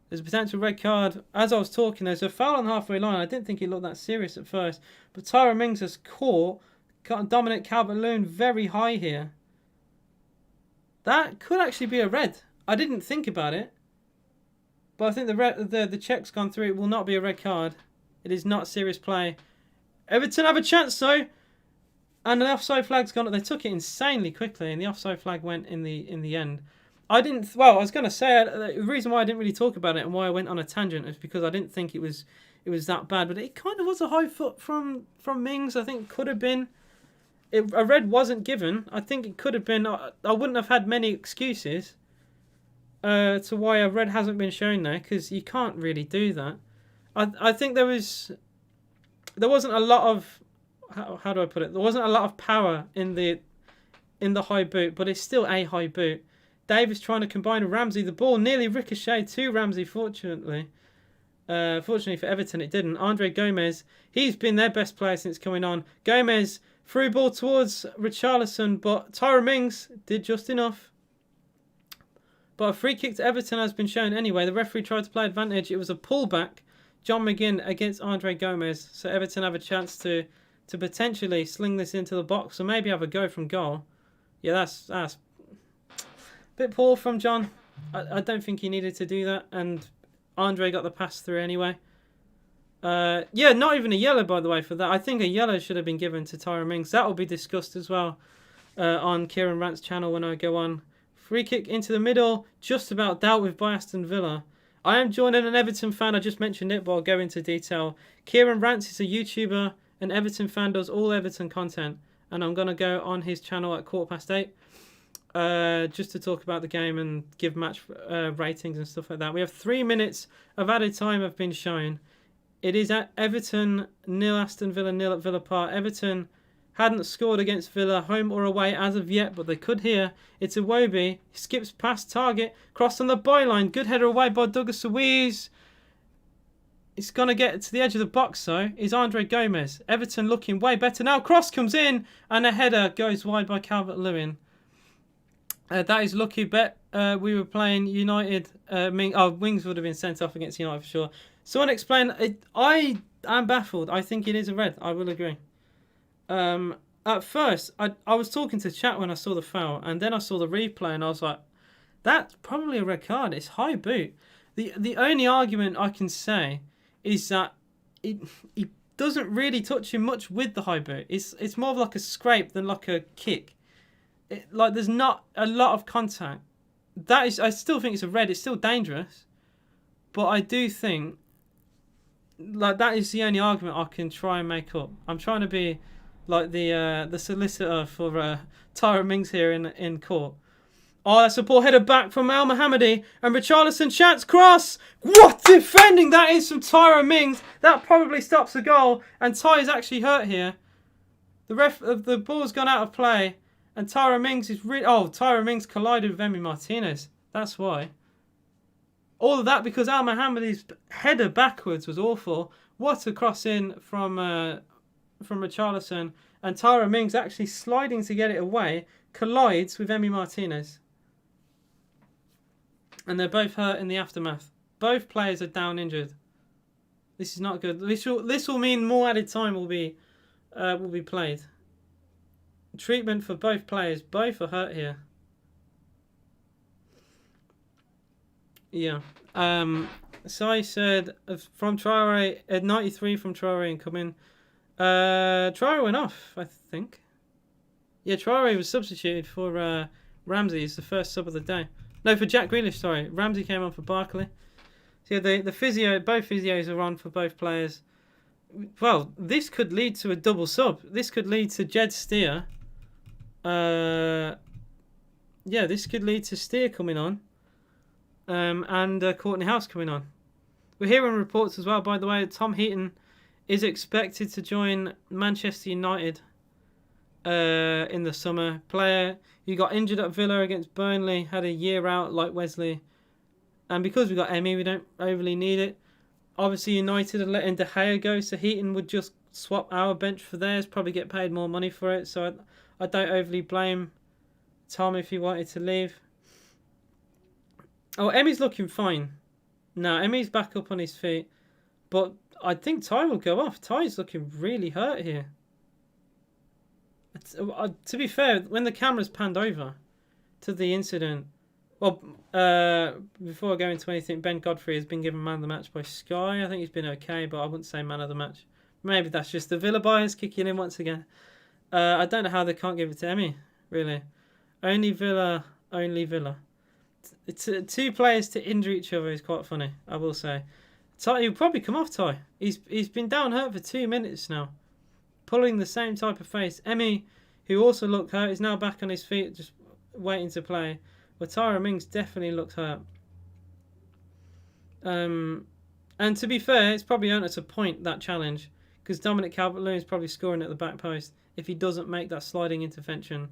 There's a potential red card. As I was talking, there's a foul on the halfway line. I didn't think it looked that serious at first. But Tyrone Mings has caught Dominic Calvert-Lewin very high here. That could actually be a red. I didn't think about it. But I think the check's gone through. It will not be a red card. It is not serious play. Everton have a chance though. And the offside flag's gone. They took it insanely quickly, and the offside flag went in the end. I was going to say the reason why I didn't really talk about it and why I went on a tangent is because I didn't think it was that bad, but it kind of was a high foot from Mings. I think could have been. A red wasn't given. I think it could have been. I wouldn't have had many excuses to why a red hasn't been shown there, because you can't really do that. I think there wasn't a lot of. How do I put it? There wasn't a lot of power in the high boot, but it's still a high boot. Davis trying to combine with Ramsey. The ball nearly ricocheted to Ramsey, fortunately. Fortunately for Everton, it didn't. Andre Gomez, he's been their best player since coming on. Gomez, through ball towards Richarlison, but Tyrone Mings did just enough. But a free kick to Everton has been shown anyway. The referee tried to play advantage. It was a pullback. John McGinn against Andre Gomez. So Everton have a chance to potentially sling this into the box, or maybe have a go from goal. Yeah, that's a bit poor from John. I don't think he needed to do that, and Andre got the pass through anyway. Yeah, not even a yellow, by the way, for that. I think a yellow should have been given to Tyrone Mings. That will be discussed as well on Kieran Rant's channel when I go on. Free kick into the middle, just about dealt with by Aston Villa. I am joining an Everton fan. I just mentioned it, but I'll go into detail. Kieran Rant is a YouTuber. An Everton fan, does all Everton content, and I'm going to go on his channel at 8:15 just to talk about the game and give match ratings and stuff like that. We have 3 minutes of added time have been shown. It is at Everton 0, Aston Villa 0 at Villa Park. Everton hadn't scored against Villa, home or away as of yet, but they could here. It's Iwobi, skips past target, cross on the byline, good header away by Douglas Luiz. It's going to get to the edge of the box, though, is Andre Gomez. Everton looking way better now. Cross comes in, and a header goes wide by Calvert-Lewin. That is lucky bet. We were playing United. Wings would have been sent off against United for sure. Someone explain. I am baffled. I think it is a red. I will agree. at first, I was talking to chat when I saw the foul, and then I saw the replay, and I was like, that's probably a red card. It's high boot. The only argument I can say is that he doesn't really touch him much with the high boot. It's more of like a scrape than like a kick. Like there's not a lot of contact. That is, I still think it's a red. It's still dangerous, but I do think like that is the only argument I can try and make up. I'm trying to be like the solicitor for Tyra Mings here in court. Oh, that's a poor header back from Al Mohammadi. And Richarlison chance cross. What defending that is from Tyra Mings. That probably stops the goal. And Ty is actually hurt here. The ball's gone out of play. And Tyra Mings is Tyra Mings collided with Emi Martinez. That's why. All of that because Al Mohammadi's header backwards was awful. What a cross in from Richarlison. And Tyra Mings actually sliding to get it away. Collides with Emi Martinez. And they're both hurt in the aftermath. Both players are down injured. This is not good. This will mean more added time will be played. Treatment for both players. Both are hurt here. Yeah. So I said from Traore at 93 from Traore incoming. Traore went off, I think. Yeah, Traore was substituted for Ramsey. It's the first sub of the day. No, for Jack Grealish, sorry. Ramsey came on for Barkley. So yeah, the physio, both physios are on for both players. Well, this could lead to a double sub. This could lead to Jed Steer. Yeah, this could lead to Steer coming on. And Courtney House coming on. We're hearing reports as well, by the way, that Tom Heaton is expected to join Manchester United in the summer. Player who got injured at Villa against Burnley, had a year out like Wesley. And because we got Emi, we don't overly need it. Obviously, United are letting De Gea go, so Heaton would just swap our bench for theirs, probably get paid more money for it. So I don't overly blame Tom if he wanted to leave. Oh, Emi's looking fine. No, Emi's back up on his feet. But I think Ty will go off. Ty's looking really hurt here. To be fair, when the camera's panned over to the incident, well, before I go into anything, Ben Godfrey has been given man of the match by Sky. I think he's been okay, but I wouldn't say man of the match. Maybe that's just the Villa bias kicking in once again. I don't know how they can't give it to Emi, really. Only Villa, only Villa. Two players to injure each other is quite funny, I will say. Ty, he'll probably come off, Ty. He's been down hurt for 2 minutes now. Pulling the same type of face. Emi, who also looked hurt, is now back on his feet, just waiting to play. But Tyra Mings definitely looked hurt. And to be fair, it's probably earned us a point, that challenge. Because Dominic Calvert-Lewin is probably scoring at the back post if he doesn't make that sliding intervention.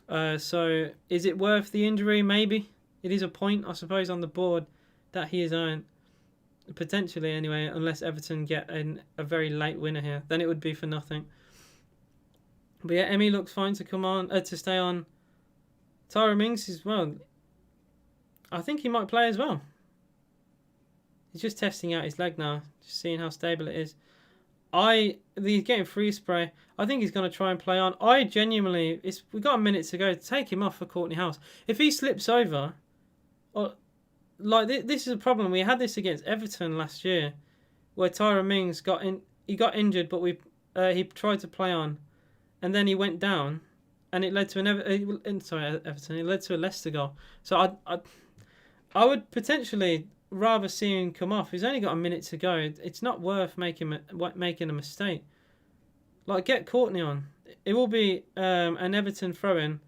So, is it worth the injury? Maybe. It is a point, I suppose, on the board that he has earned. Potentially, anyway, unless Everton get a very late winner here. Then it would be for nothing. But yeah, Emi looks fine to come on, to stay on. Tyra Mings is, well, I think he might play as well. He's just testing out his leg now, just seeing how stable it is. He's getting free spray. I think he's going to try and play on. I genuinely, we've got a minute to go. Take him off for Courtney House. If he slips over, or like this is a problem. We had this against Everton last year, where Tyra Mings got injured, but he tried to play on, and then he went down, and it led to Everton. It led to a Leicester goal. So I would potentially rather see him come off. He's only got a minute to go. It's not worth making a mistake. Like, get Courtney on. It will be an Everton throw-in,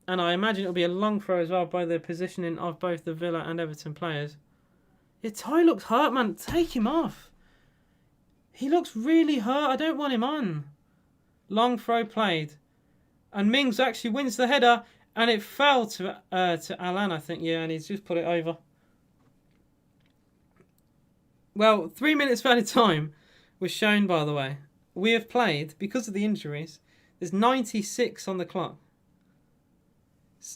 and I imagine it'll be a long throw as well by the positioning of both the Villa and Everton players. Yeah, Ty looks hurt, man. Take him off. He looks really hurt. I don't want him on. Long throw played, and Mings actually wins the header, and it fell to Alan, I think. Yeah, and he's just put it over. Well, 3 minutes of added time was shown, by the way. We have played, because of the injuries, there's 96 on the clock.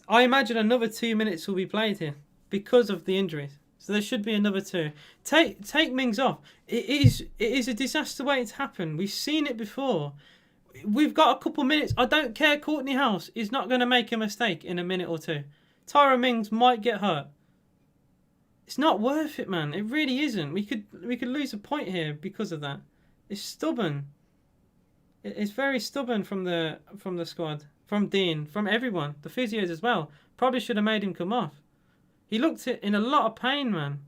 I imagine another 2 minutes will be played here because of the injuries. So there should be another 2. Take Mings off. It is a disaster waiting to happen. We've seen it before. We've got a couple minutes. I don't care. Courtney House is not going to make a mistake in a minute or two. Tyra Mings might get hurt. It's not worth it, man. It really isn't. We could lose a point here because of that. It's stubborn. It's very stubborn from the squad, from Dean, from everyone, the physios as well. Probably should have made him come off. He looked in a lot of pain, man.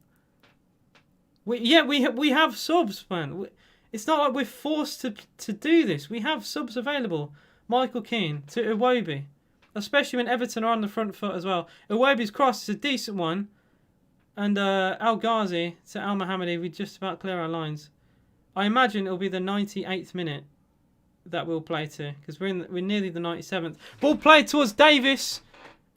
We have subs, man. It's not like we're forced to do this. We have subs available. Michael Keane to Iwobi, especially when Everton are on the front foot as well. Iwobi's cross is a decent one, and Al Ghazi to Al Mohammadi. We just about clear our lines. I imagine it'll be the 98th minute that we'll play to, because we're nearly the 97th. Ball played towards Davis,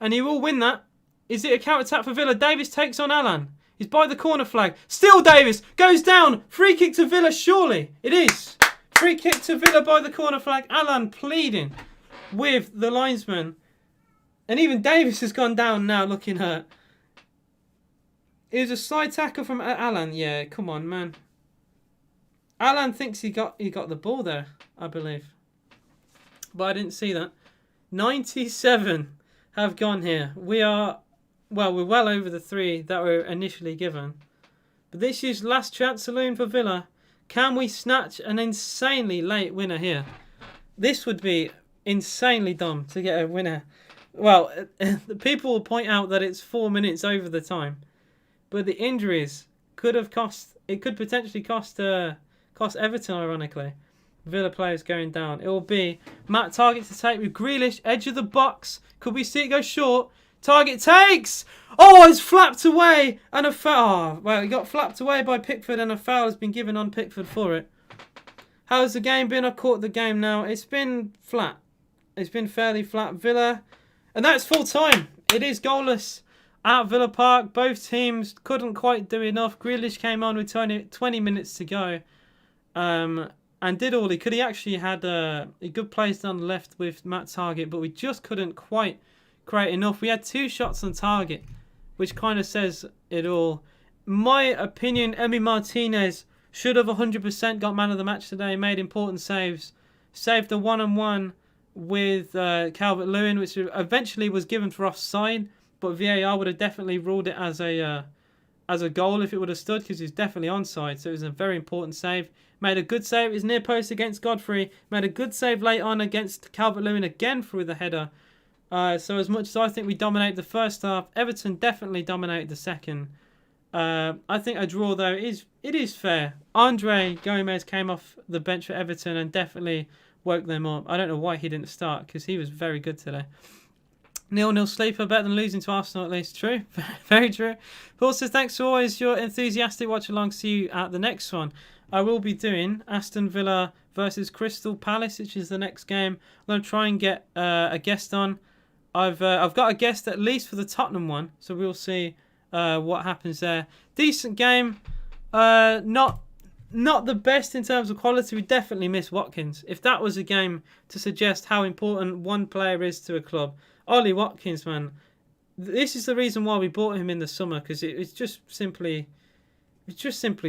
and he will win that. Is it a counter-attack for Villa? Davis takes on Alan. He's by the corner flag. Still Davis goes down. Free kick to Villa, surely. It is. Free kick to Villa by the corner flag. Alan pleading with the linesman. And even Davis has gone down now, looking hurt. It was a side tackle from Alan. Yeah, come on, man. Alan thinks he got the ball there, I believe. But I didn't see that. 97 have gone here. We're well over the 3 that were initially given. But this is last chance saloon for Villa. Can we snatch an insanely late winner here? This would be insanely dumb to get a winner. Well, the people will point out that it's 4 minutes over the time. But the injuries could potentially cost Everton, ironically. Villa players going down. It will be Matt Target to take with Grealish, edge of the box. Could we see it go short? Target takes! Oh, it's flapped away! And a foul. Well, he got flapped away by Pickford, and a foul has been given on Pickford for it. How's the game been? I've caught the game now. It's been flat. It's been fairly flat. Villa. And that's full time. It is goalless at Villa Park. Both teams couldn't quite do enough. Grealish came on with 20 minutes to go. And did all he could. He actually had a good place down the left with Matt Target, but we just couldn't quite create enough. We had 2 shots on target, which kind of says it all. My opinion, Emi Martinez should have 100% got man of the match today. Made important saves. Saved the 1-on-1 with Calvert-Lewin, which eventually was given for offside, but VAR would have definitely ruled it as a goal if it would have stood, because he was definitely onside. So it was a very important save. Made a good save. His near post against Godfrey. Made a good save late on against Calvert-Lewin again through the header. So as much as I think we dominated the first half, Everton definitely dominated the second. I think a draw, though, it is fair. Andre Gomez came off the bench for Everton and definitely woke them up. I don't know why he didn't start, because he was very good today. 0-0 sleeper, better than losing to Arsenal at least. True, very true. Paul says, thanks for always your enthusiastic watch along. See you at the next one. I will be doing Aston Villa versus Crystal Palace, which is the next game. I'm going to try and get a guest on. I've got a guest at least for the Tottenham one, so we'll see what happens there. Decent game, not the best in terms of quality. We definitely miss Watkins. If that was a game to suggest how important one player is to a club, Ollie Watkins, man. This is the reason why we bought him in the summer, because it's just simply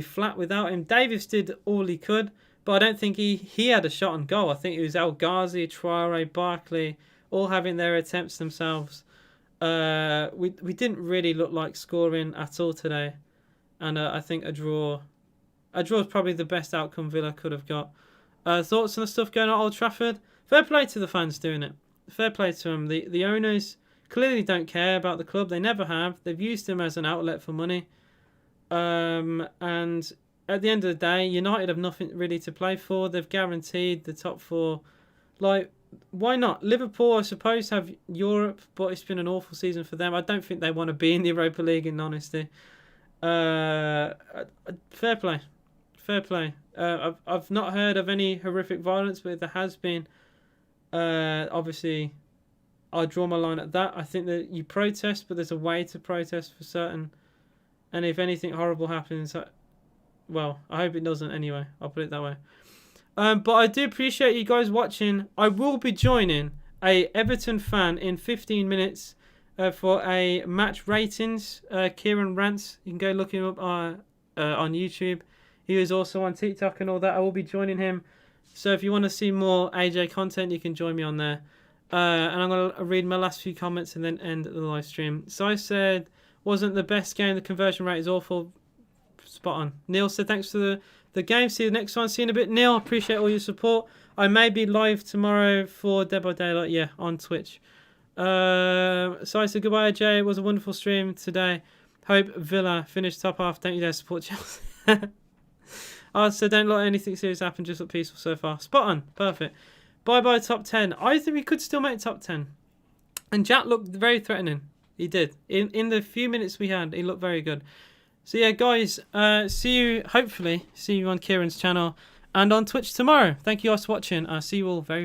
flat without him. Davis did all he could, but I don't think he had a shot on goal. I think it was El Ghazi, Traore, Barkley, all having their attempts themselves. We didn't really look like scoring at all today, and I think a draw is probably the best outcome Villa could have got. Thoughts on the stuff going on at Old Trafford? Fair play to the fans doing it. Fair play to them. The owners clearly don't care about the club. They never have. They've used them as an outlet for money. And at the end of the day, United have nothing really to play for. They've guaranteed the top 4. Like, why not? Liverpool, I suppose, have Europe, but it's been an awful season for them. I don't think they want to be in the Europa League, in honesty. Fair play. Fair play. I've not heard of any horrific violence, but if there has been, obviously, I draw my line at that. I think that you protest, but there's a way to protest for certain. And if anything horrible happens, well, I hope it doesn't anyway. I'll put it that way. But I do appreciate you guys watching. I will be joining a Everton fan in 15 minutes for a match ratings. Kieran Rants. You can go look him up on YouTube. He is also on TikTok and all that. I will be joining him So if you want to see more AJ content, you can join me on there. And I'm going to read my last few comments and then end the live stream. So I said, wasn't the best game. The conversion rate is awful. Spot on. Neil said, thanks for the game. See you next one. See you in a bit. Neil, appreciate all your support. I may be live tomorrow for Dead by Daylight. Yeah, on Twitch. So I said, goodbye, AJ. It was a wonderful stream today. Hope Villa finished top half. Don't you dare support Chelsea. So don't let anything serious happen. Just look peaceful so far. Spot on. Perfect. Bye-bye top 10. I think we could still make top 10. And Jack looked very threatening. He did. In the few minutes we had, he looked very good. So yeah, guys, hopefully see you on Kieran's channel and on Twitch tomorrow. Thank you guys for watching. I'll see you all very, very